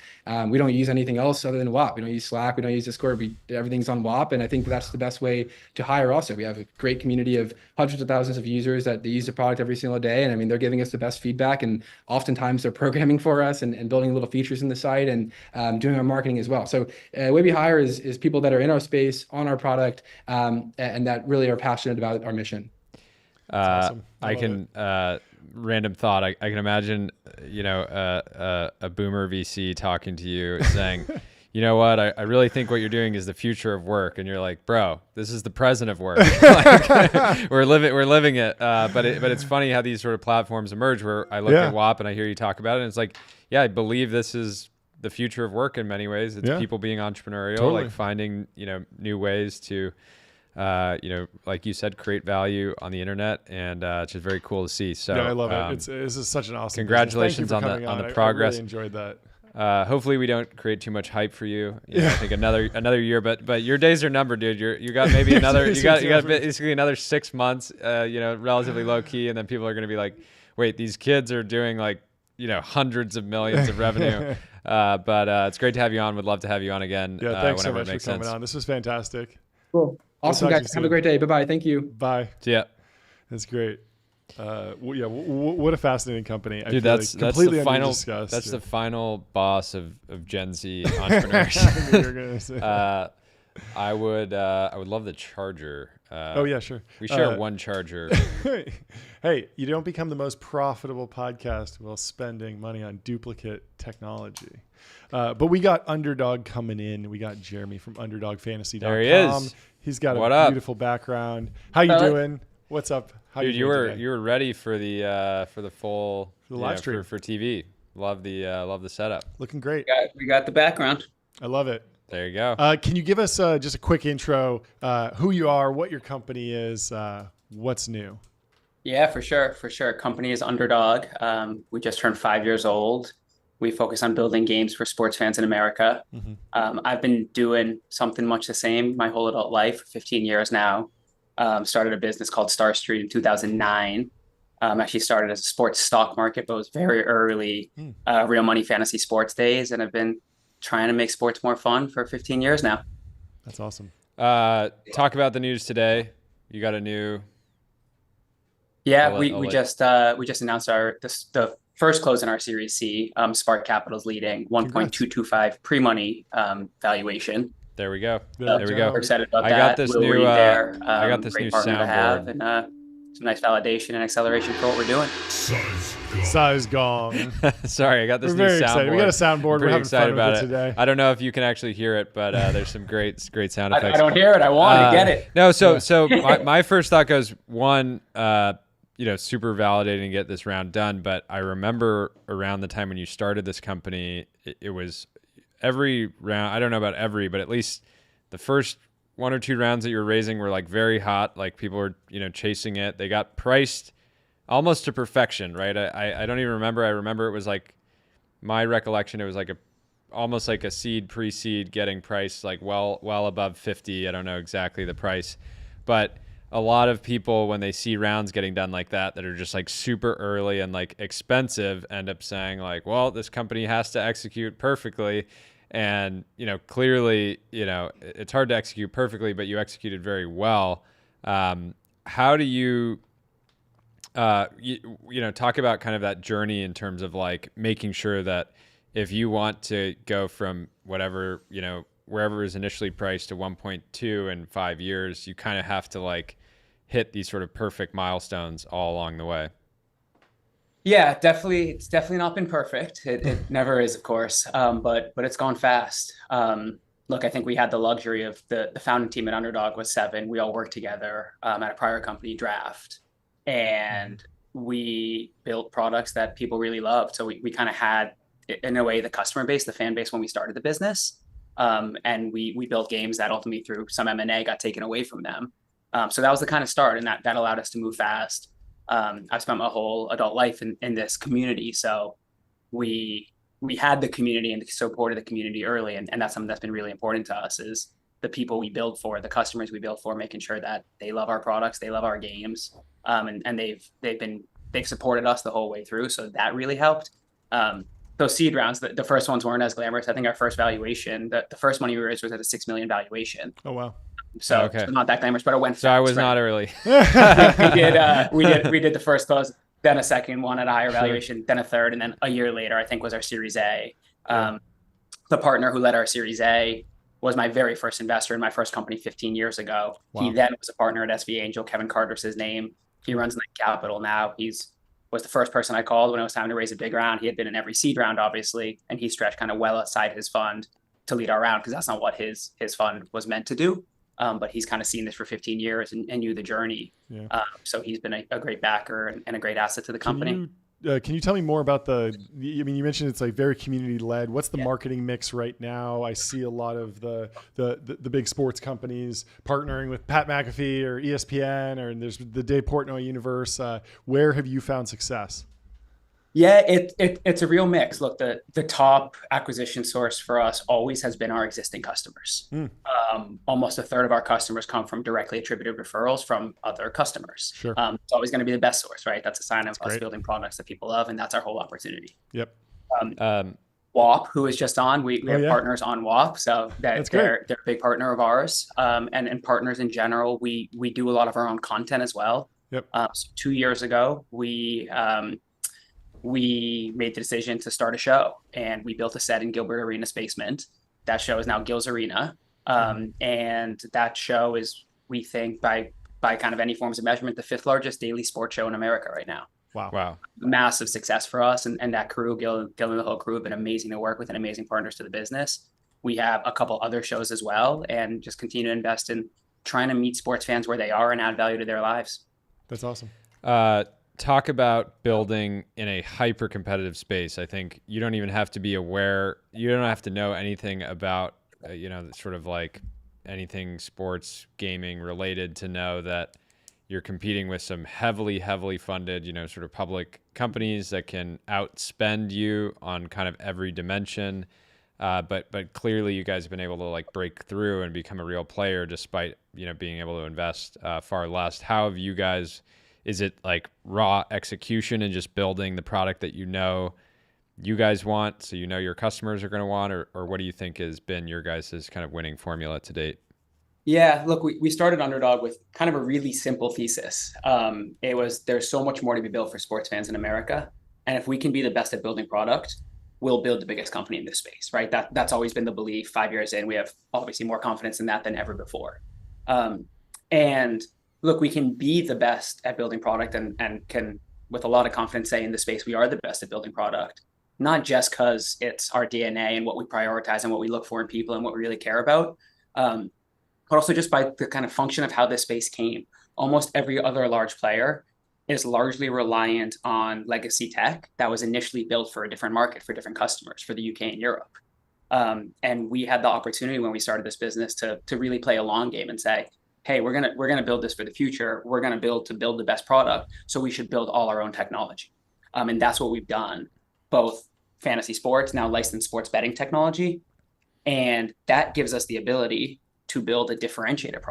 we don't use anything else other than WAP. We don't use Slack. We don't use Discord. Everything's on WAP. And I think that's the best way to hire also. We have a great community of hundreds of thousands of users that they use the product every single day. And I mean, they're giving us the best feedback. And oftentimes they're programming for us and building little features in the site and doing our marketing as well. So the way we hire is people that are in our space, on our product, and that really are passionate about our mission. Awesome. Random thought. I can imagine, a boomer VC talking to you saying, you know what, I really think what you're doing is the future of work. And you're like, bro, this is the present of work. Like, we're living it. But it's funny how these sort of platforms emerge where I look at WAP and I hear you talk about it. And it's like, yeah, I believe this is the future of work in many ways. It's people being entrepreneurial, like finding, new ways to, like you said, create value on the internet, and it's just very cool to see. So yeah, I love it. This is such an awesome. Congratulations on the progress. I really enjoyed that. Hopefully we don't create too much hype for you. I think another year, but your days are numbered, dude. You got maybe another. you got basically another 6 months. Relatively low key, and then people are going to be like, wait, these kids are doing like hundreds of millions of revenue. But it's great to have you on. Would love to have you on again. Yeah, thanks so much for coming on. This was fantastic. Cool. Awesome, guys. Have a great day. Bye-bye. Thank you. Bye. See ya. That's great. What a fascinating company. Dude, that's completely the final. underdiscussed. That's the final boss of Gen Z entrepreneurs. I would love the charger. Oh yeah, sure. We share one charger. Hey, you don't become the most profitable podcast while spending money on duplicate technology. But we got Underdog coming in. We got Jeremy from UnderdogFantasy.com. There he is. He's got a beautiful background. How you doing? What's up? How Dude, you were ready for the full live stream for TV. Love the setup. Looking great. We got the background. I love it. There you go. Can you give us just a quick intro, who you are, what your company is, what's new? Yeah, for sure. For sure. Company is Underdog. We just turned 5 years old. We focus on building games for sports fans in America. I've been doing something much the same my whole adult life, for 15 years now. Started a business called Star Street in 2009. Actually started as a sports stock market, but it was very early real money fantasy sports days. And I've been trying to make sports more fun for 15 years now. That's awesome. Talk about the news today. You got a new... Yeah, we just announced the first close in our Series C. Spark Capital's leading 1.225 pre-money valuation. There we go. There we go. We're excited about I that. got this Will new. Reed there. I got this great new partner to have, soundboard. and some nice validation and acceleration for what we're doing. Size gong. Sorry, I got this We're new very soundboard. excited. We got a soundboard. We're Pretty having excited fun about with it it today. I don't know if you can actually hear it, but there's some great sound effects. I don't hear it. I want to get it. No, so my first thought goes, one, super validating to get this round done. But I remember around the time when you started this company, it was every round. I don't know about every, but at least the first one or two rounds that you were raising were like very hot. Like people were, chasing it. They got priced almost to perfection, right? I don't even remember. I remember it was like, my recollection, it was like almost like a seed, pre-seed getting priced like well above 50. I don't know exactly the price, but a lot of people, when they see rounds getting done like that are just like super early and like expensive, end up saying like, well, this company has to execute perfectly. And, clearly, it's hard to execute perfectly, but you executed very well. How do you, talk about kind of that journey in terms of like making sure that if you want to go from whatever, wherever it was initially priced to 1.2 in 5 years, you kind of have to like hit these sort of perfect milestones all along the way? Yeah, definitely. It's definitely not been perfect. It never is, of course. But it's gone fast. Look, I think we had the luxury of the founding team at Underdog was 7. We all worked together at a prior company, Draft, and we built products that people really loved. So we kind of had, in a way, the customer base, the fan base when we started the business. And we built games that ultimately, through some M&A, got taken away from them. So that was the kind of start, and that allowed us to move fast. I've spent my whole adult life in this community, so we had the community and supported the community early, and that's something that's been really important to us, is the people we build for, the customers we build for, making sure that they love our products, they love our games, and they've supported us the whole way through. So that really helped. Those seed rounds, the first ones weren't as glamorous. I think our first valuation, the first money we raised was at a $6 million valuation. Oh, wow. So not that glamorous, but it went fast. So I was not early. we did the first close, then a second one at a higher valuation, then a third, and then a year later, I think, was our Series A. The partner who led our Series A was my very first investor in my first company 15 years ago. Wow. He then was a partner at SV Angel. Kevin Carter's his name. He runs Night Capital now. Was the first person I called when it was time to raise a big round. He had been in every seed round, obviously, and he stretched kind of well outside his fund to lead our round, because that's not what his fund was meant to do. But he's kind of seen this for 15 years and knew the journey. Yeah. So he's been a great backer and a great asset to the company. Can you tell me more about you mentioned it's like very community led. What's the marketing mix right now? I see a lot of the big sports companies partnering with Pat McAfee or ESPN, or there's the Dave Portnoy universe. Where have you found success? Yeah, it's a real mix. Look, the top acquisition source for us always has been our existing customers. Almost a third of our customers come from directly attributed referrals from other customers. Sure. It's always going to be the best source, right? That's a sign of us building products that people love, and that's our whole opportunity. Yep. WAP, who is just on, we have partners on WAP, so they're a big partner of ours. And partners in general, we do a lot of our own content as well. Yep. So 2 years ago, we made the decision to start a show, and we built a set in Gilbert Arena's basement. That show is now Gil's Arena. And that show is, we think, by kind of any forms of measurement, the 5th largest daily sports show in America right now. Wow. Massive success for us. And that crew, Gil and the whole crew, have been amazing to work with and amazing partners to the business. We have a couple other shows as well, and just continue to invest in trying to meet sports fans where they are and add value to their lives. That's awesome. Talk about building in a hyper competitive space. I think you don't even have to be aware. You don't have to know anything about sort of like anything sports gaming related to know that you're competing with some heavily funded, sort of public companies that can outspend you on kind of every dimension. But clearly you guys have been able to like break through and become a real player despite, being able to invest far less. How have you guys, is it like raw execution and just building the product that you guys want, so your customers are going to want, or what do you think has been your guys' kind of winning formula to date? Yeah, look, we started Underdog with kind of a really simple thesis. There's so much more to be built for sports fans in America. And if we can be the best at building product, we'll build the biggest company in this space, right? That's always been the belief. 5 years in, we have obviously more confidence in that than ever before. And look, we can be the best at building product and can, with a lot of confidence, say in the space, we are the best at building product, not just because it's our DNA and what we prioritize and what we look for in people and what we really care about, but also just by the kind of function of how this space came. Almost every other large player is largely reliant on legacy tech that was initially built for a different market, for different customers, for the UK and Europe. And we had the opportunity when we started this business to really play a long game and say, hey, we're gonna build this for the future. We're gonna build the best product. So we should build all our own technology. And that's what we've done, both fantasy sports, now licensed sports betting technology. And that gives us the ability to build a differentiated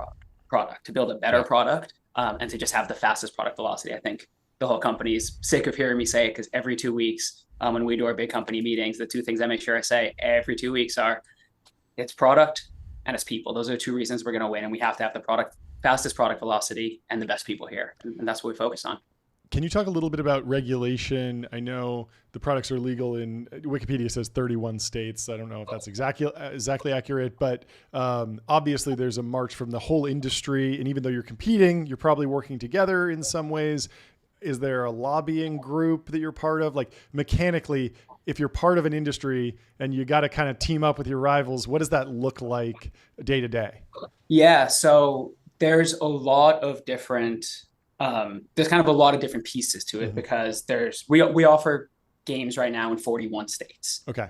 product, to build a better product, and to just have the fastest product velocity. I think the whole company's sick of hearing me say it, because every 2 weeks when we do our big company meetings, the two things I make sure I say every 2 weeks are it's product and it's people. Those are the two reasons we're going to win. And we have to have the fastest product velocity and the best people here. And that's what we focus on. Can you talk a little bit about regulation? I know the products are legal in, Wikipedia says 31 states. I don't know if that's exactly accurate, but obviously there's a march from the whole industry. And even though you're competing, you're probably working together in some ways. Is there a lobbying group that you're part of? Like mechanically, if you're part of an industry and you got to kind of team up with your rivals, what does that look like day to day? Yeah, so there's a lot of different there's kind of a lot of different pieces to it, because we offer games right now in 41 states. Okay.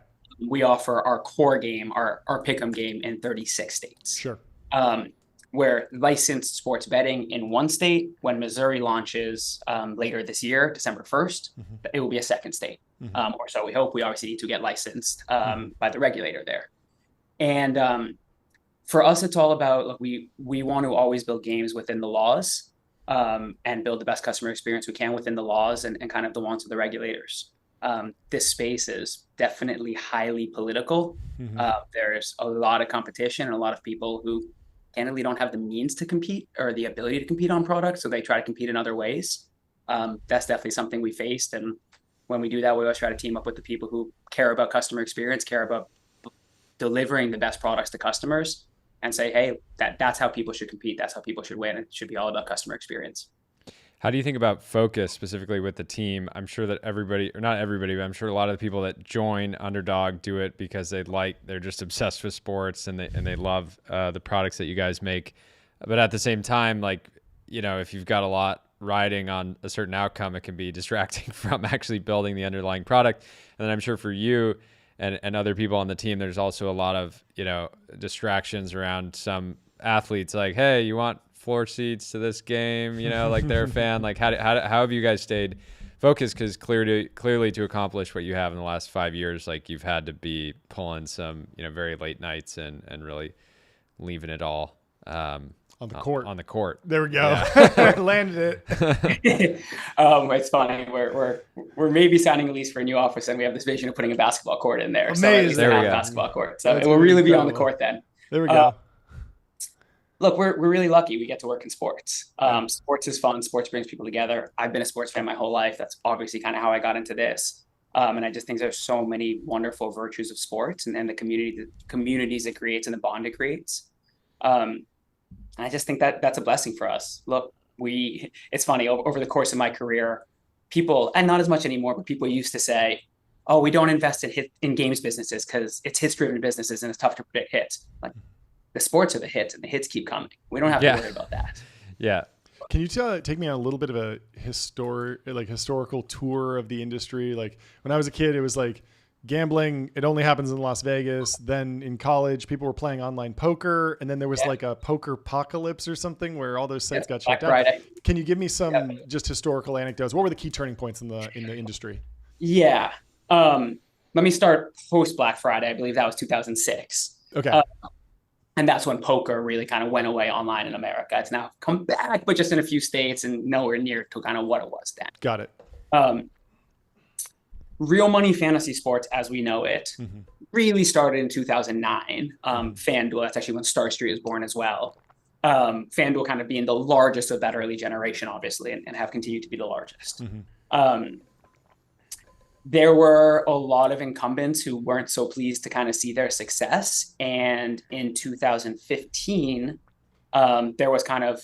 We offer our core game, our pick'em game, in 36 states. Sure. We're licensed sports betting in one state. When Missouri launches later this year, December 1st, it will be a second state. Or so we hope. We obviously need to get licensed by the regulator there. And for us, it's all about, look, we want to always build games within the laws. And build the best customer experience we can within the laws and kind of the wants of the regulators. This space is definitely highly political. There's a lot of competition and a lot of people who candidly don't have the means to compete or the ability to compete on products, so they try to compete in other ways. That's definitely something we faced. And when we do that, we always try to team up with the people who care about customer experience, care about delivering the best products to customers, and say, hey, that's how people should compete. That's how people should win. It should be all about customer experience. How do you think about focus specifically with the team? I'm sure that everybody, or not everybody, but I'm sure a lot of the people that join Underdog do it because they're just obsessed with sports and they love the products that you guys make. But at the same time, if you've got a lot riding on a certain outcome, it can be distracting from actually building the underlying product. And then I'm sure for you and other people on the team, there's also a lot of, distractions around some athletes, like, hey, you want floor seats to this game, like they're a fan. Like how have you guys stayed focused? Because clearly to accomplish what you have in the last 5 years, like you've had to be pulling some, very late nights and really leaving it all on the court. There we go. Yeah. Landed it. It's funny. We're maybe signing a lease for a new office, and we have this vision of putting a basketball court in there. Amazing. So at least There we a go. basketball court. So That's it will really be on incredible. the court then. There we go. Look, we're really lucky we get to work in sports. Sports is fun. Sports brings people together. I've been a sports fan my whole life. That's obviously kind of how I got into this. And I just think there's so many wonderful virtues of sports and the communities it creates and the bond it creates. I just think that's a blessing for us. Look, it's funny, over the course of my career, people, and not as much anymore, but people used to say, oh, we don't invest in games businesses because it's hits-driven businesses and it's tough to predict hits. Like, the sports are the hits and the hits keep coming. We don't have to worry about that. Yeah. Can you take me on a little bit of a historical tour of the industry? Like when I was a kid, it was like gambling, it only happens in Las Vegas. Then in college, people were playing online poker, and then there was like a poker apocalypse or something where all those sites got shut down. Friday. Can you give me some just historical anecdotes? What were the key turning points in the industry? Yeah. Let me start post Black Friday. I believe that was 2006. Okay. And that's when poker really kind of went away online in America. It's now come back, but just in a few states and nowhere near to kind of what it was then. Got it. Real money fantasy sports as we know it really started in 2009. FanDuel, that's actually when Star Street was born as well. FanDuel kind of being the largest of that early generation, obviously, and have continued to be the largest. There were a lot of incumbents who weren't so pleased to kind of see their success. And in 2015, there was kind of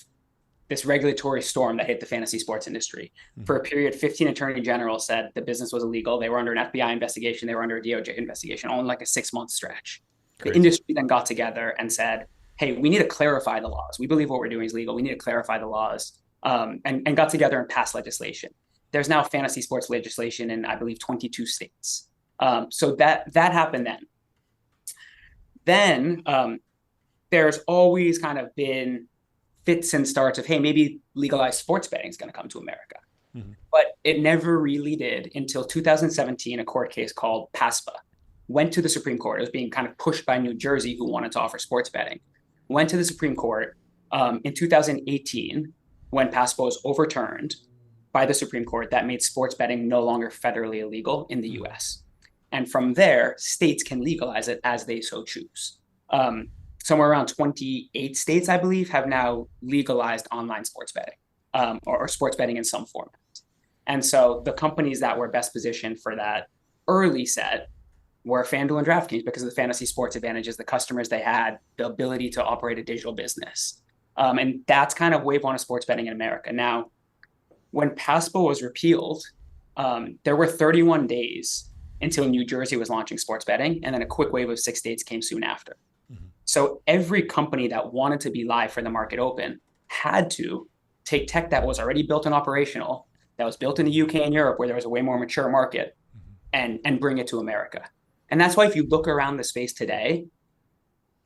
this regulatory storm that hit the fantasy sports industry. For a period, 15 attorney generals said the business was illegal. They were under an FBI investigation. They were under a DOJ investigation, all in like a 6-month stretch. Crazy. The industry then got together and said, hey, we need to clarify the laws. We believe what we're doing is legal. We need to clarify the laws, and got together and passed legislation. There's now fantasy sports legislation in, I believe, 22 states. So that happened then. Then there's always kind of been fits and starts of, hey, maybe legalized sports betting is going to come to America. But it never really did until 2017, a court case called PASPA went to the Supreme Court. It was being kind of pushed by New Jersey, who wanted to offer sports betting. Went to the Supreme Court in 2018 when PASPA was overturned by the Supreme Court. That made sports betting no longer federally illegal in the US. And from there, states can legalize it as they so choose. Somewhere around 28 states, I believe, have now legalized online sports betting, or sports betting in some format. And so the companies that were best positioned for that early set were FanDuel and DraftKings because of the fantasy sports advantages, the customers they had, the ability to operate a digital business. And that's kind of wave one of sports betting in America. Now, when PASPA was repealed, there were 31 days until New Jersey was launching sports betting, and then a quick wave of 6 states came soon after. So every company that wanted to be live for the market open had to take tech that was already built and operational, that was built in the UK and Europe, where there was a way more mature market, and bring it to America. And that's why if you look around the space today,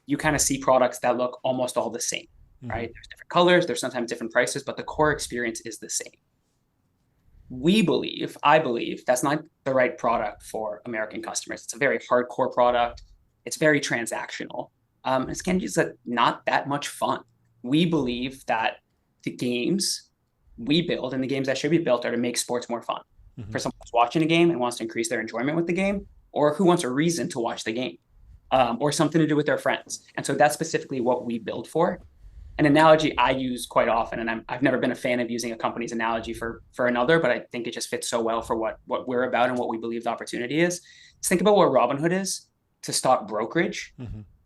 you kind of see products that look almost all the same, right? There's different colors, there's sometimes different prices, but the core experience is the same. I believe that's not the right product for American customers. It's a very hardcore product. It's very transactional. It's just not that much fun. We believe that the games we build and the games that should be built are to make sports more fun. For someone who's watching a game and wants to increase their enjoyment with the game, or who wants a reason to watch the game, or something to do with their friends. And so that's specifically what we build for. An analogy I use quite often, and I've never been a fan of using a company's analogy for another, but I think it just fits so well for what we're about and what we believe the opportunity is. Just think about what Robinhood is to stock brokerage.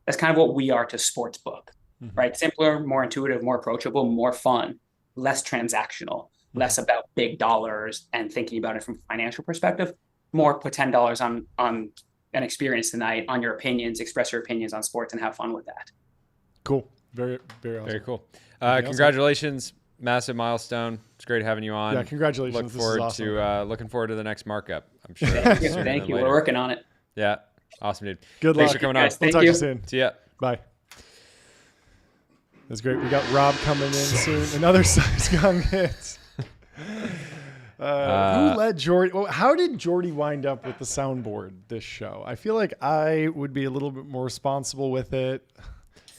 That's kind of what we are to sportsbook, right? Simpler, more intuitive, more approachable, more fun, less transactional, less about big dollars and thinking about it from a financial perspective. More put $10 on an experience tonight, on your opinions, express your opinions on sports, and have fun with that. Cool. Very, very awesome. Very cool. Congratulations. Massive milestone. It's great having you on. Yeah, congratulations. Looking forward to the next markup, I'm sure. Thank you. We're working on it. Yeah. Awesome, dude. Good luck. Thanks for coming on. We'll talk to you soon. See ya. Bye. That's great. We got Rob coming in soon. Another Size Gong hit. Who led Jordy? Well, how did Jordy wind up with the soundboard this show? I feel like I would be a little bit more responsible with it,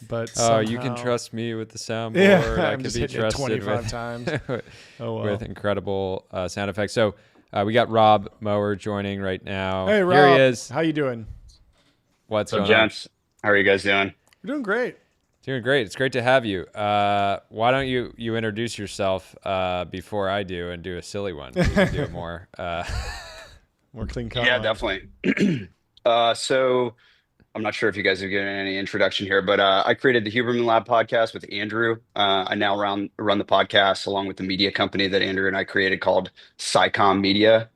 but somehow... you can trust me with the soundboard. Yeah, I I'm can just be hitting it trusted 25 with, times. Oh, well. with incredible sound effects. So we got Rob Mohr joining right now. Hey, Rob. Here he is. How you doing? What's up, going on? gents? How are you guys doing? We're doing great. Doing great. It's great to have you. Why don't you introduce yourself before I do and do a silly one? You can do it more clean cut. Yeah, definitely. So I'm not sure if you guys have given any introduction here, but I created the Huberman Lab podcast with Andrew. I now run the podcast along with the media company that Andrew and I created called SciComm Media.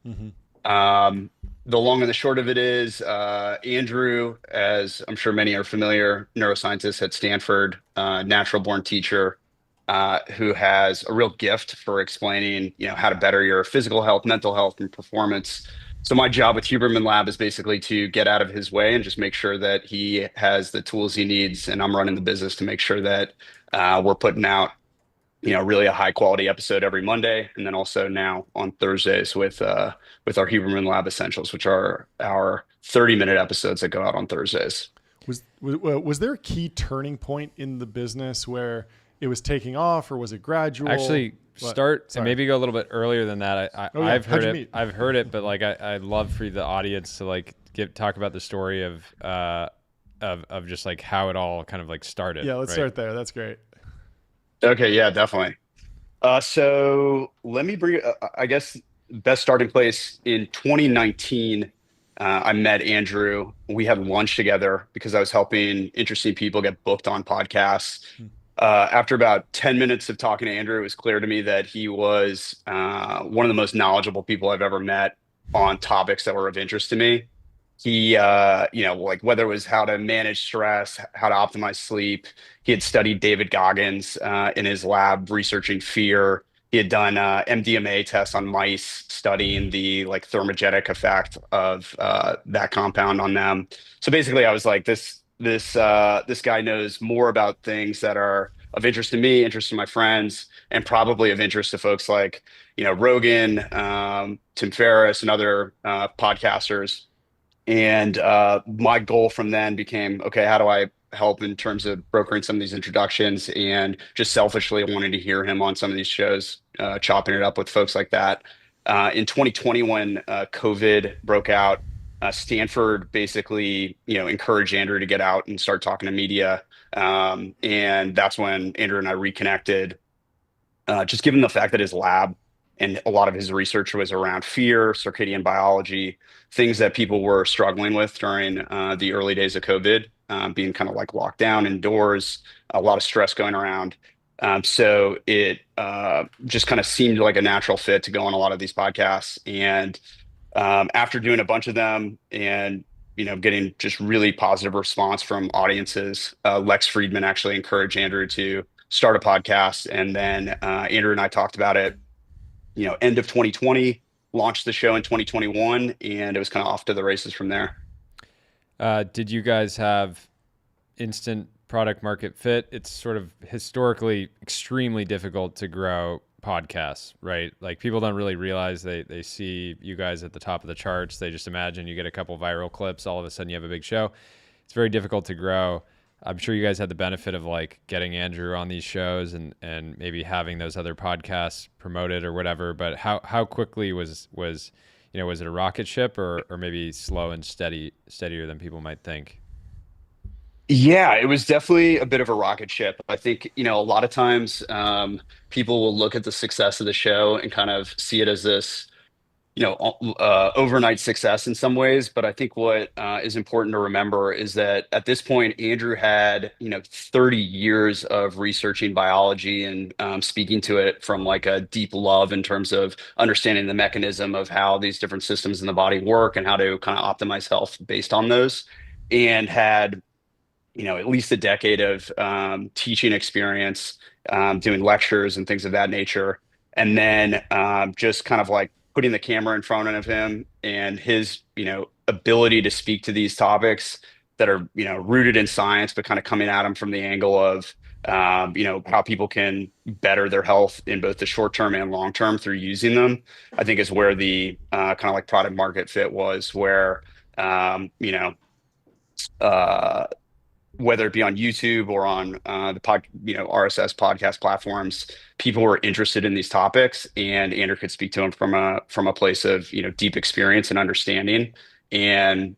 The long and the short of it is Andrew, as I'm sure many are familiar, neuroscientist at Stanford, natural born teacher who has a real gift for explaining, how to better your physical health, mental health, and performance So my job with Huberman Lab is basically to get out of his way and just make sure that he has the tools he needs, and I'm running the business to make sure that we're putting out, really a high quality episode every Monday, and then also now on Thursdays with our Huberman Lab Essentials, which are our 30-minute episodes that go out on Thursdays. Was there a key turning point in the business where it was taking off, or was it gradual? Actually, and maybe go a little bit earlier than that. I've heard it. I've heard it, but like I'd love for the audience to like talk about the story of just like how it all kind of like started. Yeah, let's start there. That's great. Okay, yeah, definitely. So let me bring, I guess, best starting place in 2019. I met Andrew. We had lunch together because I was helping interesting people get booked on podcasts. After about 10 minutes of talking to Andrew, it was clear to me that he was one of the most knowledgeable people I've ever met on topics that were of interest to me. He, like whether it was how to manage stress, how to optimize sleep. He had studied David Goggins in his lab researching fear. He had done MDMA tests on mice, studying the like thermogenic effect of that compound on them. So basically, I was like, this guy knows more about things that are of interest to me, interest to my friends, and probably of interest to folks like, Rogan, Tim Ferriss, and other podcasters. And my goal from then became, okay, how do I help in terms of brokering some of these introductions, and just selfishly wanting to hear him on some of these shows, chopping it up with folks like that. In 2020, when COVID broke out, Stanford basically, encouraged Andrew to get out and start talking to media. And that's when Andrew and I reconnected, just given the fact that his lab and a lot of his research was around fear, circadian biology, things that people were struggling with during the early days of COVID, being kind of like locked down indoors, a lot of stress going around. So it just kind of seemed like a natural fit to go on a lot of these podcasts. And after doing a bunch of them and, getting just really positive response from audiences, Lex Friedman actually encouraged Andrew to start a podcast. And then Andrew and I talked about it, end of 2020, launched the show in 2021, and it was kind of off to the races from there. Did you guys have instant product market fit? It's sort of historically extremely difficult to grow podcasts, right? Like people don't really realize they see you guys at the top of the charts. They just imagine you get a couple viral clips, all of a sudden you have a big show. It's very difficult to grow. I'm sure you guys had the benefit of like getting Andrew on these shows and maybe having those other podcasts promoted or whatever. But how quickly was it a rocket ship or maybe slow and steadier than people might think? Yeah, it was definitely a bit of a rocket ship. I think, a lot of times people will look at the success of the show and kind of see it as this, overnight success in some ways. But I think what is important to remember is that at this point, Andrew had, 30 years of researching biology and speaking to it from like a deep love in terms of understanding the mechanism of how these different systems in the body work and how to kind of optimize health based on those, and had at least a decade of teaching experience, doing lectures and things of that nature. And then just kind of like putting the camera in front of him and his, ability to speak to these topics that are, rooted in science, but kind of coming at them from the angle of, how people can better their health in both the short term and long term through using them, I think is where the kind of like product market fit was, where, whether it be on YouTube or on the RSS podcast platforms, people were interested in these topics, and Andrew could speak to them from a place of deep experience and understanding, and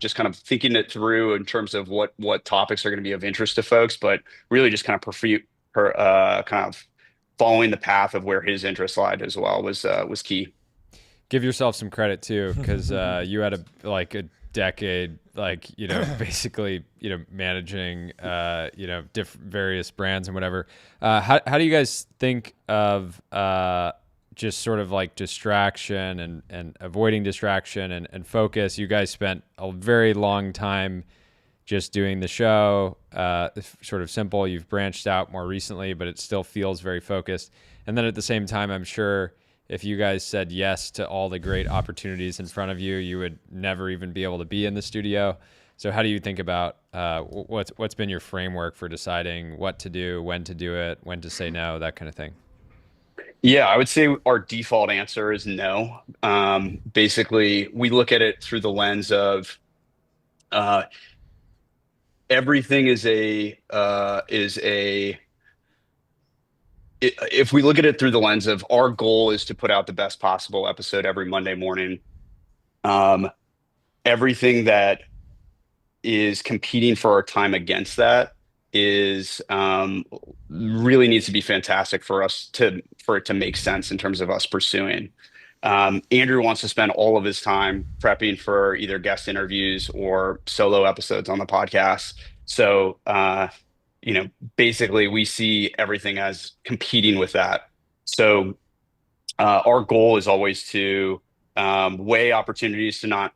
just kind of thinking it through in terms of what topics are going to be of interest to folks, but really just kind of following the path of where his interest lied as well was key. Give yourself some credit too, because you had a decade, basically, managing, various brands and whatever. How do you guys think of just sort of like distraction and avoiding distraction and focus? You guys spent a very long time just doing the show, sort of simple. You've branched out more recently, but it still feels very focused. And then at the same time, I'm sure if you guys said yes to all the great opportunities in front of you, you would never even be able to be in the studio. So how do you think about what's been your framework for deciding what to do, when to do it, when to say no, that kind of thing? Yeah, I would say our default answer is no. Basically, we look at it through the lens of everything if we look at it through the lens of our goal is to put out the best possible episode every Monday morning. Everything that is competing for our time against that is really needs to be fantastic for it to make sense in terms of us pursuing. Andrew wants to spend all of his time prepping for either guest interviews or solo episodes on the podcast. So, basically we see everything as competing with that. So, our goal is always to weigh opportunities to not,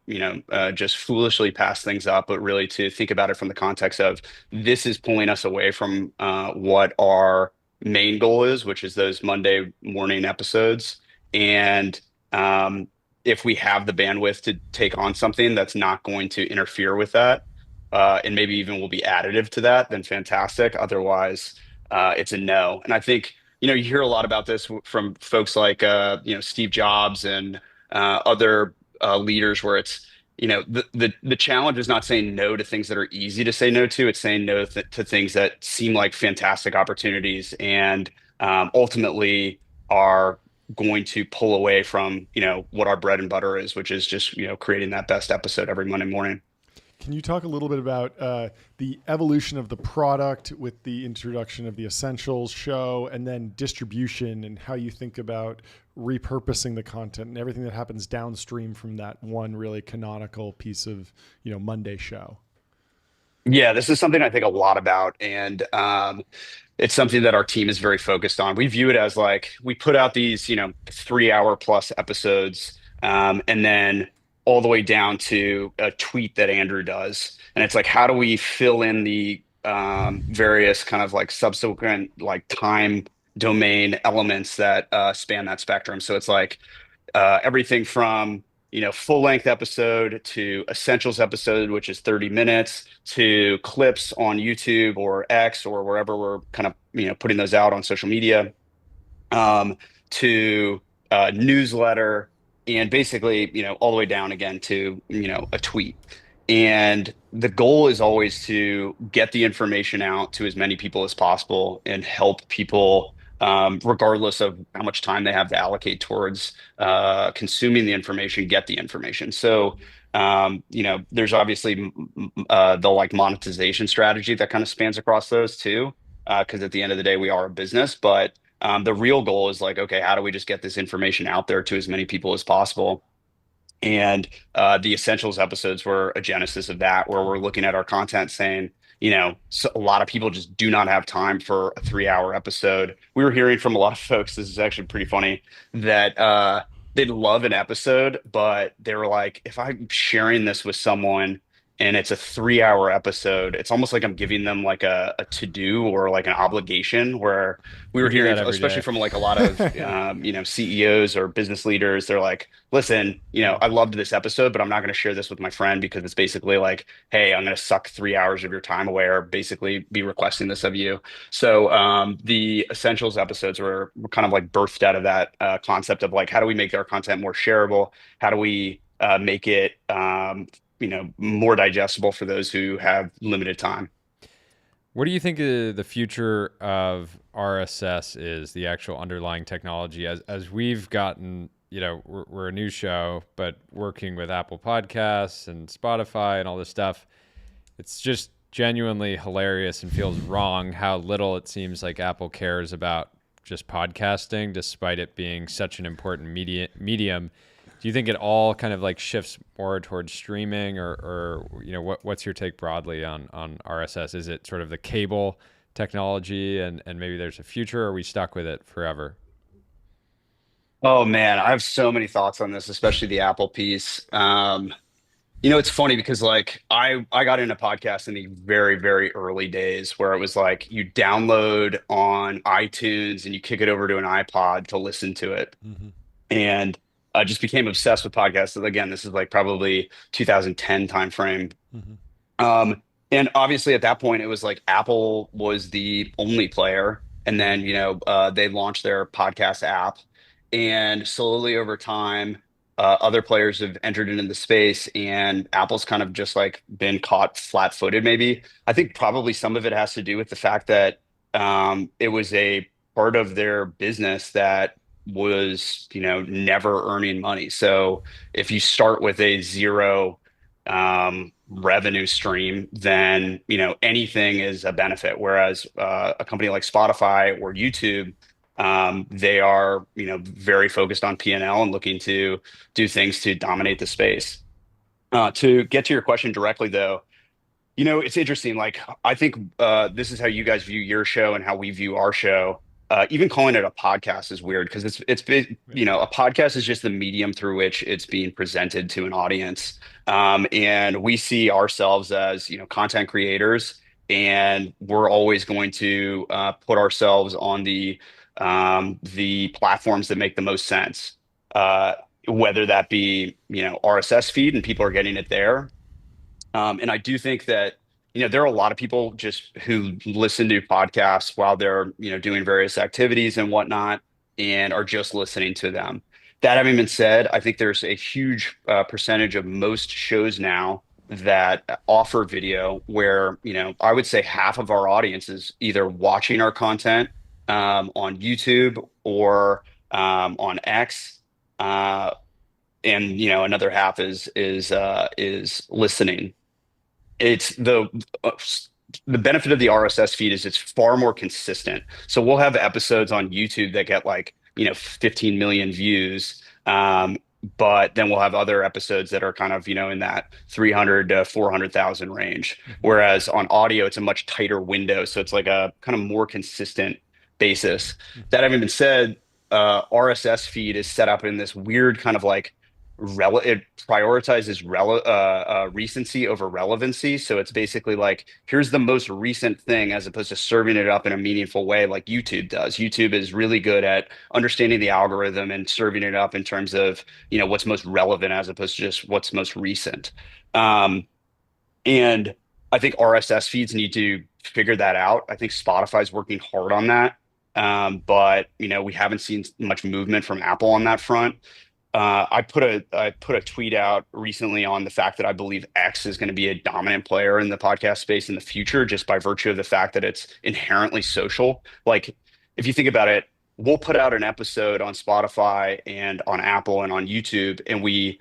just foolishly pass things up, but really to think about it from the context of this is pulling us away from what our main goal is, which is those Monday morning episodes. And if we have the bandwidth to take on something that's not going to interfere with that, and maybe even will be additive to that, then fantastic. Otherwise, it's a no. And I think, you hear a lot about this from folks like, Steve Jobs and other leaders where it's, the challenge is not saying no to things that are easy to say no to. It's saying no to things that seem like fantastic opportunities and ultimately are going to pull away from, what our bread and butter is, which is just, creating that best episode every Monday morning. Can you talk a little bit about the evolution of the product with the introduction of the Essentials show and then distribution and how you think about repurposing the content and everything that happens downstream from that one really canonical piece of, Monday show? Yeah, this is something I think a lot about. And it's something that our team is very focused on. We view it as like we put out these, 3-hour plus episodes and then all the way down to a tweet that Andrew does. And it's like, how do we fill in the various kind of like subsequent like time domain elements that span that spectrum? So it's like everything from, full length episode to essentials episode, which is 30 minutes, to clips on YouTube or X or wherever we're kind of, putting those out on social media, to newsletter, and basically, all the way down again to, a tweet. And the goal is always to get the information out to as many people as possible and help people, regardless of how much time they have to allocate towards consuming the information, get the information. So, there's obviously the like monetization strategy that kind of spans across those too, because at the end of the day, we are a business, but the real goal is like, okay, how do we just get this information out there to as many people as possible? And the Essentials episodes were a genesis of that, where we're looking at our content saying, so a lot of people just do not have time for a 3-hour episode. We were hearing from a lot of folks, this is actually pretty funny, that they'd love an episode, but they were like, if I'm sharing this with someone and it's a 3-hour episode, it's almost like I'm giving them like a to-do or like an obligation, where we were hearing, especially from like a lot of, CEOs or business leaders, they're like, listen, I loved this episode, but I'm not going to share this with my friend because it's basically like, hey, I'm going to suck 3 hours of your time away or basically be requesting this of you. So the Essentials episodes were kind of like birthed out of that concept of like, how do we make our content more shareable? How do we make it more digestible for those who have limited time? What do you think the future of RSS is, the actual underlying technology? As we've gotten, we're a new show, but working with Apple Podcasts and Spotify and all this stuff, it's just genuinely hilarious and feels wrong how little it seems like Apple cares about just podcasting, despite it being such an important medium. Do you think it all kind of like shifts more towards streaming, or what's your take broadly on RSS? Is it sort of the cable technology and maybe there's a future, or are we stuck with it forever? Oh man, I have so many thoughts on this, especially the Apple piece. It's funny because like I got into podcasts in the very, very early days, where it was like you download on iTunes and you kick it over to an iPod to listen to it. Mm-hmm. and just became obsessed with podcasts. Again, this is like probably 2010 timeframe. And obviously at that point, it was like Apple was the only player. And then, they launched their podcast app. And slowly over time, other players have entered into the space, and Apple's kind of just like been caught flat-footed, maybe. I think probably some of it has to do with the fact that it was a part of their business that was, never earning money. So if you start with a zero revenue stream, then anything is a benefit. Whereas a company like Spotify or YouTube, they are very focused on P&L and looking to do things to dominate the space. To get to your question directly, though, it's interesting. Like, I think this is how you guys view your show and how we view our show. Even calling it a podcast is weird because it's been, a podcast is just the medium through which it's being presented to an audience. And we see ourselves as, content creators, and we're always going to put ourselves on the platforms that make the most sense. Whether that be, RSS feed and people are getting it there. And I do think that, there are a lot of people just who listen to podcasts while they're, doing various activities and whatnot, and are just listening to them. That having been said, I think there's a huge percentage of most shows now that offer video where, I would say half of our audience is either watching our content on YouTube or on X, and another half is listening. It's the benefit of the RSS feed is it's far more consistent. So we'll have episodes on YouTube that get like 15 million views, but then we'll have other episodes that are kind of in that 300 to 400,000 range. Whereas on audio, it's a much tighter window, so it's like a kind of more consistent basis. That having been said, RSS feed is set up in this weird kind of like it prioritizes recency over relevancy. So it's basically like, here's the most recent thing, as opposed to serving it up in a meaningful way like YouTube does. YouTube is really good at understanding the algorithm and serving it up in terms of what's most relevant as opposed to just what's most recent. And I think RSS feeds need to figure that out. I think Spotify's working hard on that. But we haven't seen much movement from Apple on that front. I put a tweet out recently on the fact that I believe X is going to be a dominant player in the podcast space in the future, just by virtue of the fact that it's inherently social. Like, if you think about it, we'll put out an episode on Spotify and on Apple and on YouTube, and we,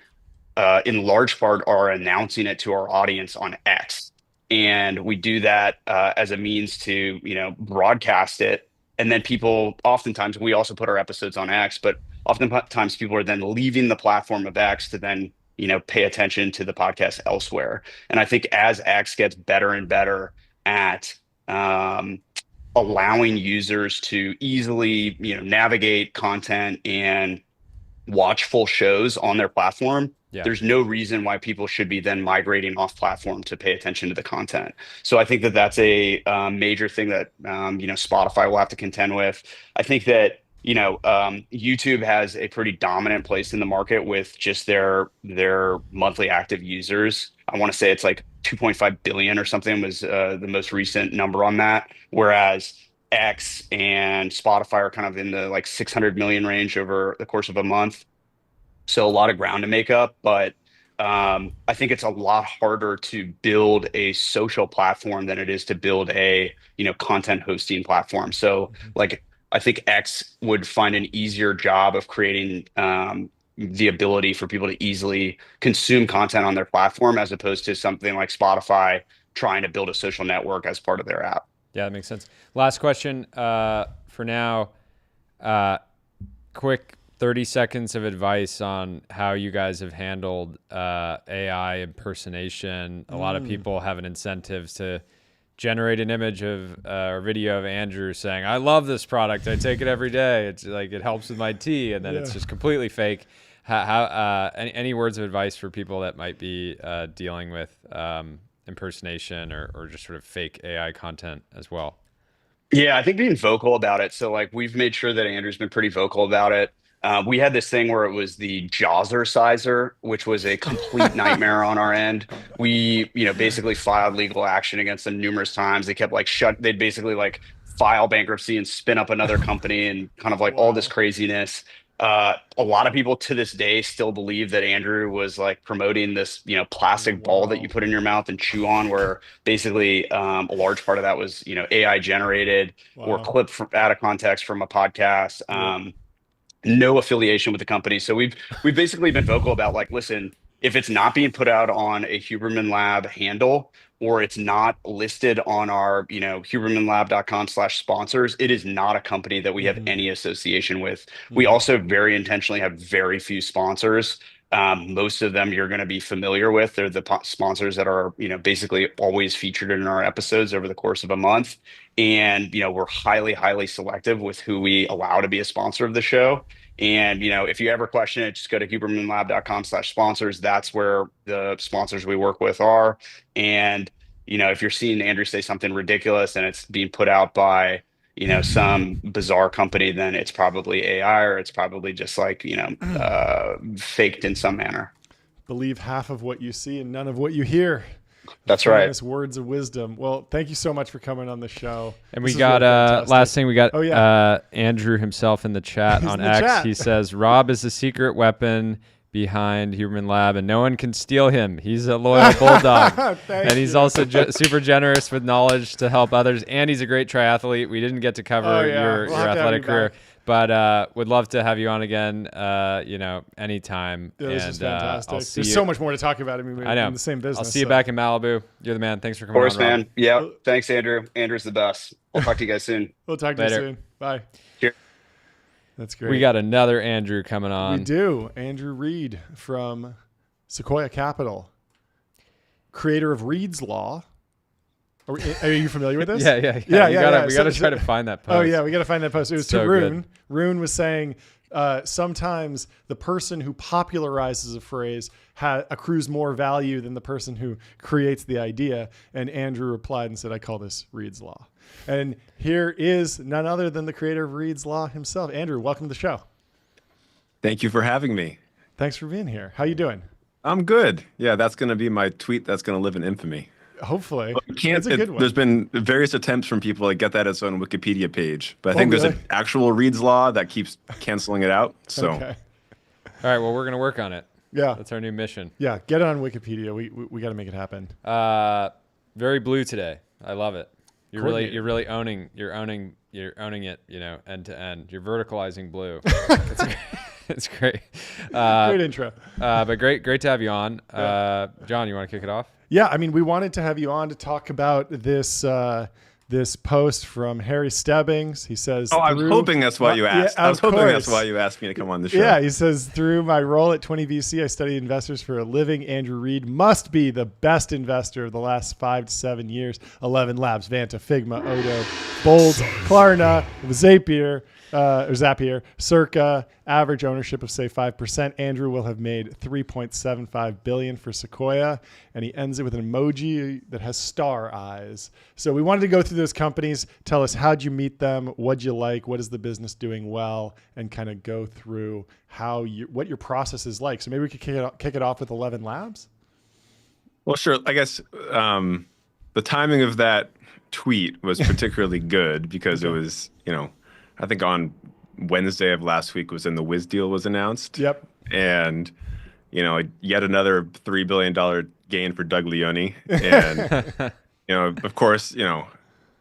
in large part, are announcing it to our audience on X. And we do that as a means to, broadcast it. And then people, oftentimes, we also put our episodes on X, but oftentimes people are then leaving the platform of X to then, pay attention to the podcast elsewhere. And I think as X gets better and better at allowing users to easily, navigate content and watch full shows on their platform, there's no reason why people should be then migrating off platform to pay attention to the content. So I think that that's a major thing that, Spotify will have to contend with. I think that, YouTube has a pretty dominant place in the market with just their monthly active users. I want to say it's like 2.5 billion or something was the most recent number on that. Whereas X and Spotify are kind of in the like 600 million range over the course of a month. So a lot of ground to make up, but I think it's a lot harder to build a social platform than it is to build a, content hosting platform. So like, I think X would find an easier job of creating the ability for people to easily consume content on their platform, as opposed to something like Spotify trying to build a social network as part of their app. Yeah, that makes sense. Last question for now. Quick 30 seconds of advice on how you guys have handled AI impersonation. A lot of people have an incentive to generate an image of or video of Andrew saying, "I love this product. I take it every day. It's like it helps with my tea," and then it's just completely fake. How any words of advice for people that might be dealing with impersonation or just sort of fake AI content as well? Yeah, I think being vocal about it. So like we've made sure that Andrew's been pretty vocal about it. We had this thing where it was the Jawzerciser, which was a complete nightmare on our end. We, basically filed legal action against them numerous times. They kept they'd basically file bankruptcy and spin up another company and kind of all this craziness. A lot of people to this day still believe that Andrew was promoting this, plastic ball that you put in your mouth and chew on, where basically a large part of that was, AI generated or clipped out of context from a podcast. No affiliation with the company. So we've basically been vocal about listen, if it's not being put out on a Huberman Lab handle, or it's not listed on our, hubermanlab.com/sponsors, it is not a company that we have any association with. We also very intentionally have very few sponsors. Most of them you're going to be familiar with. They're the sponsors that are, basically always featured in our episodes over the course of a month. And, we're highly, highly selective with who we allow to be a sponsor of the show. And, if you ever question it, just go to hubermanlab.com/sponsors. That's where the sponsors we work with are. And, if you're seeing Andrew say something ridiculous and it's being put out by, some bizarre company, then it's probably AI, or it's probably just faked in some manner. Believe half of what you see and none of what you hear. That's right. Words of wisdom. Well, thank you so much for coming on the show. And we got last thing, we got Andrew himself in the chat on X. Chat. He says Rob is the secret weapon behind Huberman Lab, and no one can steal him. He's a loyal bulldog, and he's also super generous with knowledge to help others. And he's a great triathlete. We didn't get to cover your athletic career. But would love to have you on again, anytime. This is fantastic. There's so much more to talk about. I mean, we're in the same business. I'll see you back in Malibu. You're the man. Thanks for coming on, Rob. Man. Yeah. Thanks, Andrew. Andrew's the best. We'll talk to you guys soon. We'll talk to you soon. Bye. Cheers. That's great. We got another Andrew coming on. We do. Andrew Reed from Sequoia Capital, creator of Reed's Law. Are you familiar with this? Yeah. We got to try to find that post. Oh, yeah, we got to find that post. It was so to Rune. Good. Rune was saying sometimes the person who popularizes a phrase accrues more value than the person who creates the idea. And Andrew replied and said, I call this Reed's Law. And here is none other than the creator of Reed's Law himself. Andrew, welcome to the show. Thank you for having me. Thanks for being here. How you doing? I'm good. Yeah, that's going to be my tweet that's going to live in infamy. Hopefully. That's a good one. There's been various attempts from people to get that as its own Wikipedia page, but I think there's an actual Reed's Law that keeps canceling it out. So, okay. All right, well, we're going to work on it. Yeah. That's our new mission. Yeah, get it on Wikipedia. We got to make it happen. Very blue today. I love it. You're really owning it, end to end. You're verticalizing blue. It's great. Great intro. But great to have you on. John, you want to kick it off? Yeah, I mean, we wanted to have you on to talk about this this post from Harry Stebbings. He says, I was hoping that's why you asked. I was hoping that's why you asked me to come on the show. Yeah, he says, through my role at 20 VC, I study investors for a living. Andrew Reed must be the best investor of the last 5 to 7 years. 11 Labs, Vanta, Figma, Odo, Bold, Klarna, Zapier, Circa, average ownership of say 5%. Andrew will have made $3.75 billion for Sequoia, and he ends it with an emoji that has star eyes. So we wanted to go through those companies, tell us how'd you meet them, what'd you like, what is the business doing well, and kind of go through what your process is like. So maybe we could kick it off with 11 Labs. Well, sure. I guess the timing of that tweet was particularly good because it was, I think on Wednesday of last week was when the Wiz deal was announced. Yep. And, yet another $3 billion gain for Doug Leone. And, of course,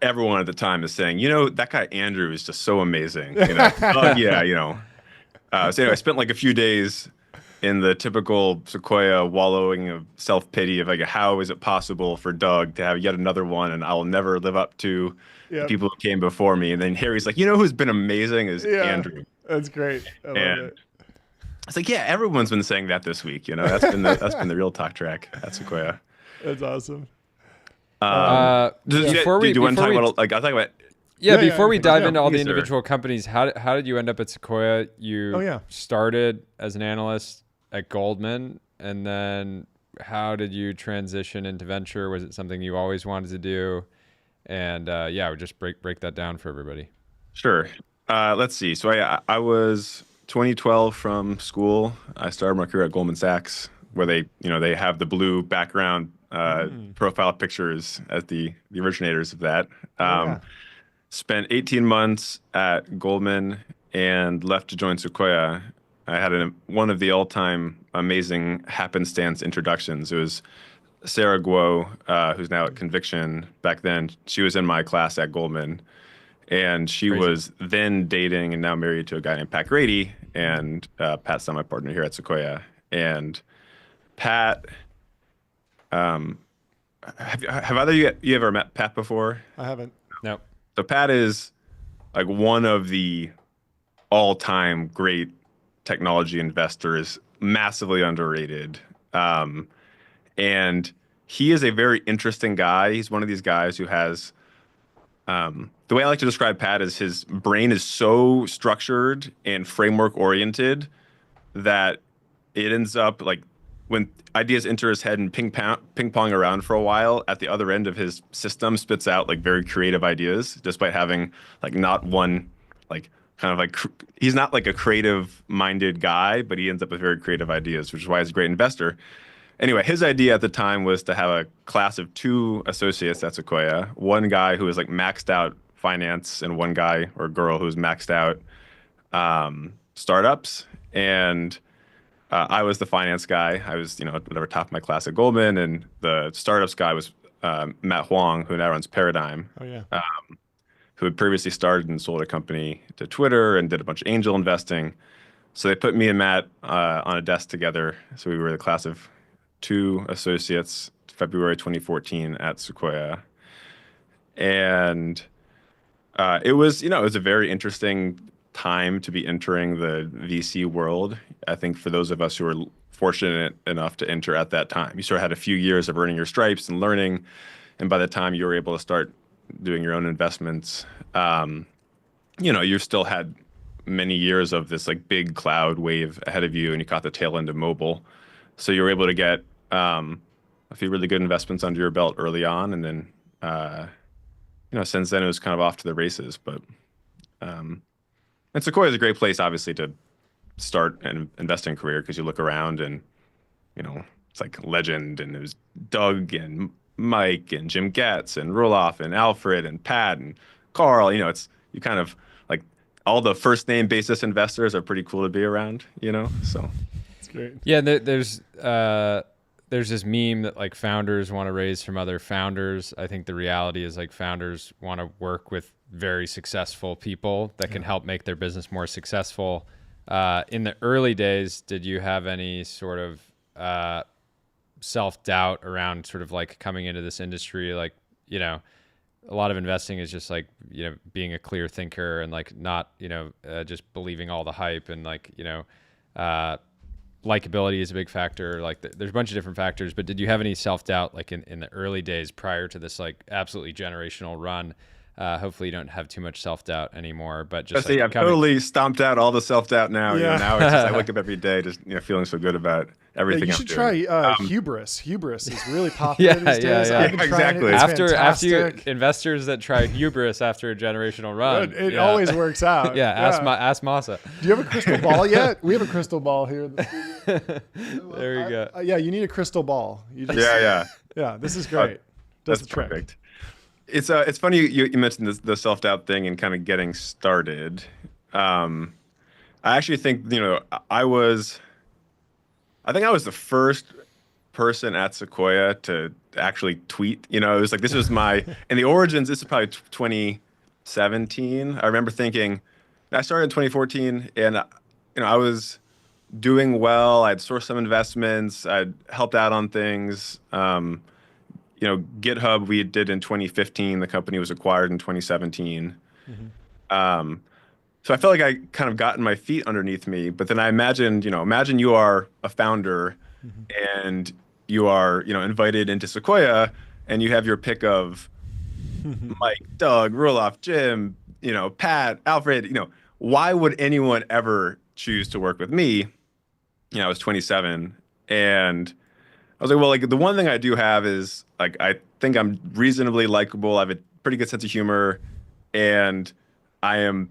everyone at the time is saying, that guy Andrew is just so amazing. So anyway, I spent like a few days in the typical Sequoia wallowing of self-pity of how is it possible for Doug to have yet another one and I'll never live up to the people who came before me. And then Harry's like, who's been amazing is Andrew. That's great. I love it. It's like, everyone's been saying that this week. That's been the real talk track at Sequoia. That's awesome. Before we dive into all the individual companies, how did you end up at Sequoia? You started as an analyst at Goldman, and then how did you transition into venture? Was it something you always wanted to do? And would just break that down for everybody. Sure. Let's see. So I was 2012 from school. I started my career at Goldman Sachs, where they have the blue background profile pictures as the originators of that. Spent 18 months at Goldman and left to join Sequoia. I had one of the all-time amazing happenstance introductions. It was Sarah Guo, who's now at Conviction. Back then, she was in my class at Goldman. And she was then dating and now married to a guy named Pat Grady. And Pat's now my partner here at Sequoia. And Pat, have either of you ever met Pat before? I haven't. No. So Pat is like one of the all-time great technology investors, massively underrated. And he is a very interesting guy. He's one of these guys who has, the way I like to describe Pat is his brain is so structured and framework oriented that it ends up like when ideas enter his head and ping pong around for a while, at the other end of his system spits out like very creative ideas, despite having like not one, like kind of like, he's not like a creative minded guy, but he ends up with very creative ideas, which is why he's a great investor. Anyway, his idea at the time was to have a class of 2 associates at Sequoia, one guy who was like maxed out finance and one guy or girl who was maxed out startups. And I was the finance guy. I was, whatever, top of my class at Goldman, and the startups guy was Matt Huang, who now runs Paradigm. Oh yeah. Who had previously started and sold a company to Twitter and did a bunch of angel investing. So they put me and Matt on a desk together. So we were the class of 2 associates, February 2014 at Sequoia. And it was a very interesting time to be entering the VC world. I think for those of us who were fortunate enough to enter at that time, you sort of had a few years of earning your stripes and learning. And by the time you were able to start doing your own investments, you still had many years of this like big cloud wave ahead of you, and you caught the tail end of mobile. So you were able to get a few really good investments under your belt early on. And then, since then it was kind of off to the races, but, and Sequoia is a great place, obviously, to start an investing career, because you look around and, it's like legend, and it was Doug and Mike and Jim Getz and Roloff and Alfred and Pat and Carl. You kind of like all the first name basis investors are pretty cool to be around, so. It's great. Yeah, there's this meme that like founders want to raise from other founders. I think the reality is like founders want to work with very successful people that can help make their business more successful. In the early days, did you have any sort of self-doubt around sort of like coming into this industry? Like, a lot of investing is just like, being a clear thinker and like not, just believing all the hype, and like, likability is a big factor. Like there's a bunch of different factors, but did you have any self-doubt like in the early days prior to this like absolutely generational run? Hopefully you don't have too much self-doubt anymore, but just I've totally stomped out all the self-doubt now. Yeah. Now it's just, I wake up every day just feeling so good about everything. You I'm should doing. try hubris. Hubris is really popular these days. Yeah. I've been trying Exactly. it. It's after fantastic. investors that try hubris after a generational run, It always works out. Ask Masa. Do you have a crystal ball yet? We have a crystal ball here. There you go. You need a crystal ball. You just, Yeah. This is great. Does That's the trick. perfect. It's funny you mentioned the self-doubt thing and kind of getting started. I actually think I think I was the first person at Sequoia to actually tweet. It was like, this was my in the origins. This is probably 2017. I remember thinking I started in 2014, and I was doing well. I'd sourced some investments. I'd helped out on things. GitHub we did in 2015. The company was acquired in 2017. Mm-hmm. So I felt like I kind of gotten my feet underneath me. But then I imagined, imagine you are a founder, mm-hmm. and you are, invited into Sequoia, and you have your pick of Mike, Doug, Roloff, Jim, Pat, Alfred. Why would anyone ever choose to work with me? I was 27, and I was like, well, like the one thing I do have is like I think I'm reasonably likable. I have a pretty good sense of humor, and I am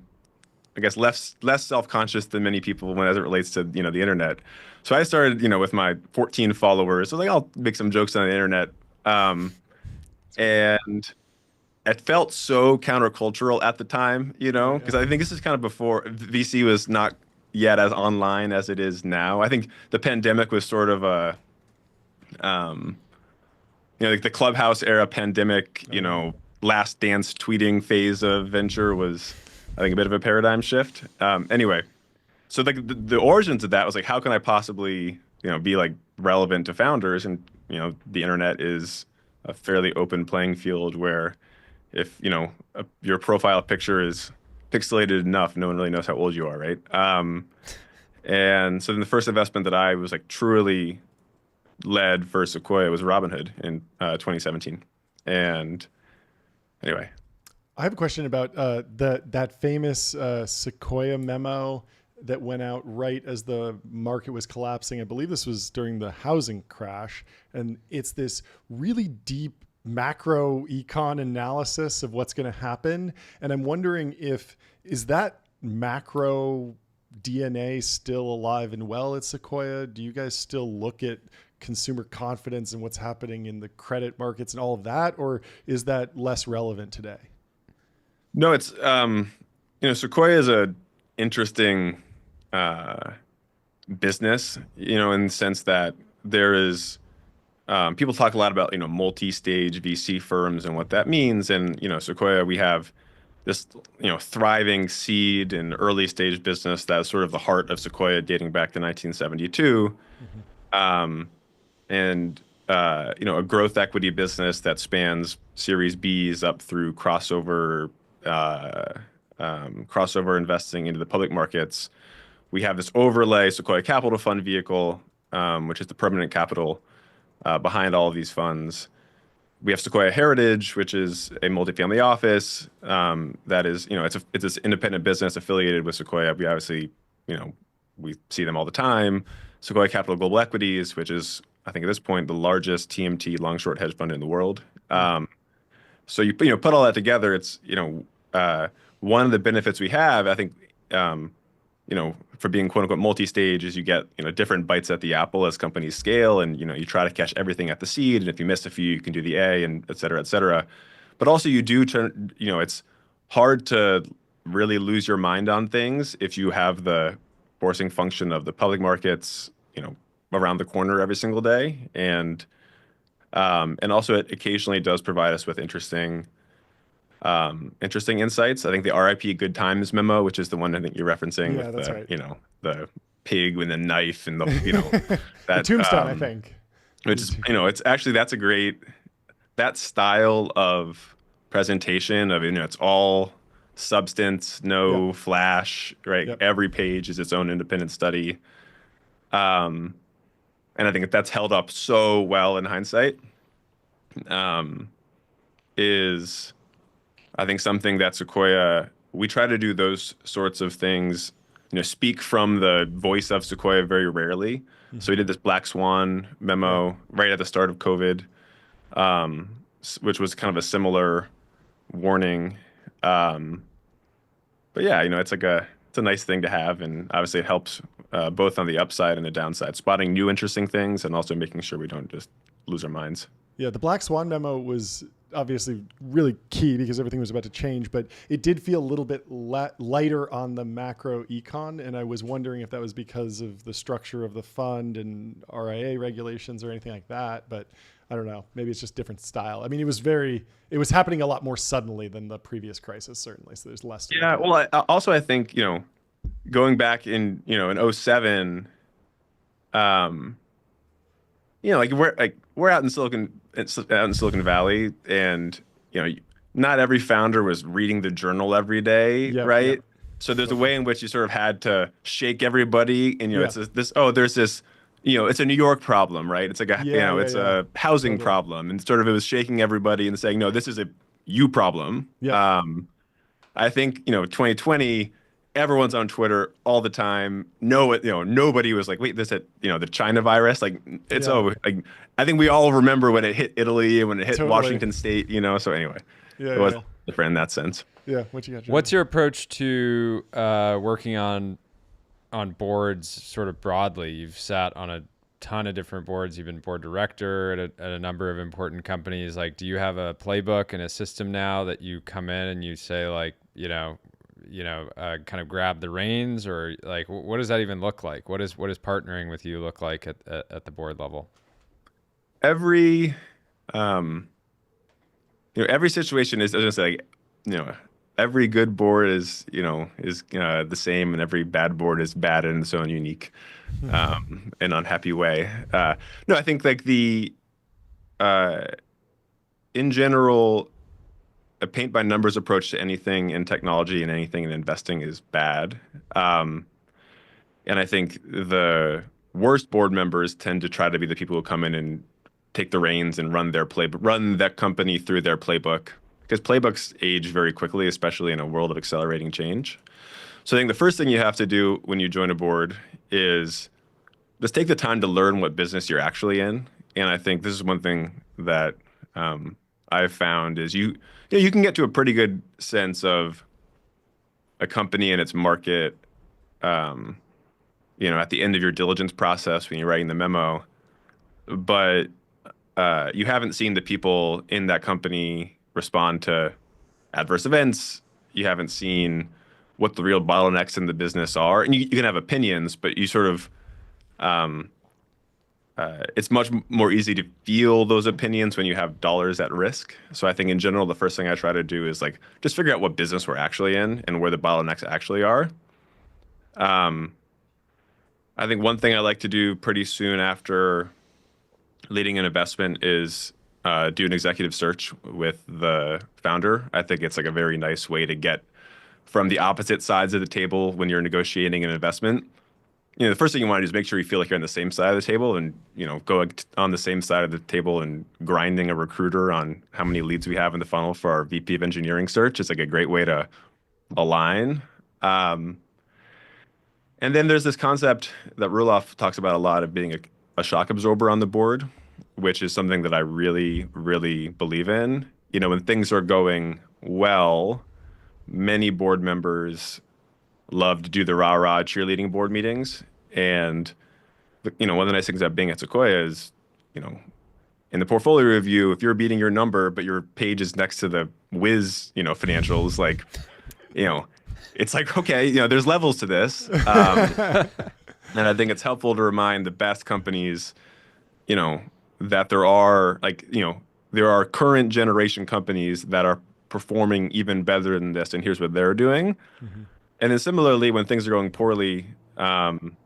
I guess less self-conscious than many people as it relates to, the internet. So I started, with my 14 followers. So like, I'll make some jokes on the internet. And it felt so countercultural at the time, because I think this is kind of before VC was not yet as online as it is now. I think the pandemic was sort of a, like the Clubhouse era pandemic, last dance tweeting phase of venture was, I think, a bit of a paradigm shift. Anyway, so like the origins of that was like, how can I possibly, be like relevant to founders? And, the internet is a fairly open playing field where if, your profile picture is pixelated enough, no one really knows how old you are, right? And so then the first investment that I was like truly led for Sequoia was Robinhood in 2017. And anyway, I have a question about that famous Sequoia memo that went out right as the market was collapsing. I believe this was during the housing crash, and it's this really deep macro econ analysis of what's going to happen. And I'm wondering is that macro DNA still alive and well at Sequoia? Do you guys still look at consumer confidence and what's happening in the credit markets and all of that, or is that less relevant today? No, it's Sequoia is a interesting business, in the sense that there is people talk a lot about multi-stage VC firms and what that means, and Sequoia, we have this thriving seed and early stage business that's sort of the heart of Sequoia, dating back to 1972, and a growth equity business that spans Series Bs up through crossover investing into the public markets. We have this overlay Sequoia Capital Fund vehicle, which is the permanent capital behind all of these funds. We have Sequoia Heritage, which is a multifamily office that is, it's this independent business affiliated with Sequoia. We obviously, we see them all the time. Sequoia Capital Global Equities, which is, I think at this point, the largest TMT long short hedge fund in the world. So you put all that together, it's one of the benefits we have, I think, for being quote unquote multi-stage, is you get different bites at the apple as companies scale, and you try to catch everything at the seed, and if you miss a few, you can do the A, and et cetera, et cetera. But also you do turn, it's hard to really lose your mind on things if you have the forcing function of the public markets, around the corner every single day, and also it occasionally does provide us with interesting insights. I think the RIP Good Times memo, which is the one I think you're referencing, with that's the right. The pig with a knife and the that the tombstone, I think. Which is it's actually, that's a great, that style of presentation of it's all substance, no flash, right? Yep. Every page is its own independent study. And I think that's held up so well in hindsight. Is I think something that Sequoia, we try to do those sorts of things, speak from the voice of Sequoia very rarely. Mm-hmm. So we did this Black Swan memo right at the start of COVID, which was kind of a similar warning. But yeah, it's it's a nice thing to have, and obviously it helps both on the upside and the downside, spotting new interesting things and also making sure we don't just lose our minds. Yeah, the Black Swan memo was obviously really key because everything was about to change, but it did feel a little bit lighter on the macro econ. And I was wondering if that was because of the structure of the fund and RIA regulations or anything like that. But I don't know, maybe it's just different style. I mean, it was happening a lot more suddenly than the previous crisis, certainly. So there's less. Yeah. Well, I think, going back in, in 07, we're out in Silicon Valley, and not every founder was reading the journal every day, right? Yep. So there's a way in which you sort of had to shake everybody, and it's there's this, it's a New York problem, right? It's like a housing problem, and sort of it was shaking everybody and saying, no, this is a you problem. Yeah. I think 2020. Everyone's on Twitter all the time. Nobody was like, wait, the China virus, I think we all remember when it hit Italy and when it hit Washington State, so anyway, it was different in that sense. Yeah, what you got? Jordan? What's your approach to working on boards sort of broadly? You've sat on a ton of different boards. You've been board director at a number of important companies. Like, do you have a playbook and a system now that you come in and you say, like, kind of grab the reins, or like, what does that even look like? What does partnering with you look like at the board level? Every every situation is, I was gonna say, like, every good board is the same, and every bad board is bad in its own unique and unhappy way. No, I think like in general, a paint by numbers approach to anything in technology and anything in investing is bad. And I think the worst board members tend to try to be the people who come in and take the reins and run that company through their playbook, because playbooks age very quickly, especially in a world of accelerating change. So I think the first thing you have to do when you join a board is just take the time to learn what business you're actually in. And I think this is one thing that I've found is you can get to a pretty good sense of a company and its market, at the end of your diligence process when you're writing the memo. But you haven't seen the people in that company respond to adverse events. You haven't seen what the real bottlenecks in the business are. And you can have opinions, but you sort of, it's much more easy to feel those opinions when you have dollars at risk. So I think in general, the first thing I try to do is like just figure out what business we're actually in and where the bottlenecks actually are. I think one thing I like to do pretty soon after leading an investment is do an executive search with the founder. I think it's like a very nice way to get from the opposite sides of the table when you're negotiating an investment. The first thing you want to do is make sure you feel like you're on the same side of the table, and go on the same side of the table and grinding a recruiter on how many leads we have in the funnel for our VP of engineering search. It's like a great way to align. And then there's this concept that Roelof talks about a lot of being a shock absorber on the board, which is something that I really, really believe in. When things are going well, many board members love to do the rah-rah cheerleading board meetings. And, one of the nice things about being at Sequoia is, in the portfolio review, if you're beating your number, but your page is next to the whiz, financials, like, it's like, okay, there's levels to this. And I think it's helpful to remind the best companies, that there are current generation companies that are performing even better than this, and here's what they're doing. Mm-hmm. And then similarly, when things are going poorly, and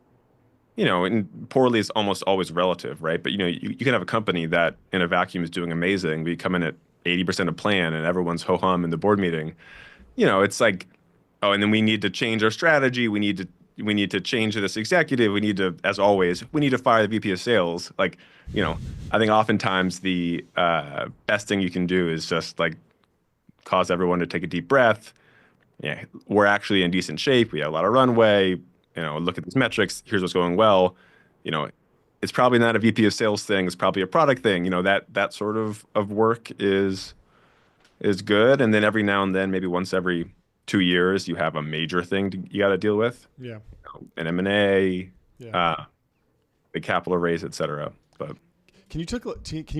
poorly is almost always relative, right? But you can have a company that in a vacuum is doing amazing. We come in at 80% of plan, and everyone's ho hum in the board meeting. It's like, oh, and then we need to change our strategy. We need to change this executive. We need to, as always, fire the VP of sales. Like, I think oftentimes the best thing you can do is just like cause everyone to take a deep breath. Yeah, we're actually in decent shape. We have a lot of runway. Look at these metrics. Here's what's going well. It's probably not a VP of sales thing. It's probably a product thing. That sort of work is good. And then every now and then, maybe once every 2 years, you have a major thing you got to deal with. Yeah. An M&A, yeah. The capital raise, et cetera. But Can you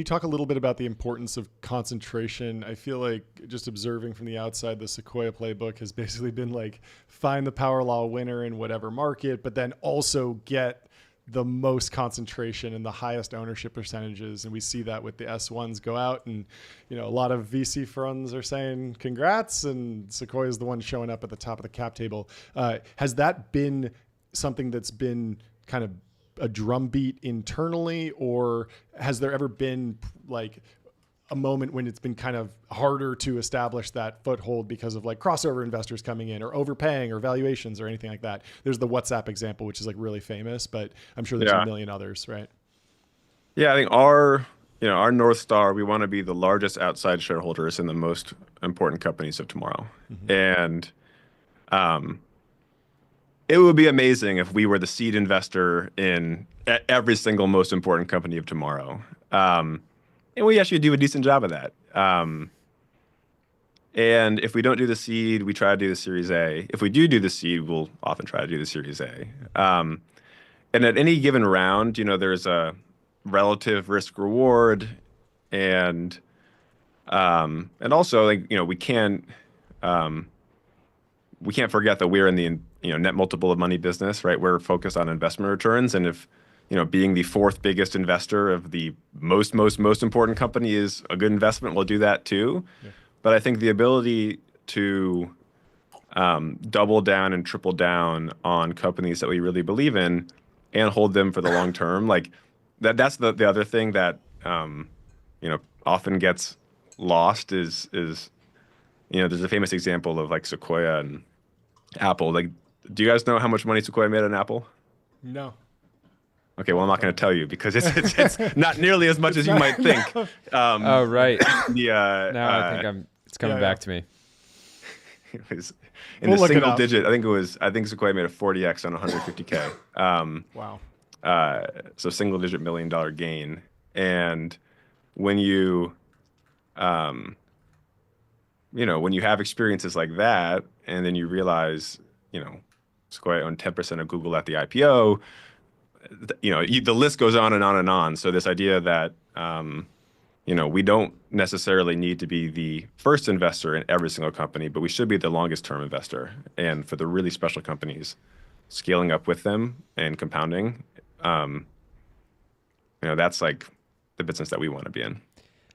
talk a little bit about the importance of concentration? I feel like just observing from the outside, the Sequoia playbook has basically been like find the power law winner in whatever market, but then also get the most concentration and the highest ownership percentages. And we see that with the S1s go out, and a lot of VC funds are saying congrats, and Sequoia is the one showing up at the top of the cap table. Has that been something that's been kind of a drumbeat internally, or has there ever been like a moment when it's been kind of harder to establish that foothold because of like crossover investors coming in or overpaying or valuations or anything like that? There's the WhatsApp example, which is like really famous, but I'm sure there's a million others, right? Yeah, I think our North Star, we want to be the largest outside shareholders in the most important companies of tomorrow. Mm-hmm. And it would be amazing if we were the seed investor in every single most important company of tomorrow. And we actually do a decent job of that. And And if we don't do the seed, we try to do the Series A. If we do the seed, we'll often try to do the Series A. And at any given round, there's a relative risk reward, and also we can't forget that we're in the net multiple of money business, right? We're focused on investment returns, and if being the fourth biggest investor of the most important company is a good investment, we'll do that too. Yeah. But I think the ability to double down and triple down on companies that we really believe in and hold them for the long term, like that's the other thing that often gets lost is there's a famous example of like Sequoia and Apple. Like, do you guys know how much money Sequoia made on Apple? No. Okay, well, I'm not going to tell you because it's not nearly as much as you might think. Oh, right. Now I think it's coming back to me. It was in the single digit. I think Sequoia made a 40x on 150K. Wow. So single digit $1 million gain. And when you when you have experiences like that, and then you realize, Sequoia owned 10% of Google at the IPO, the list goes on and on and on. So this idea that, we don't necessarily need to be the first investor in every single company, but we should be the longest term investor. And for the really special companies, scaling up with them and compounding, that's like the business that we want to be in.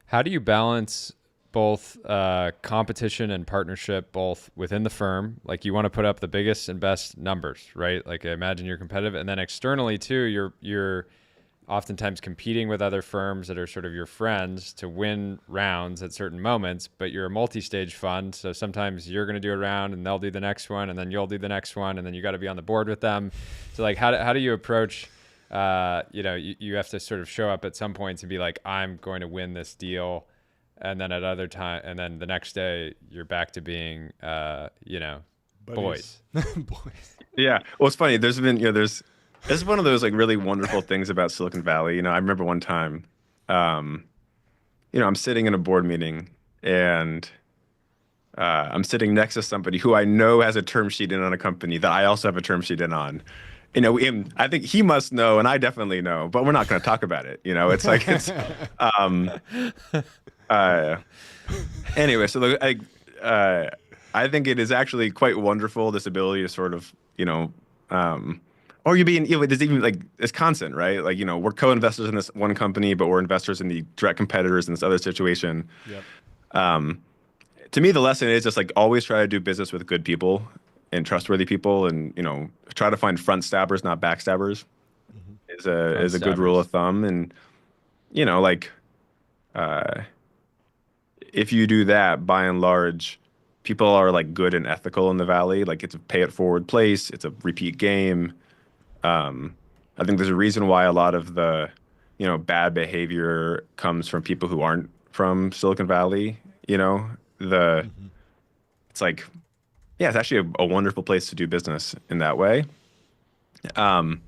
How do you balance both competition and partnership, both within the firm? Like, you want to put up the biggest and best numbers, right? Like, I imagine you're competitive, and then externally too, you're oftentimes competing with other firms that are sort of your friends to win rounds at certain moments. But you're a multi-stage fund, so sometimes you're going to do a round and they'll do the next one, and then you'll do the next one, and then you got to be on the board with them. So like, how do you approach? You have to sort of show up at some points and be like, I'm going to win this deal. And then at other time, and then the next day you're back to being, boys. Boys. Yeah. Well, it's funny. There's been, this is one of those like really wonderful things about Silicon Valley. I remember one time, I'm sitting in a board meeting and I'm sitting next to somebody who I know has a term sheet in on a company that I also have a term sheet in on. I think he must know, and I definitely know, but we're not going to talk about it. It's like anyway. So I think it is actually quite wonderful, this ability to sort of or you being there's even like it's constant, right? Like we're co-investors in this one company, but we're investors in the direct competitors in this other situation. Yep. To me, the lesson is just like always try to do business with good people and trustworthy people, and try to find front stabbers, not backstabbers. Mm-hmm. is a good rule of thumb. And if you do that, by and large, people are like good and ethical in the Valley. Like, it's a pay it forward place. It's a repeat game. I think there's a reason why a lot of the bad behavior comes from people who aren't from Silicon Valley. It's like, yeah, it's actually a wonderful place to do business in that way. But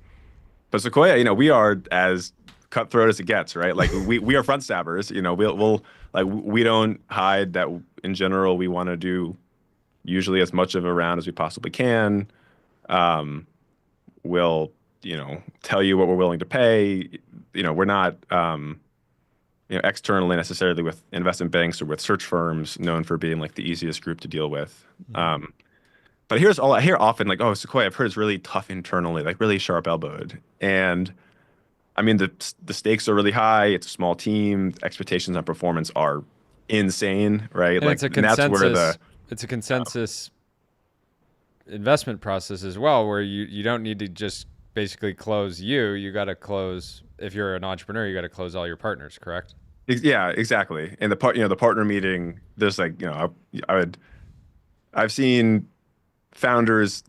Sequoia, we are as cutthroat as it gets, right? Like we are front stabbers. We'll like, we don't hide that in general. We want to do usually as much of a round as we possibly can. We'll tell you what we're willing to pay. We're not externally necessarily with investment banks or with search firms known for being like the easiest group to deal with. Mm-hmm. But I hear often like, oh, Sequoia, I've heard it's really tough internally, like really sharp elbowed. And I mean, the stakes are really high. It's a small team. Expectations on performance are insane, right? And like, it's a consensus. And that's where it's a consensus investment process as well, where you don't need to just basically close you. You got to close, if you're an entrepreneur, you got to close all your partners, correct? Yeah, exactly. And the partner meeting, there's like, I've seen founders,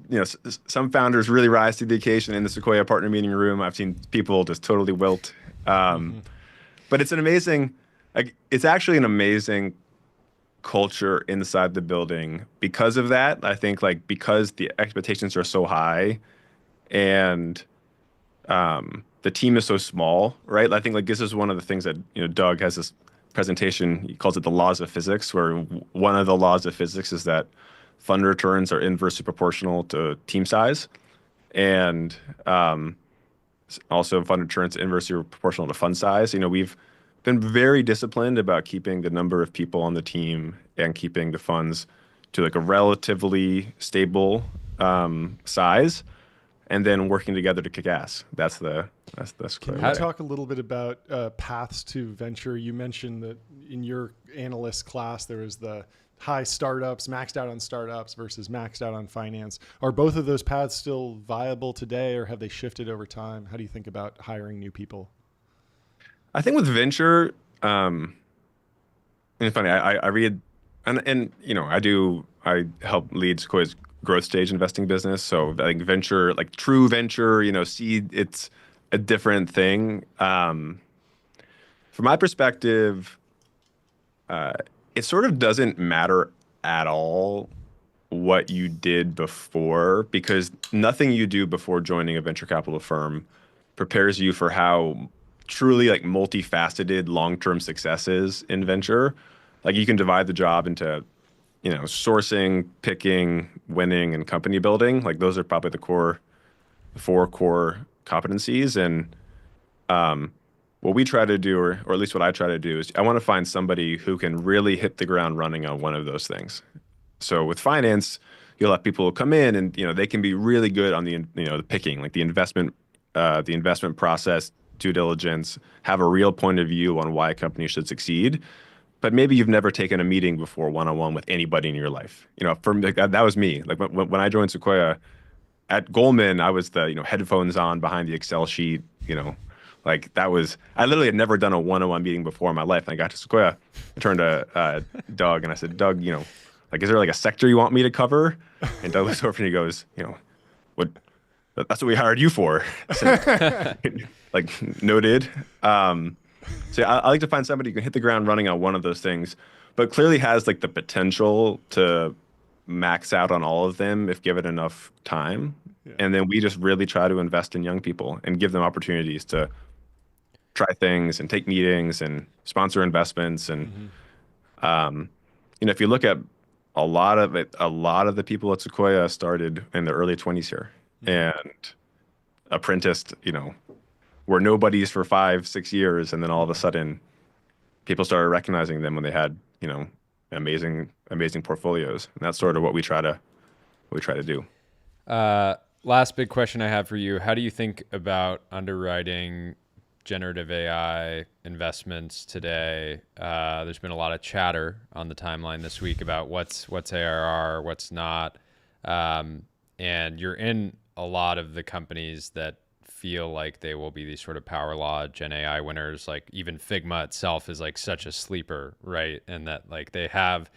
some founders really rise to the occasion in the Sequoia partner meeting room. I've seen people just totally wilt. But it's it's actually an amazing culture inside the building because of that. I think like because the expectations are so high and the team is so small, right? I think like this is one of the things that Doug has this presentation. He calls it the laws of physics, where one of the laws of physics is that fund returns are inversely proportional to team size, and also fund returns inversely proportional to fund size. We've been very disciplined about keeping the number of people on the team and keeping the funds to like a relatively stable size, and then working together to kick ass. That's Can clear. you talk a little bit about paths to venture? You mentioned that in your analyst class, there was the high startups, maxed out on startups versus maxed out on finance. Are both of those paths still viable today, or have they shifted over time? How do you think about hiring new people? I think with venture, and it's funny, I read, and I help lead Sequoia's growth stage investing business. So I think venture, like true venture, seed, it's a different thing. From my perspective, it sort of doesn't matter at all what you did before, because nothing you do before joining a venture capital firm prepares you for how truly like multifaceted long-term success is in venture. Like you can divide the job into, sourcing, picking, winning, and company building. Like those are probably the four core competencies. And what we try to do, or at least what I try to do, is I want to find somebody who can really hit the ground running on one of those things. So with finance, you'll have people who come in and they can be really good on the picking, like the investment process, due diligence, have a real point of view on why a company should succeed. But maybe you've never taken a meeting before one-on-one with anybody in your life. For me, that was me. Like when I joined Sequoia at Goldman, I was the headphones on behind the Excel sheet. Like that was, I literally had never done a one-on-one meeting before in my life. And I got to Sequoia, I turned to Doug and I said, Doug, like, is there like a sector you want me to cover? And Doug looks over and he goes, what? That's what we hired you for. I said, like, noted. So I like to find somebody who can hit the ground running on one of those things, but clearly has like the potential to max out on all of them if given enough time. Yeah. And then we just really try to invest in young people and give them opportunities to try things and take meetings and sponsor investments. And if you look at a lot of the people at Sequoia started in their early 20s here and apprenticed, were nobodies for 5-6 years, and then all of a sudden people started recognizing them when they had amazing portfolios. And that's sort of what we try to do. Last big question I have for you: how do you think about underwriting generative AI investments today? There's been a lot of chatter on the timeline this week about what's ARR, what's not, and you're in a lot of the companies that feel like they will be these sort of power law Gen AI winners. Like even Figma itself is like such a sleeper, right? And that like they have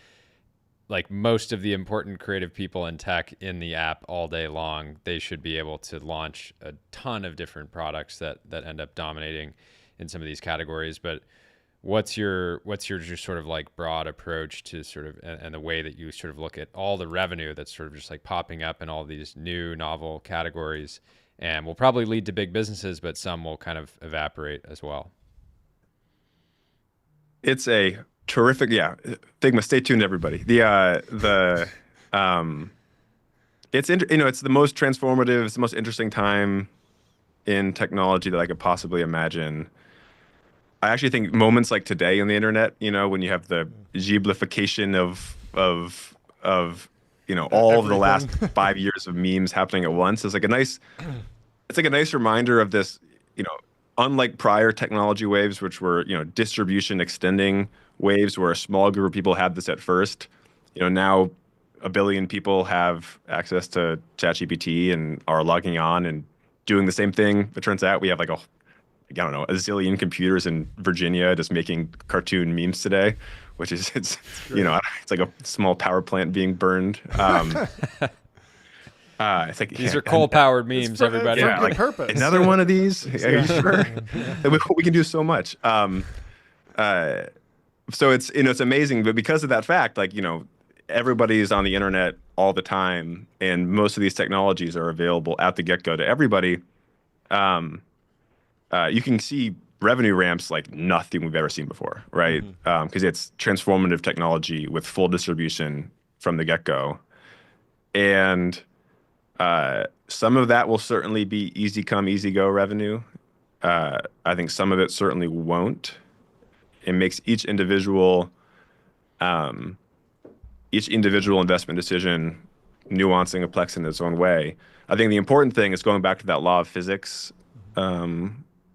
like most of the important creative people in tech in the app all day long. They should be able to launch a ton of different products that end up dominating in some of these categories. But what's your just sort of like broad approach to sort of, and the way that you sort of look at all the revenue that's sort of just like popping up in all these new novel categories, and will probably lead to big businesses, but some will kind of evaporate as well? It's a terrific, Figma. Stay tuned, everybody. It's it's the most transformative, it's the most interesting time in technology that I could possibly imagine. I actually think moments like today on the internet, when you have the Ghiblification of all of the last 5 years of memes happening at once, is like a nice reminder of this, unlike prior technology waves, which were, distribution extending waves where a small group of people had this at first. Now 1 billion people have access to ChatGPT and are logging on and doing the same thing. It turns out we have like a zillion computers in Virginia just making cartoon memes today, which is, it's like a small power plant being burned. It's like, these are coal-powered memes, everybody. For good purpose. Another one of these? Are you sure? We can do so much. So it's amazing, but because of that fact, everybody's on the internet all the time, and most of these technologies are available at the get-go to everybody. You can see revenue ramps like nothing we've ever seen before, right? Because it's transformative technology with full distribution from the get-go. And some of that will certainly be easy come, easy go revenue. I think some of it certainly won't. It makes each individual investment decision nuanced and complex in its own way. I think the important thing is going back to that law of physics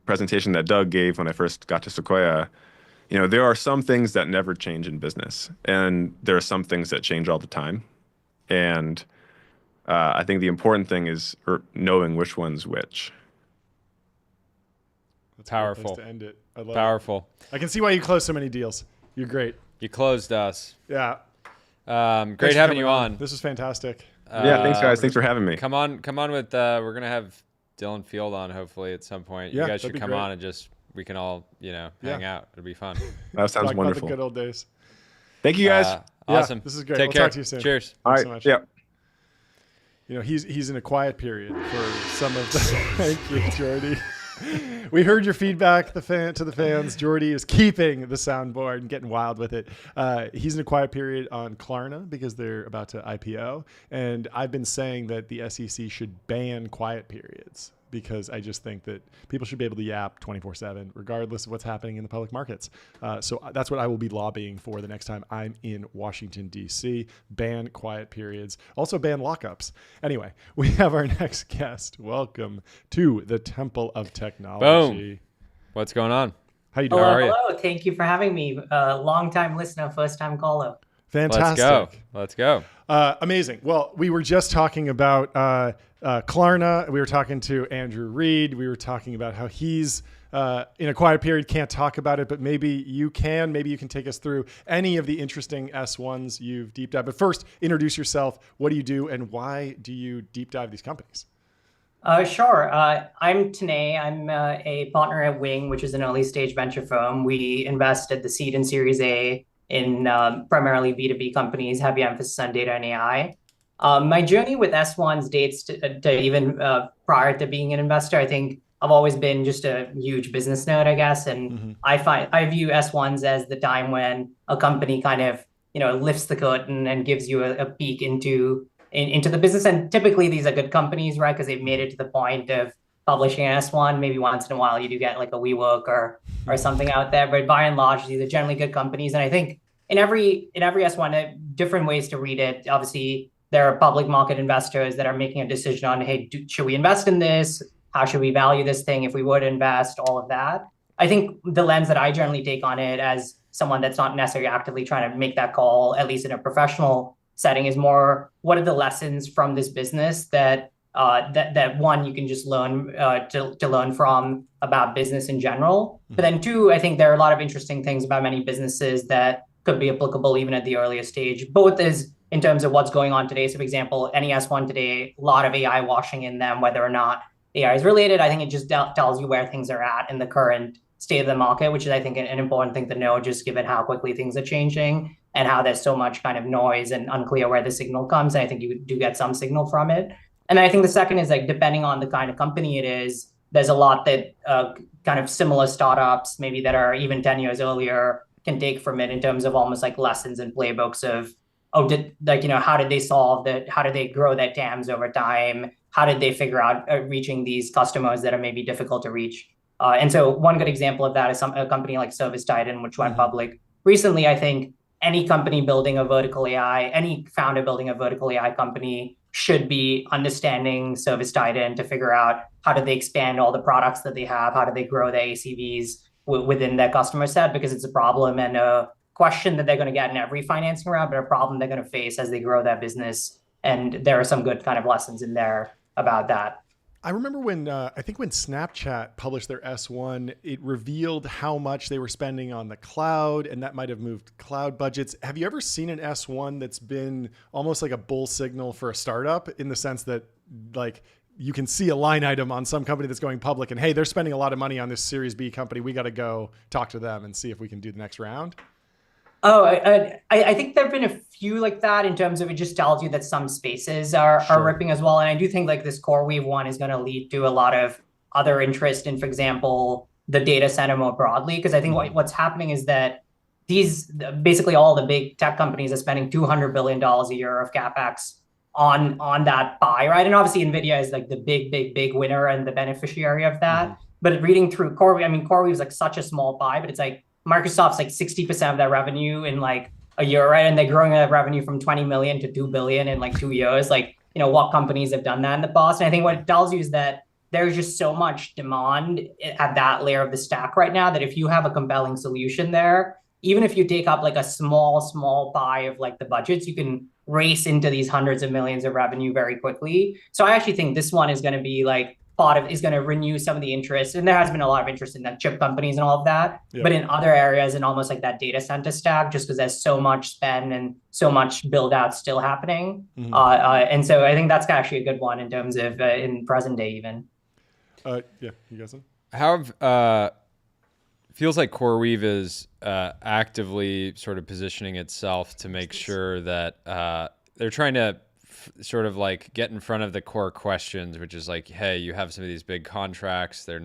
presentation that Doug gave when I first got to Sequoia. You know, there are some things that never change in business, and there are some things that change all the time. And I think the important thing is knowing which one's which. That's powerful. A good place to end it. I love Powerful. it. I can see why you closed so many deals. You're great. You closed us. Yeah. Great having you on. This was fantastic. Yeah, thanks guys. Thanks for having me. Come on with we're gonna have Dylan Field on hopefully at some point. Yeah, you guys should that'd be come great. on and we can all, hang out. It'll be fun. That sounds Talk wonderful. about the good old days. Thank you guys. Awesome. This is great. Take We'll care. talk to you soon. Cheers. All Thanks right. so much. Yeah. You know, he's in a quiet period for some of the. Thank you, Jordy. We heard your feedback to the fans. Jordy is keeping the soundboard and getting wild with it. He's in a quiet period on Klarna because they're about to IPO. And I've been saying that the SEC should ban quiet periods because I just think that people should be able to yap 24/7, regardless of what's happening in the public markets. So that's what I will be lobbying for the next time I'm in Washington, D.C. Ban quiet periods. Also ban lockups. Anyway, we have our next guest. Welcome to the Temple of Technology. Boom. What's going on? How you doing? How are you? Hello. Thank you for having me. Long-time listener, first-time caller. Fantastic. Let's go. Amazing. Well, we were just talking about Klarna. We were talking to Andrew Reed. We were talking about how he's in a quiet period, can't talk about it, but maybe you can. Maybe you can take us through any of the interesting S1s you've deep dived. But first, introduce yourself. What do you do, and why do you deep dive these companies? Sure. I'm Tanay. I'm a partner at Wing, which is an early-stage venture firm. We invest at the seed and Series A in primarily B2B companies, heavy emphasis on data and AI. My journey with S1s dates to even prior to being an investor. I think I've always been just a huge business nerd, I guess. And I view S1s as the time when a company kind of, lifts the curtain and gives you a peek into the business. And typically these are good companies, right? Because they've made it to the point of publishing an S1. Maybe once in a while you do get like a WeWork or something out there, but by and large, these are generally good companies. And I think in every S1, there are different ways to read it. Obviously, there are public market investors that are making a decision on, hey, should we invest in this? How should we value this thing if we were to invest? All of that. I think the lens that I generally take on it as someone that's not necessarily actively trying to make that call, at least in a professional setting, is more, what are the lessons from this business that one, you can just learn to learn from about business in general. But then two, I think there are a lot of interesting things about many businesses that could be applicable even at the earliest stage, both as in terms of what's going on today. So for example, any S1 today, a lot of AI washing in them, whether or not AI is related. I think it just tells you where things are at in the current state of the market, which is, I think, an important thing to know, just given how quickly things are changing and how there's so much kind of noise and unclear where the signal comes. And I think you do get some signal from it. And I think the second is, like, depending on the kind of company it is, there's a lot that kind of similar startups, maybe that are even 10 years earlier, can take from it in terms of almost like lessons and playbooks of, how did they solve that? How did they grow their TAMs over time? How did they figure out reaching these customers that are maybe difficult to reach? And so one good example of that is a company like ServiceTitan, which went public recently. I think any company building a vertical AI, any founder building a vertical AI company should be understanding ServiceTitan to figure out how do they expand all the products that they have, how do they grow their ACVs within their customer set, because it's a problem and a question that they're going to get in every financing round, but a problem they're going to face as they grow their business. And there are some good kind of lessons in there about that. I remember when I think when Snapchat published their S1, it revealed how much they were spending on the cloud, and that might have moved cloud budgets. Have you ever seen an S1 that's been almost like a bull signal for a startup, in the sense that, like, you can see a line item on some company that's going public and, hey, they're spending a lot of money on this Series B company. We got to go talk to them and see if we can do the next round? Oh, I think there have been a few like that, in terms of it just tells you that some spaces are ripping as well. And I do think like this CoreWeave one is going to lead to a lot of other interest in, for example, the data center more broadly. Because I think what's happening is that basically all the big tech companies are spending $200 billion a year of CapEx on that buy, right? And obviously NVIDIA is like the big winner and the beneficiary of that. But reading through CoreWeave, I mean, CoreWeave is like such a small pie, but it's like Microsoft's like 60% of their revenue in like a year, right? And they're growing their revenue from 20 million to 2 billion in like 2 years. Like, what companies have done that in the past? And I think what it tells you is that there's just so much demand at that layer of the stack right now that if you have a compelling solution there, even if you take up like a small pie of like the budgets, you can race into these hundreds of millions of revenue very quickly. So I actually think this one is going to be like is going to renew some of the interest. And there has been a lot of interest in the chip companies and all of that, but in other areas and almost like that data center stack, just because there's so much spend and so much build out still happening. And so I think that's actually a good one in terms of in present day even. You guys? How feels like CoreWeave is actively sort of positioning itself to make sure that they're trying to sort of like get in front of the core questions, which is like, hey, you have some of these big contracts. They're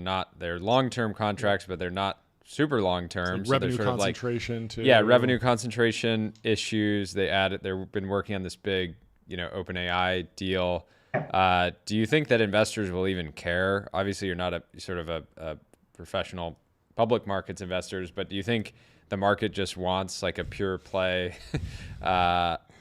long-term contracts, but they're not super long-term. Like so revenue they're sort concentration of like, too. Yeah, revenue concentration issues. They've been working on this big, OpenAI deal. Do you think that investors will even care? Obviously, you're not a professional public markets investors, but do you think the market just wants like a pure play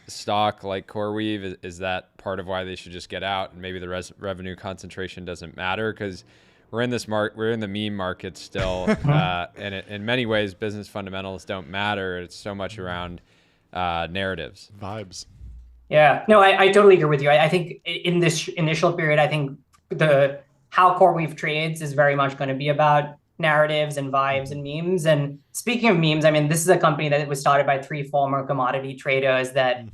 stock like CoreWeave? Is that part of why they should just get out and maybe the revenue concentration doesn't matter? Because we're in the meme market still, and in many ways, business fundamentals don't matter. It's so much around narratives, vibes. Yeah, no, I totally agree with you. I think in this initial period, I think how CoreWeave trades is very much going to be about narratives and vibes and memes. And speaking of memes, I mean, this is a company that was started by 3 former commodity traders that,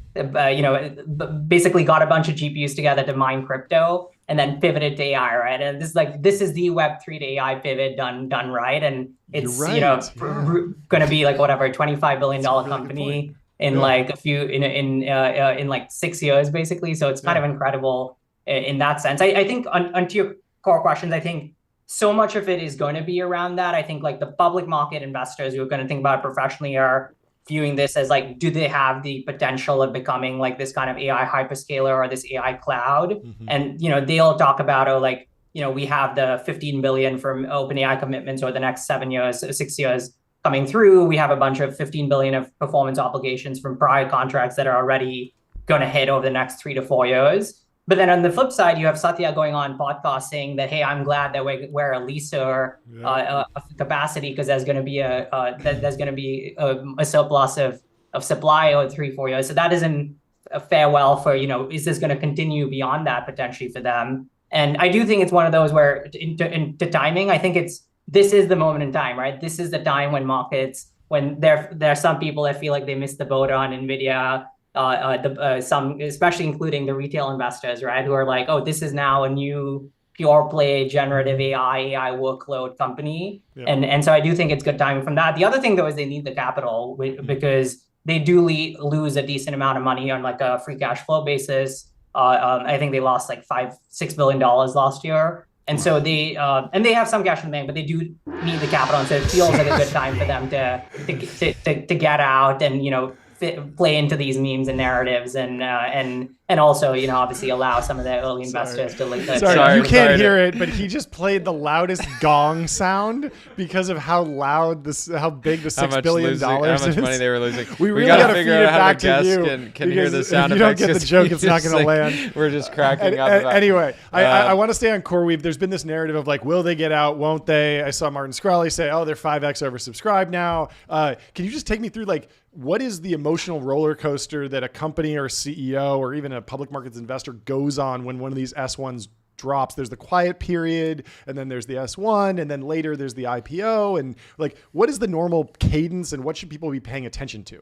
basically got a bunch of GPUs together to mine crypto and then pivoted to AI, right? And this is the Web3 to AI pivot done right. And it's, going to be like whatever, $25 billion company in like a few, in like 6 years, basically. So it's kind of incredible in that sense. I think onto your core questions, I think so much of it is going to be around that. I think like the public market investors who are going to think about it professionally are viewing this as like, do they have the potential of becoming like this kind of AI hyperscaler or this AI cloud? And, they'll talk about, we have the 15 billion from OpenAI commitments over the next 6 years coming through. We have a bunch of 15 billion of performance obligations from prior contracts that are already going to hit over the next 3 to 4 years. But then on the flip side, you have Satya going on podcast saying that, hey, I'm glad that we're a leaser of capacity because there's going to be a surplus of supply over 3-4 years. So that isn't a farewell for, is this going to continue beyond that potentially for them? And I do think it's one of those where into timing, I think this is the moment in time, right? This is the time when when there are some people that feel like they missed the boat on NVIDIA, some, especially including the retail investors, right, who are like, oh, this is now a new pure play generative AI workload company. And so I do think it's good timing from that. The other thing though is they need the capital because they do lose a decent amount of money on like a free cash flow basis. I think they lost like $6 billion last year. And so they have some cash in the bank, but they do need the capital. And so it feels like a good time for them to get out and, play into these memes and narratives and also, obviously allow some of the early investors to like. Sorry, you can't hear it, but he just played the loudest gong sound because of how big the $6 billion is. How much money they were losing. We really got to figure it back to you. Can hear the sound if you don't get the joke, it's not going to land. We're just cracking up. Anyway, I want to stay on CoreWeave. There's been this narrative of like, will they get out? Won't they? I saw Martin Shkreli say, oh, they're 5x oversubscribed now. Can you just take me through like, what is the emotional roller coaster that a company or a CEO or even a public markets investor goes on when one of these S1s drops? There's the quiet period, and then there's the S1, and then later there's the IPO. And like, what is the normal cadence, and what should people be paying attention to?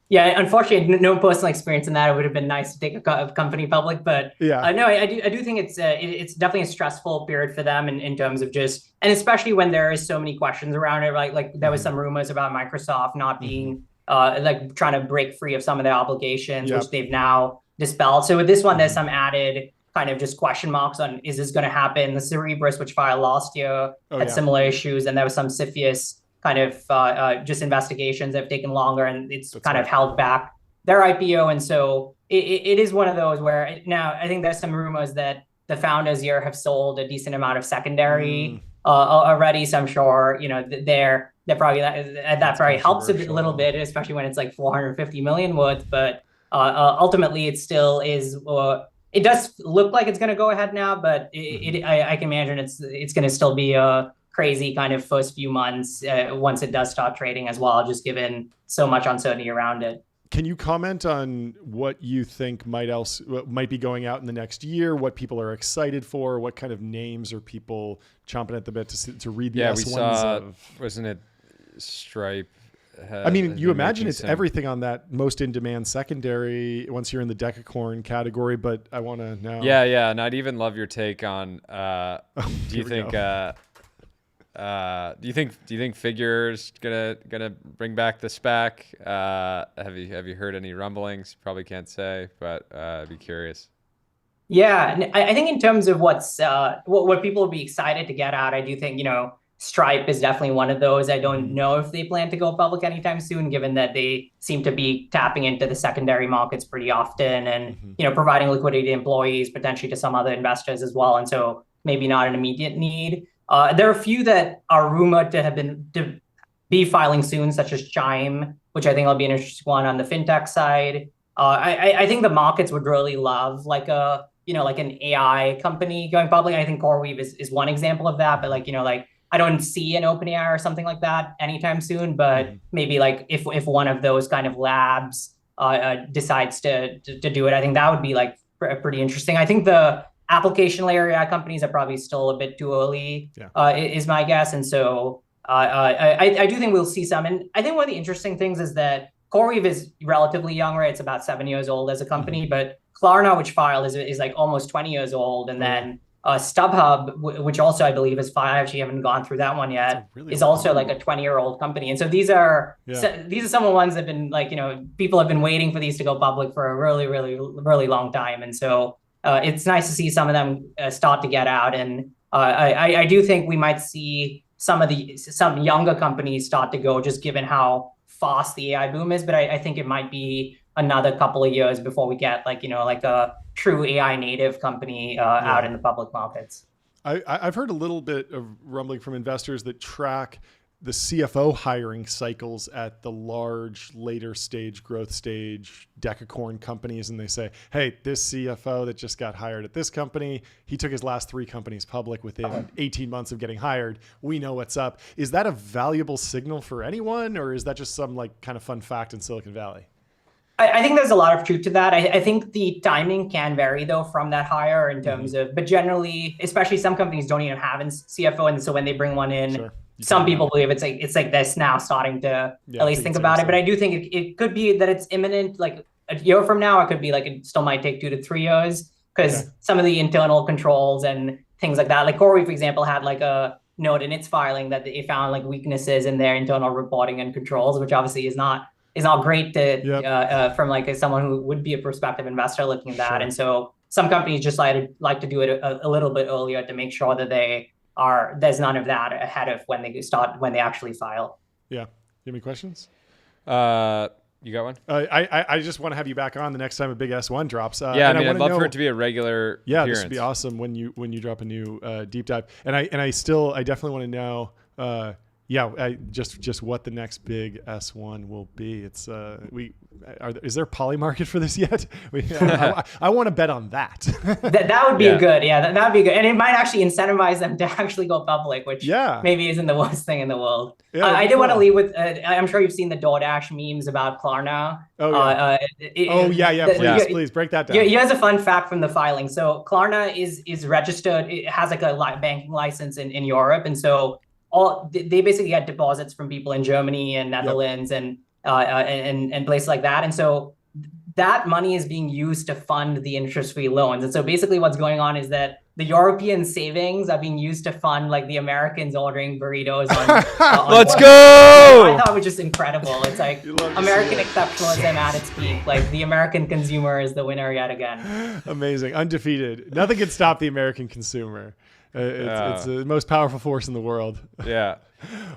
Yeah, unfortunately, no personal experience in that. It would have been nice to take a company public, but no, I do think it's definitely a stressful period for them in terms of just, and especially when there is so many questions around it. Like there was some rumors about Microsoft not being trying to break free of some of their obligations, which they've now dispelled. So with this one, there's some added kind of just question marks on, is this going to happen? The Cerebrus, which filed last year, had similar issues, and there was some CFIUS kind of just investigations that have taken longer, and it's kind of held back their IPO. And so it is one of those where now I think there's some rumors that the founders here have sold a decent amount of secondary already. So I'm sure, they're probably that probably helps a little bit, especially when it's like 450 million worth. But ultimately, it still is. It does look like it's going to go ahead now, but I can imagine it's going to still be a crazy kind of first few months once it does start trading as well, just given so much uncertainty around it. Can you comment on what you think might be going out in the next year? What people are excited for? What kind of names are people chomping at the bit to read the S1s? We saw, wasn't it Stripe? I mean, you imagine it's everything on that most in-demand secondary once you're in the decacorn category, but I want to know. Yeah, and I'd even love your take on. Do you think Figure's gonna bring back the SPAC? Have you heard any rumblings? Probably can't say, but I'd be curious. Yeah, I think in terms of what people would be excited to get out, I do think Stripe is definitely one of those. I don't know if they plan to go public anytime soon, given that they seem to be tapping into the secondary markets pretty often, and providing liquidity to employees, potentially to some other investors as well. And so maybe not an immediate need. There are a few that are rumored to be filing soon, such as Chime, which I think will be an interesting one on the fintech side. I think the markets would really love like an AI company going public. I think CoreWeave is one example of that, but I don't see an OpenAI or something like that anytime soon, but maybe like if one of those kind of labs decides to do it, I think that would be like pretty interesting. I think the application layer AI companies are probably still a bit too early, is my guess. And so I do think we'll see some. And I think one of the interesting things is that CoreWeave is relatively young, right? It's about 7 years old as a company, but Klarna, which filed, is like almost 20 years old. And then StubHub, which also I believe is filed, I actually haven't gone through that one yet, is also like a 20-year-old company. And so these are some of the ones that have been people have been waiting for these to go public for a really, really, really long time. And so it's nice to see some of them start to get out. And I do think we might see some younger companies start to go, just given how fast the AI boom is. But I think it might be another couple of years before we get like a true AI native company out in the public markets. I've heard a little bit of rumbling from investors that track the CFO hiring cycles at the large later stage growth stage decacorn companies. And they say, hey, this CFO that just got hired at this company, he took his last 3 companies public within 18 months of getting hired. We know what's up. Is that a valuable signal for anyone, or is that just some like kind of fun fact in Silicon Valley? I think there's a lot of truth to that. I think the timing can vary though from that hire in terms of, but generally, especially some companies don't even have a CFO. And so when they bring one in, some people believe it's like this now starting to at least think about it. But I do think it could be that it's imminent, like a year from now. It could be like it still might take 2 to 3 years because some of the internal controls and things like that, like CoreWeave, for example, had like a note in its filing that they found like weaknesses in their internal reporting and controls, which obviously is not great to from like someone who would be a prospective investor looking at that. And so some companies just like to do it a little bit earlier to make sure that there's none of that ahead of when they actually file. Yeah. You have any questions? You got one? I just want to have you back on the next time a big S1 drops. I'd love for it to be a regular appearance. This would be awesome when you drop a new deep dive. And I definitely want to know just what the next big S1 will be. It's is there a poly market for this yet? I want to bet on that. that would be good. Yeah, that would be good, and it might actually incentivize them to actually go public, which maybe isn't the worst thing in the world. I did want to leave with. I'm sure you've seen the DoorDash memes about Klarna. Please break that down. Here's a fun fact from the filing. So Klarna is registered. It has like a banking license in Europe, and so they basically get deposits from people in Germany and Netherlands and places like that. And so that money is being used to fund the interest-free loans. And so basically what's going on is that the European savings are being used to fund like the Americans ordering burritos on Let's go! I thought it was just incredible. It's like American exceptionalism at its peak. Like the American consumer is the winner yet again. Amazing. Undefeated. Nothing can stop the American consumer. It's the most powerful force in the world. Yeah.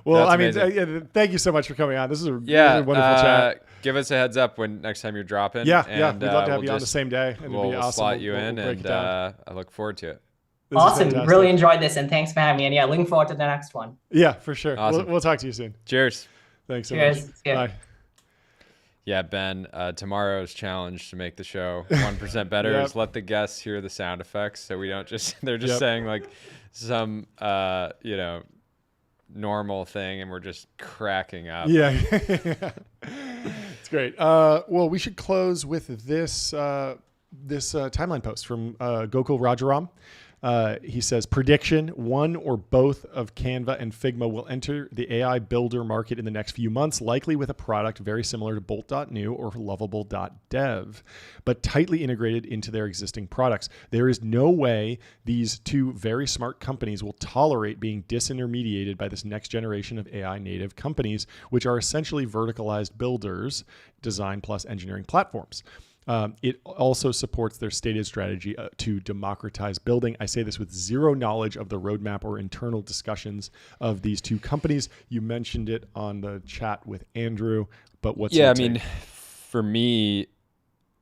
Well, That's I mean, thank you so much for coming on. This is a Yeah. really wonderful chat. Give us a heads up when next time you're dropping. Yeah, and, we'd love to have we'll you on the just- same day. And We'll, it'd be we'll awesome. slot you in, break and it down. I look forward to it. This is Awesome. fantastic. Really enjoyed this, and thanks for having me. And yeah, looking forward to the next one. Yeah, for sure. Awesome. We'll talk to you soon. Cheers. Thanks so Cheers. much. Yeah. Bye. Yeah, Ben, tomorrow's challenge to make the show 1% better Yep. is let the guests hear the sound effects, so we don't just, they're just Yep. saying like some, normal thing, and we're just cracking up. Yeah. It's great. Well, we should close with this timeline post from Gokul Rajaram. He says, prediction, one or both of Canva and Figma will enter the AI builder market in the next few months, likely with a product very similar to Bolt.new or Lovable.dev, but tightly integrated into their existing products. There is no way these two very smart companies will tolerate being disintermediated by this next generation of AI native companies, which are essentially verticalized builders, design plus engineering platforms. It also supports their stated strategy to democratize building. I say this with zero knowledge of the roadmap or internal discussions of these two companies. You mentioned it on the chat with Andrew, but what's your take? I mean, for me,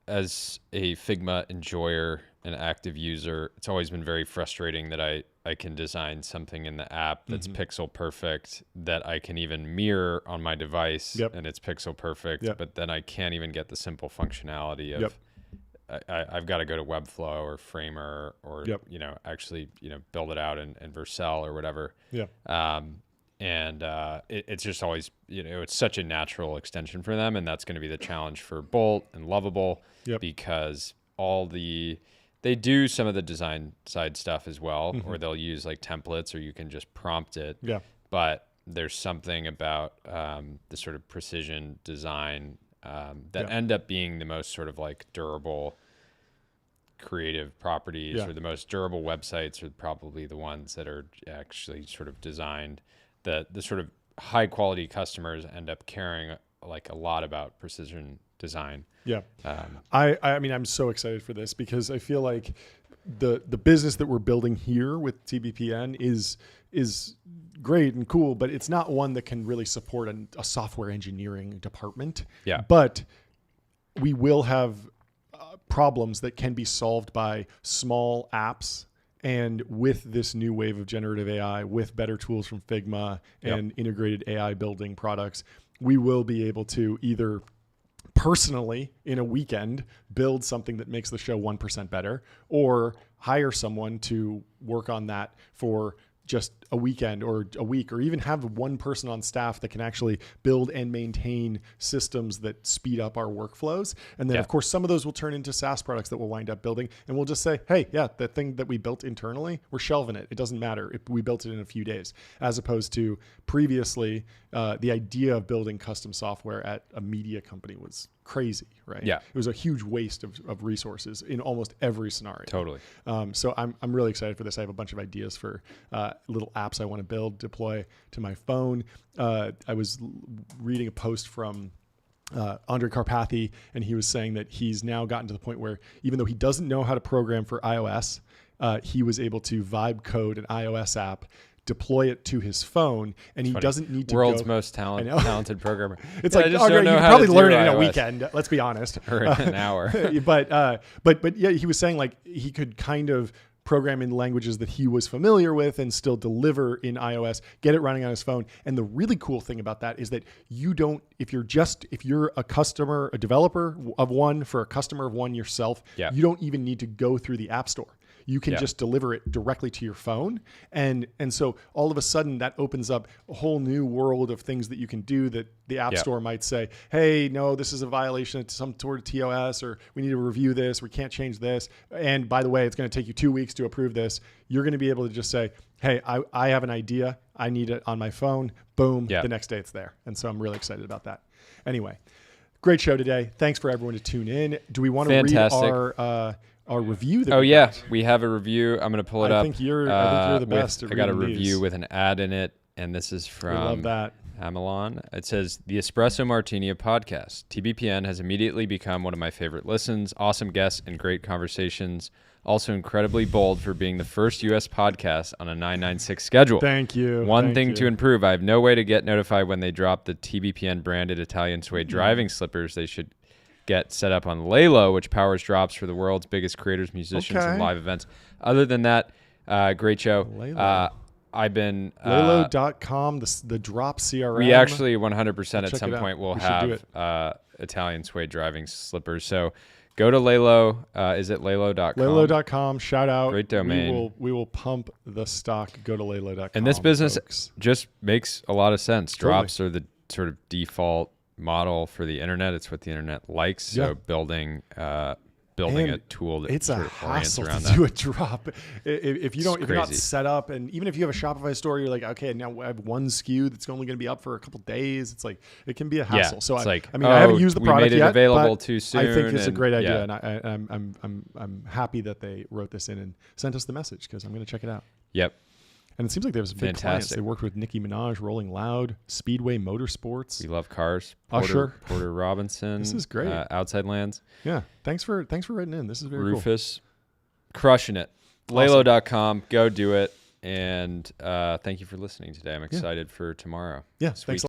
as a Figma enjoyer and active user, it's always been very frustrating that I can design something in the app that's pixel perfect, that I can even mirror on my device and it's pixel perfect, but then I can't even get the simple functionality of I've got to go to Webflow or Framer or actually build it out in Vercel or whatever. It's just always it's such a natural extension for them, and that's going to be the challenge for Bolt and Lovable because they do some of the design side stuff as well, or they'll use like templates, or you can just prompt it. But there's something about the sort of precision design that end up being the most sort of like durable creative properties, or the most durable websites are probably the ones that are actually sort of designed. The sort of high quality customers end up caring like a lot about precision design. I mean, I'm so excited for this because I feel like the business that we're building here with TBPN is great and cool, but it's not one that can really support a software engineering department. But we will have problems that can be solved by small apps. And with this new wave of generative AI, with better tools from Figma and integrated AI building products, we will be able to either personally in a weekend build something that makes the show 1% better, or hire someone to work on that for just a weekend or a week, or even have one person on staff that can actually build and maintain systems that speed up our workflows. And then of course, some of those will turn into SaaS products that we'll wind up building. And we'll just say, hey, the thing that we built internally, we're shelving it. It doesn't matter if we built it in a few days, as opposed to previously, the idea of building custom software at a media company was crazy, right? It was a huge waste of resources in almost every scenario. Totally. So I'm really excited for this. I have a bunch of ideas for little apps I want to build, deploy to my phone. I was reading a post from Andre Karpathy, and he was saying that he's now gotten to the point where even though he doesn't know how to program for iOS, he was able to vibe code an iOS app, deploy it to his phone, and he doesn't need to world's go, most talented programmer. It's like, Andre, you can probably learn it in a weekend. Let's be honest, or an hour. But yeah, he was saying like he could kind of program in languages that he was familiar with and still deliver in iOS, get it running on his phone. And the really cool thing about that is that you don't, if you're a customer, a developer of one for a customer of one yourself, you don't even need to go through the App Store. You can just deliver it directly to your phone. And so all of a sudden that opens up a whole new world of things that you can do that the App Store might say, hey, no, this is a violation of some sort of TOS, or we need to review this. We can't change this. And by the way, it's going to take you 2 weeks to approve this. You're going to be able to just say, hey, I have an idea. I need it on my phone. Boom. The next day it's there. And so I'm really excited about that. Anyway, great show today. Thanks for everyone to tune in. Do we want to read our review. That Oh we yeah, got. we have a review. I'm gonna pull it up. I think you're the best. I got a review with an ad in it, and this is from. I love that. Amelon. It says, the Espresso Martini of podcasts. TBPN has immediately become one of my favorite listens. Awesome guests and great conversations. Also incredibly bold for being the first U.S. podcast on a 996 schedule. Thank you. One thing to improve. I have no way to get notified when they drop the TBPN branded Italian suede driving slippers. They should get set up on Lelo, which powers drops for the world's biggest creators, musicians, and live events. Other than that, great show. I've been Lelo.com, the drop CRM. We actually 100% at some point will have Italian suede driving slippers. So go to Lelo. Is it Lelo.com? Lelo.com. Shout out. Great domain. We will pump the stock. Go to Lelo.com. And this business folks. just makes a lot of sense. Totally. Drops are the sort of default model for the internet. It's what the internet likes. So building a tool that it's sort a of orients hassle around to that. do a drop. If you're not crazy. set up, and even if you have a Shopify store, you're like, okay, now I have one SKU that's only going to be up for a couple days. It's like it can be a hassle. So I haven't used the product we made it yet, available but too soon. I think it's a great idea, yeah. and I'm happy that they wrote this in and sent us the message because I'm going to check it out. Yep. And it seems like there was big clients. They worked with Nicki Minaj, Rolling Loud, Speedway Motorsports. We love cars. Usher. Porter Robinson. This is great. Outside Lands. Yeah. Thanks for writing in. This is very Rufus. Crushing it. Awesome. Lelo.com. Go do it. And thank you for listening today. I'm excited for tomorrow. Yeah. Thanks.